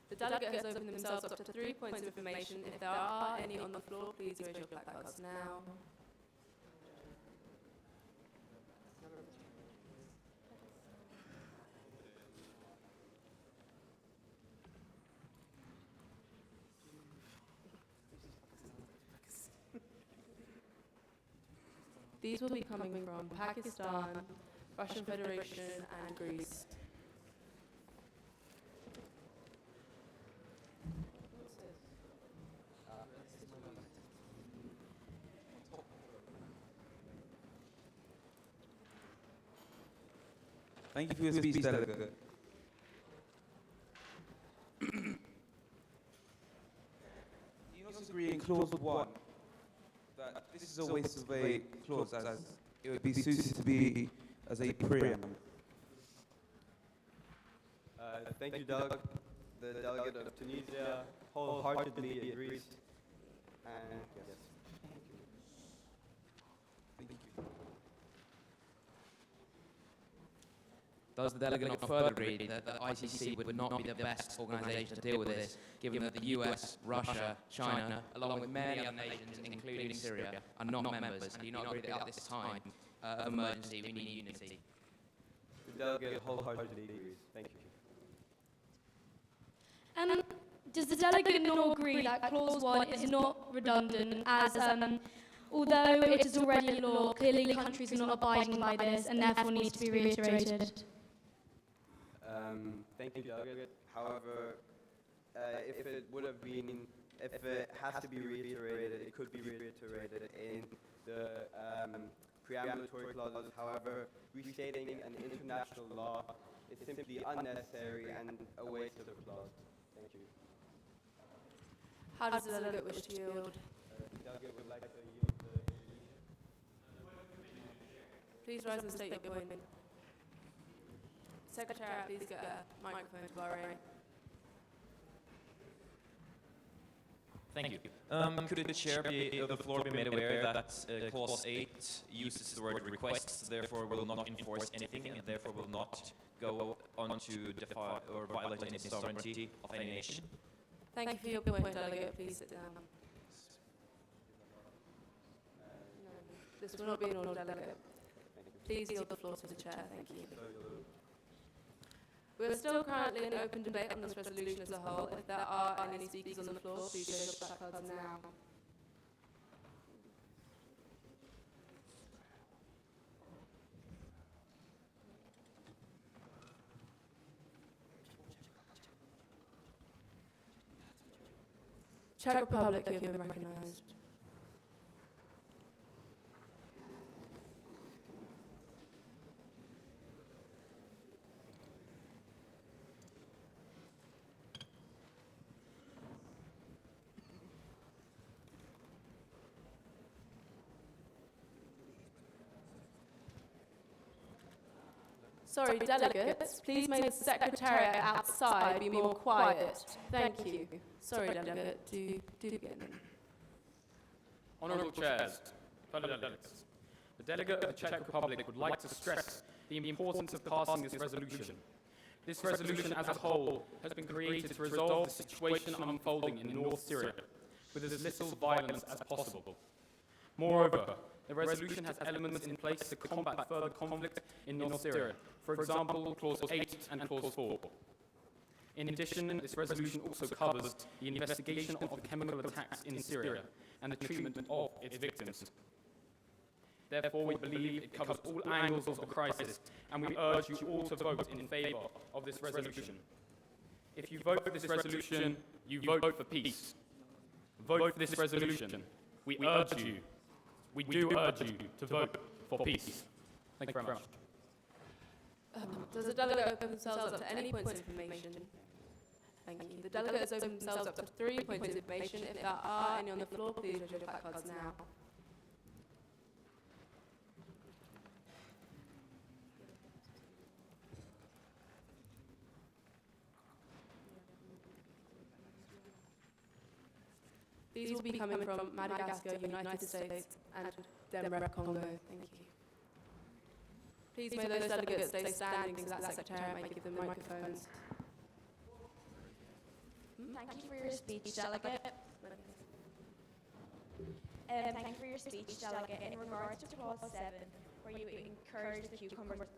The delegate has opened themselves up to 3 points of information. If there are any on the floor, please raise your placards now. These will be coming from Pakistan, Russian Federation, and Greece. Thank you for your speech, Delegate. Do you not agree in clause 1 that this is a waste of a clause as it would be suited to be as a preamble? Thank you, Doug. The delegate of Tunisia wholeheartedly agrees. And yes. Thank you. Does the delegate not further agree that the ICC would not be the best organisation to deal with this, given that the US, Russia, China, along with many other nations, including Syria, are not members, and do you not agree that at this time of emergency we need unity? The delegate wholeheartedly agrees. Thank you. Does the delegate not agree that clause 1 is not redundant, as although it is already law, clearly countries are not abiding by this and therefore needs to be reiterated? Thank you, delegate. However, if it has to be reiterated, it could be reiterated in the preambulatory clauses. However, restating an international law is simply unnecessary and a waste of the clause. Thank you. How does the delegate wish to yield? The delegate would like to yield the... Please rise and state your point. Secretariat, please get a microphone to Bahrain. Thank you. Could the floor be made aware that clause 8 uses the word requests, therefore will not enforce anything, and therefore will not go on to defy or violate any sovereignty of any nation? Thank you for your point, delegate. Please sit down. No, this will not be an order, delegate. Please yield the floor to the chair. Thank you. We are still currently in open debate on this resolution as a whole. If there are any speakers on the floor, please raise your placards now. Czech Republic, you have been recognised. Sorry, delegates, please make the secretariat outside be more quiet. Thank you. Sorry, delegate, do begin. Honourable chairs, fellow delegates, the delegate of the Czech Republic would like to stress the importance of passing this resolution. This resolution as a whole has been created to resolve the situation unfolding in North Syria with as little violence as possible. Moreover, the resolution has elements in place to combat further conflict in North Syria, for example, Clause 8 and Clause 4. In addition, this resolution also covers the investigation of the chemical attacks in Syria and the treatment of its victims. Therefore, we believe it covers all angles of the crisis, and we urge you all to vote in favour of this resolution. If you vote for this resolution, you vote for peace. Vote for this resolution. We urge you. We do urge you to vote for peace. Thank you very much. Does the delegate open themselves up to any points of information? Thank you. The delegate has opened themselves up to 3 points of information. If there are any on the floor, please raise your placards now. These will be coming from Madagascar, United States, and Democratic Congo. Thank you. Please may those delegates stay standing so that Secretariat may give them microphones. Thank you for your speech, Delegate. Thank you for your speech, Delegate. In regards to Clause 7, where you encourage the cucumbers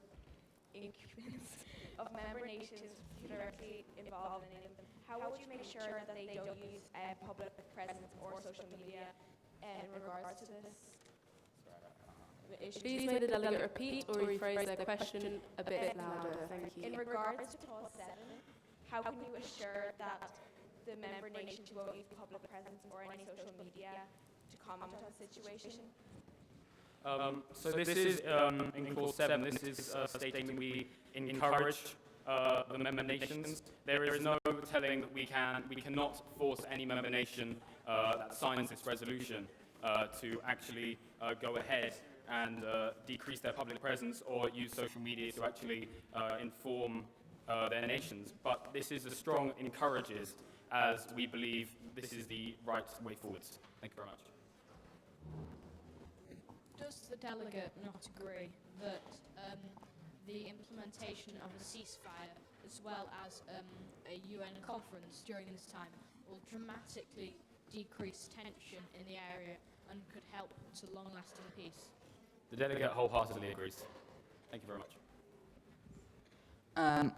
of member nations directly involved in them, how would you make sure that they don't use public presence or social media in regards to this issue? Please may the delegate repeat or rephrase their question a bit louder. Thank you. In regards to Clause 7, how can you assure that the member nations won't use public presence or any social media to comment on the situation? So this is, in Clause 7, this is stating that we encourage the member nations. There is no telling that we cannot force any member nation that signs this resolution to actually go ahead and decrease their public presence or use social media to actually inform their nations. But this is a strong encourages, as we believe this is the right way forwards. Thank you very much. Does the delegate not agree that the implementation of a ceasefire, as well as a UN conference during this time, will dramatically decrease tension in the area and could help to long-lasting peace? The delegate wholeheartedly agrees. Thank you very much.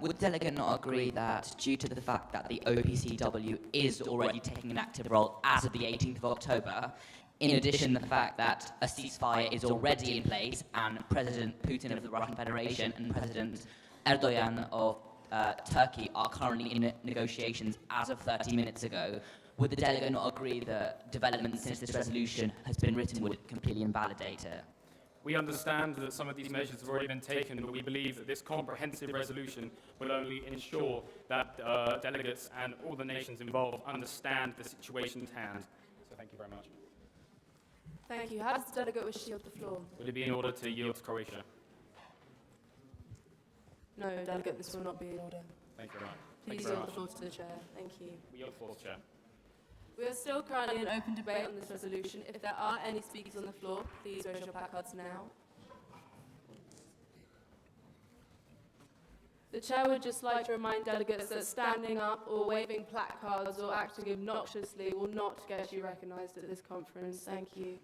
Would the delegate not agree that due to the fact that the OPCW is already taking an active role as of the 18th of October, in addition the fact that a ceasefire is already in place and President Putin of the Russian Federation and President Erdogan of Turkey are currently in negotiations as of 30 minutes ago, would the delegate not agree that developments since this resolution has been written would completely invalidate it? We understand that some of these measures have already been taken, but we believe that this comprehensive resolution will only ensure that delegates and all the nations involved understand the situation at hand. So thank you very much. Thank you. How does the delegate wish to yield the floor? Would it be in order to yield to Croatia? No, delegate, this will not be in order. Thank you very much. Please yield the floor to the chair. Thank you. We yield the floor to the chair. We are still currently in open debate on this resolution. If there are any speakers on the floor, please raise your placards now. The chair would just like to remind delegates that standing up or waving placards or acting obnoxiously will not get you recognised at this conference. Thank you.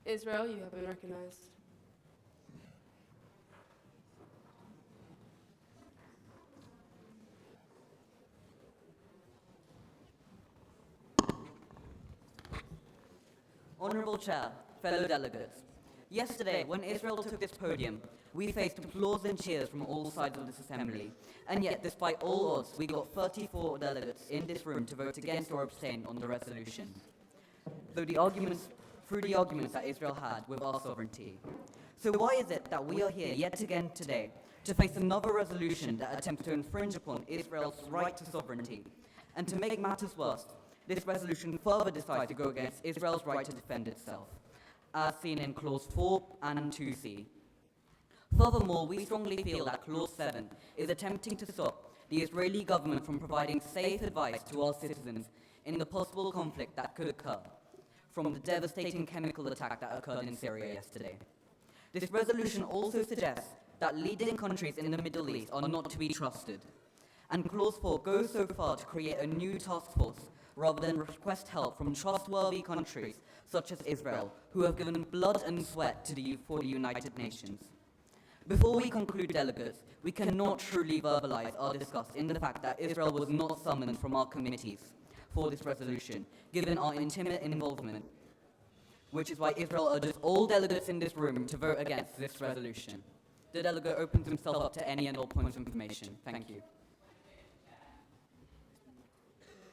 Israel, you have been recognised. Honourable Chair, fellow delegates, yesterday when Israel took this podium, we faced applause and cheers from all sides of this assembly, and yet despite all odds, we got 34 delegates in this room to vote against or abstain on the resolution. Through the arguments that Israel had with our sovereignty. So why is it that we are here yet again today to face another resolution that attempts to infringe upon Israel's right to sovereignty? And to make matters worse, this resolution further decides to go against Israel's right to defend itself, as seen in Clause 4 and 2c. Furthermore, we strongly feel that Clause 7 is attempting to stop the Israeli government from providing safe advice to our citizens in the possible conflict that could occur from the devastating chemical attack that occurred in Syria yesterday. This resolution also suggests that leading countries in the Middle East are not to be trusted. And Clause 4 goes so far to create a new task force rather than request help from trustworthy countries such as Israel, who have given blood and sweat for the United Nations. Before we conclude, delegates, we cannot truly verbalize our disgust in the fact that Israel was not summoned from our committees for this resolution, given our intimate involvement, which is why Israel urges all delegates in this room to vote against this resolution. The delegate opens himself up to any and all points of information. Thank you.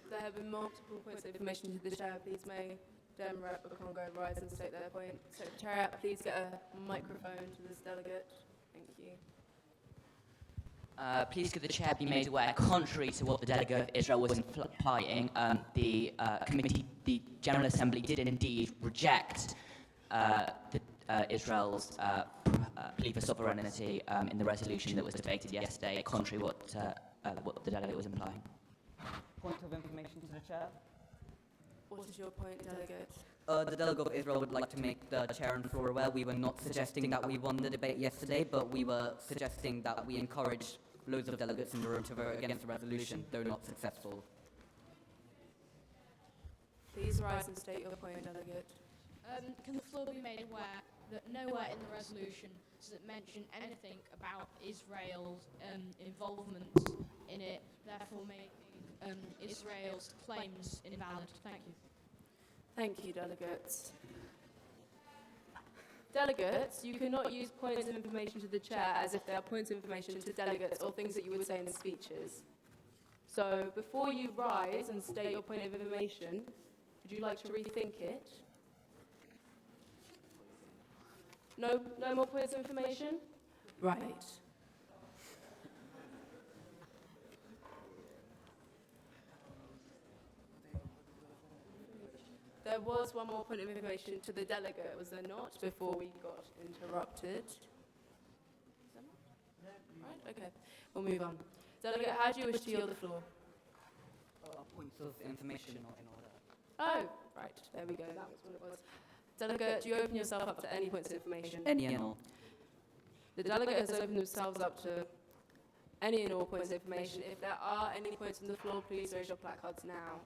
There have been multiple points of information to the chair. Please may Dem Rep Congo rise and state their point. Secretariat, please get a microphone to this delegate. Thank you. Please could the chair be made aware, contrary to what the delegate of Israel was implying, the committee, the General Assembly did indeed reject Israel's plea for sovereignty in the resolution that was debated yesterday, contrary to what the delegate was implying. Point of information to the chair. What is your point, delegate? The delegate of Israel would like to make the chair and floor aware we were not suggesting that we won the debate yesterday, but we were suggesting that we encouraged loads of delegates in the room to vote against the resolution, though not successful. Please rise and state your point, delegate. Can the floor be made aware that nowhere in the resolution does it mention anything about Israel's involvement in it, therefore making Israel's claims invalid? Thank you. Thank you, delegates. Delegates, you cannot use points of information to the chair as if they are points of information to delegates or things that you would say in speeches. So before you rise and state your point of information, could Would you like to rethink it? No more points of information? Right. There was one more point of information to the delegate, was there not, before we got interrupted? Right, okay, we'll move on. Delegate, how do you wish to yield the floor? Points of information not in order. Oh, right, there we go, that was what it was. Delegate, do you open yourself up to any points of information? Any and all. The delegate has opened themselves up to any and all points of information. If there are any points on the floor, please raise your placards now.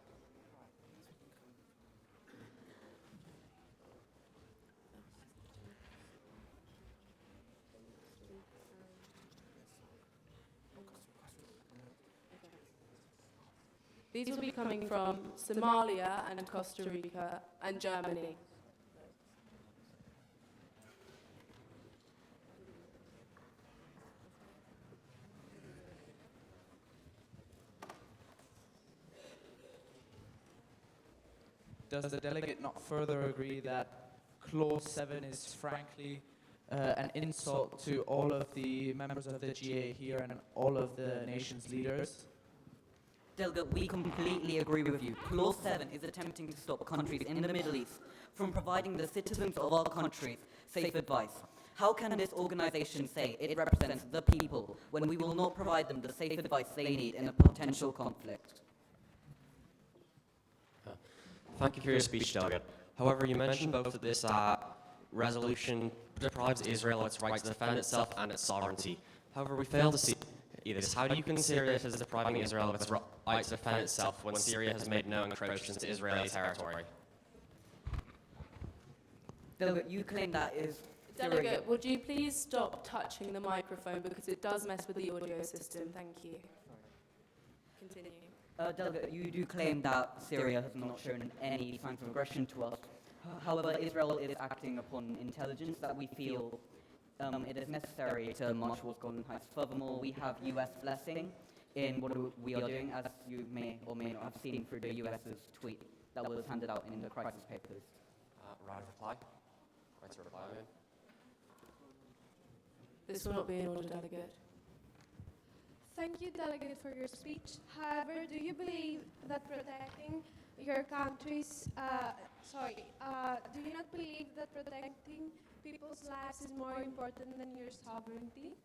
These will be coming from Somalia and Costa Rica and Germany. Does the delegate not further agree that Clause 7 is frankly an insult to all of the members of the GA here and all of the nation's leaders? Delegate, we completely agree with you. Clause 7 is attempting to stop countries in the Middle East from providing the citizens of our countries safe advice. How can this organization say it represents the people when we will not provide them the safe advice they need in a potential conflict? Thank you for your speech, Delegate. However, you mentioned both that this resolution deprives Israel of its right to defend itself and its sovereignty. However, we fail to see this. How do you consider this as depriving Israel of its right to defend itself when Syria has made no encroachments into Israeli territory? Delegate, you claim that is... Delegate, would you please stop touching the microphone because it does mess with the audio system? Thank you. Continue. Delegate, you do claim that Syria has not shown any signs of aggression to us. However, Israel is acting upon intelligence that we feel it is necessary to march towards Golden Heights. Furthermore, we have US blessing in what we are doing, as you may or may not have seen through the US's tweet that was handed out in the crisis papers. Right of reply? Right to reply, I mean. This will not be in order, Delegate. Thank you, Delegate, for your speech. However, do you believe that protecting your country's, do you not believe that protecting people's lives is more important than your sovereignty?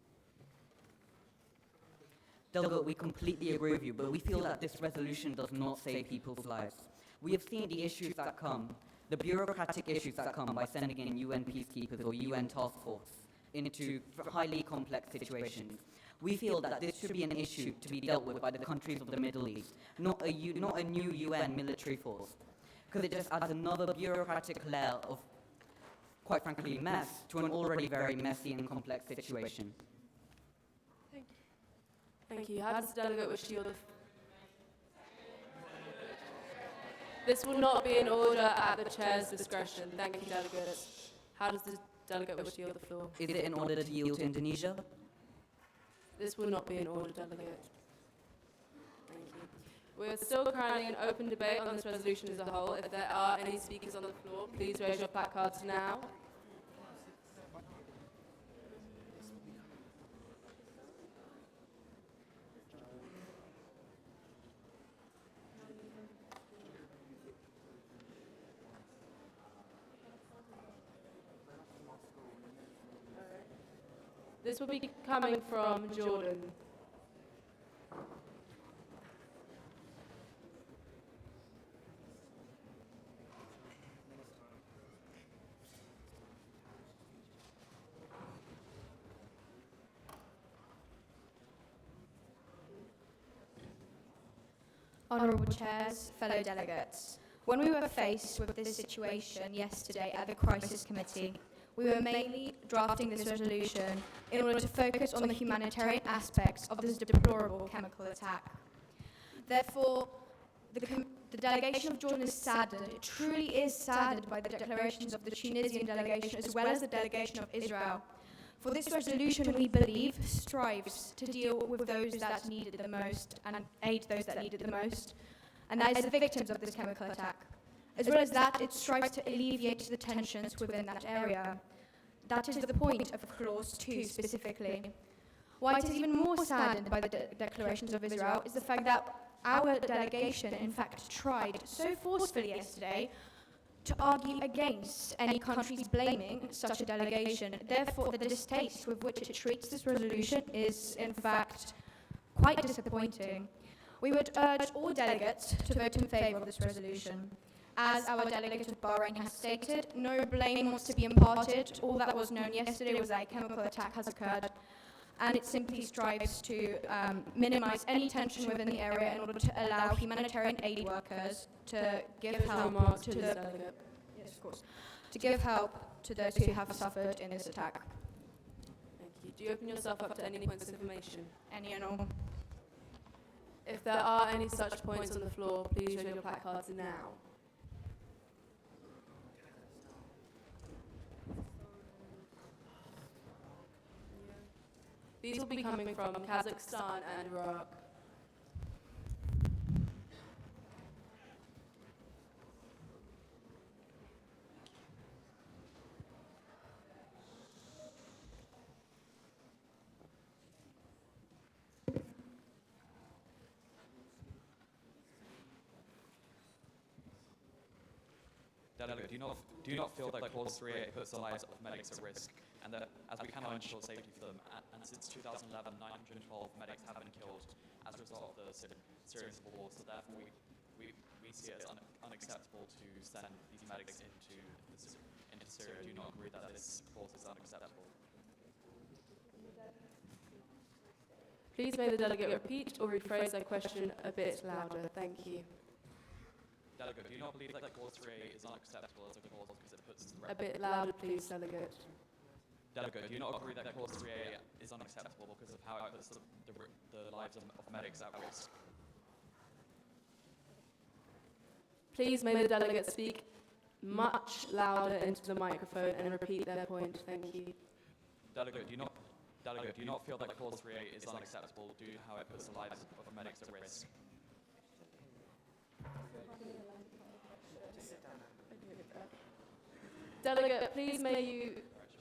Delegate, we completely agree with you, but we feel that this resolution does not save people's lives. We have seen the issues that come, the bureaucratic issues that come by sending in UN peacekeepers or UN task force into highly complex situations. We feel that this should be an issue to be dealt with by the countries of the Middle East, not a new UN military force, because it just adds another bureaucratic layer of, quite frankly, mess to an already very messy and complex situation. Thank you. Thank you. How does the delegate wish to yield the This will not be in order at the chair's discretion. Thank you, delegates. How does the delegate wish to yield the floor? Is it in order to yield to Indonesia? This will not be in order, delegate. Thank you. We are still currently in open debate on this resolution as a whole. If there are any speakers on the floor, please raise your placards now. This will be coming from Jordan. Honourable Chairs, fellow delegates, when we were faced with this situation yesterday at the Crisis Committee, we were mainly drafting this resolution in order to focus on the humanitarian aspects of this deplorable chemical attack. Therefore, the delegation of Jordan is saddened, it truly is saddened by the declarations of the Tunisian delegation as well as the delegation of Israel. For this resolution, we believe, strives to deal with those that need it the most and aid those that need it the most, and that is the victims of this chemical attack. As well as that, it strives to alleviate the tensions within that area. That is the point of Clause 2 specifically. Why it is even more saddened by the declarations of Israel is the fact that our delegation, in fact, tried so forcefully yesterday to argue against any countries blaming such a delegation. Therefore, the distaste with which it treats this resolution is, in fact, quite disappointing. We would urge all delegates to vote in favour of this resolution. As our delegate of Bahrain has stated, no blame was to be imparted. All that was known yesterday was that a chemical attack has occurred, and it simply strives to minimise any tension within the area in order to allow humanitarian aid workers to give help to the delegate. Yes, of course. To give help to those who have suffered in this attack. Thank you. Do you open yourself up to any points of information? Any and all. If there are any such points on the floor, please raise your placards now. These will be coming from Kazakhstan and Iraq. Delegate, do you not feel that Clause 3A puts the lives of medics at risk, and that as we cannot ensure safety for them, and since 2011, 912 medics have been killed as a result of the Syrian civil war, so therefore we see it as unacceptable to send these medics into Syria. Do you not agree that this clause is unacceptable? Please may the delegate repeat or rephrase their question a bit louder. Thank you. Delegate, do you not believe that Clause 3A is unacceptable as a clause because it puts... A bit louder, please, delegate. Delegate, do you not agree that Clause 3A is unacceptable because of how it puts the lives of medics at risk? Please may the delegate speak much louder into the microphone and repeat their point. Thank you. Delegate, do you not feel that Clause 3A is unacceptable due to how it puts the lives of medics at risk? Delegate, please may you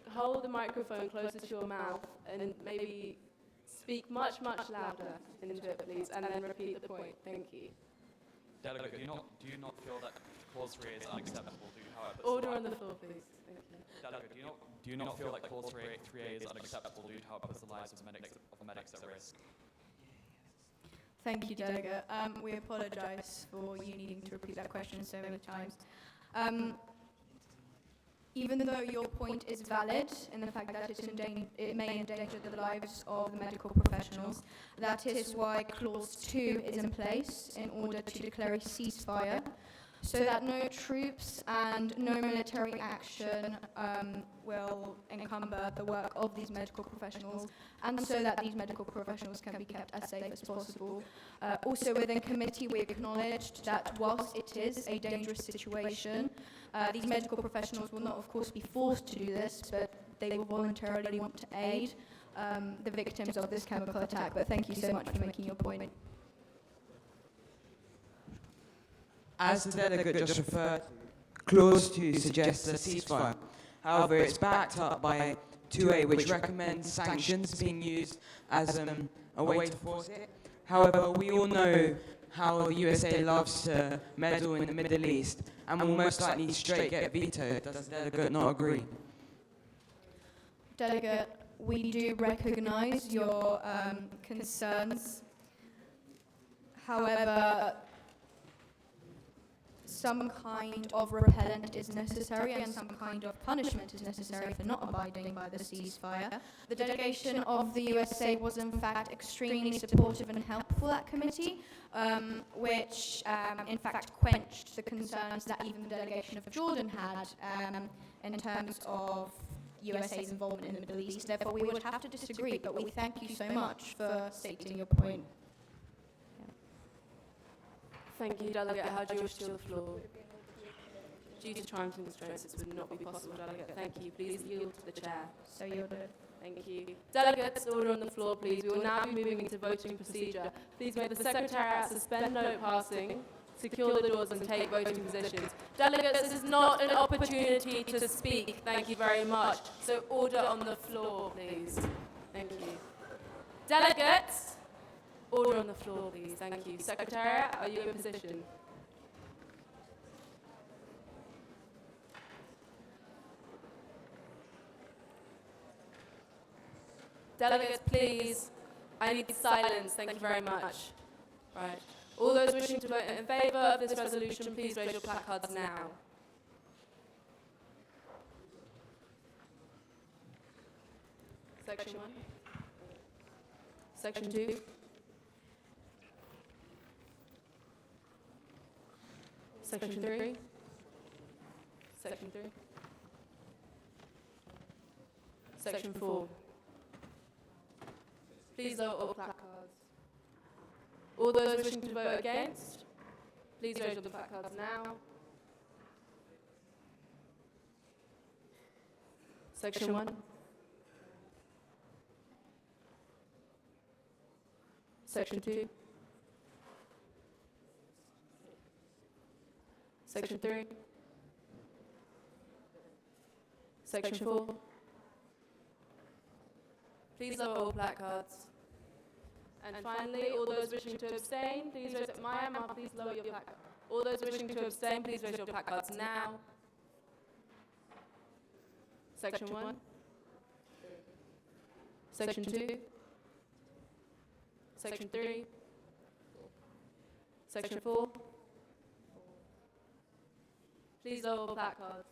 hold the microphone closer to your mouth and maybe speak much, much louder into it, please, and then repeat the point. Thank you. Delegate, do you not feel that Clause 3A is unacceptable due to how it puts Order on the floor, please. Thank you. Delegate, do you not feel that Clause 3A is unacceptable due to how it puts the lives of medics at risk? Thank you, Delegate. We apologise for you needing to repeat that question so many times. Even though your point is valid in the fact that it may endanger the lives of the medical professionals, that is why Clause 2 is in place in order to declare a ceasefire, so that no troops and no military action will encumber the work of these medical professionals, and so that these medical professionals can be kept as safe as possible. Also within committee, we acknowledged that whilst it is a dangerous situation, these medical professionals will not, of course, be forced to do this, but they will voluntarily want to aid the victims of this chemical attack. But thank you so much for making your point. As the delegate just referred, Clause 2 suggests a ceasefire. However, it's backed up by 2A, which recommends sanctions being used as a way to force it. However, we all know how the USA loves to meddle in the Middle East and will most likely straight get vetoed. Does the delegate not agree? Delegate, we do recognise your concerns. However, some kind of repellent is necessary and some kind of punishment is necessary for not abiding by the ceasefire. The delegation of the USA was in fact extremely supportive and helpful at committee, which in fact quenched the concerns that even the delegation of Jordan had in terms of USA's involvement in the Middle East. Therefore, we would have to disagree, but we thank you so much for stating your point. Thank you, Delegate. How do you wish to yield the floor? Due to time constraints, this would not be possible, Delegate. Thank you. Please yield to the chair. So yielded. Thank you. Delegates, order on the floor, please. We will now be moving into voting procedure. Please may the Secretariat suspend note passing secure the doors and take voting positions. Delegates, this is not an opportunity to speak. Thank you very much. So order on the floor, please. Thank you. Delegates, order on the floor, please. Thank you. Secretariat, are you in position? Delegates, please. I need silence. Thank you very much. Right. All those wishing to vote in favour of this resolution, please raise your placards now. Section 1. Section 2. Section 3. Section 3. Section 4. Please lower all placards. All those wishing to vote against, please raise your placards now. Section 1. Section 2. Section 3. Section 4. Please lower all placards. And finally, all those wishing to abstain, please raise it. Maya, please lower your placard. All those wishing to abstain, please raise your placards now. Section 1. Section 2. Section 3. Section 4. Please lower all placards.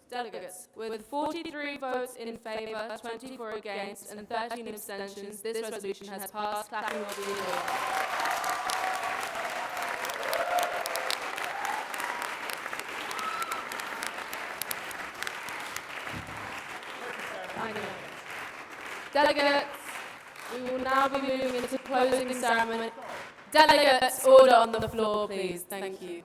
Delegates, with 43 votes in favour, 24 against, and 13 abstentions, this resolution has passed. Clapping will be in order. Delegates, we will now be moving into closing ceremony. Delegates, order on the floor, please. Thank you.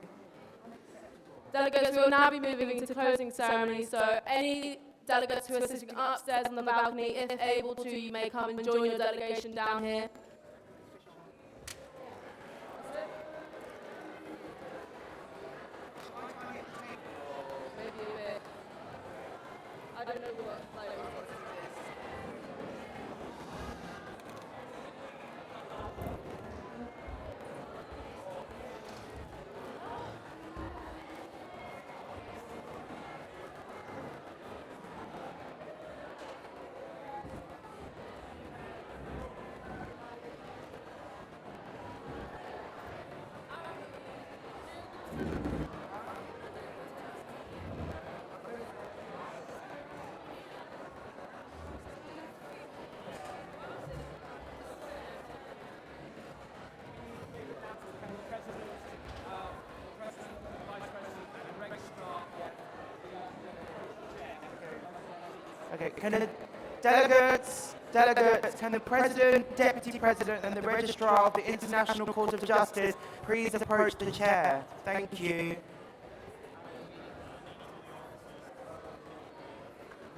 Delegates, we will now be moving into closing ceremony, so any delegates who are sitting upstairs on the balcony, if able to, you may come and join your delegation down here. Maybe a bit. I don't know what flight it was. Okay, can the delegates, can the President, Deputy President and the Registrar of the International Court of Justice please approach the chair? Thank you.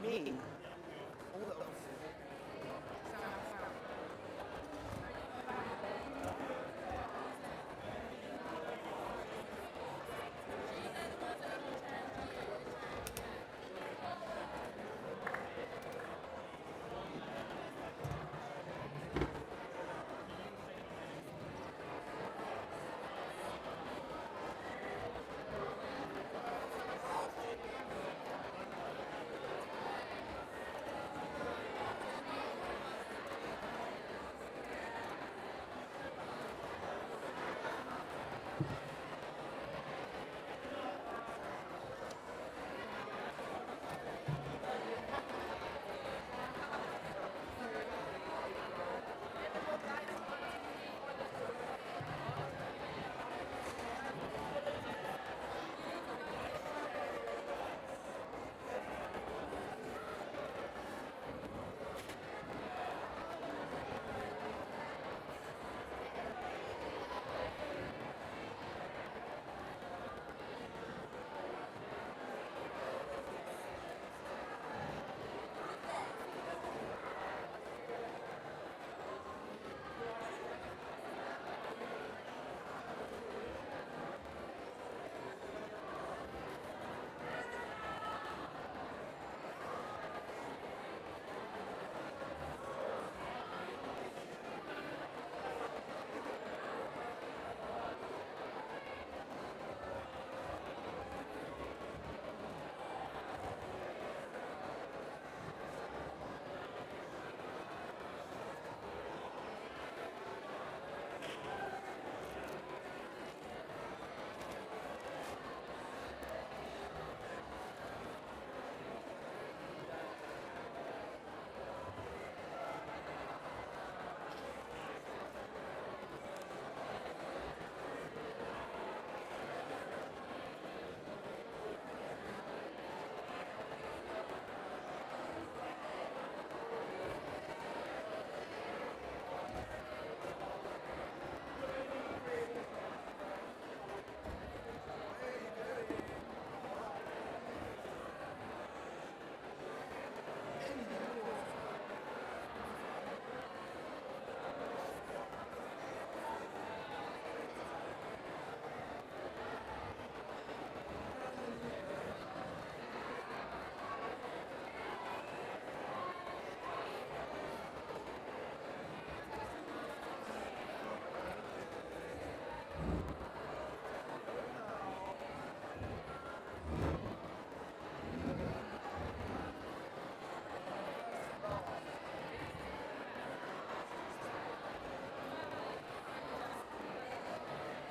Me?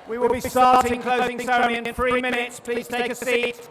We will be starting closing ceremony in 3 minutes. Please take a seat.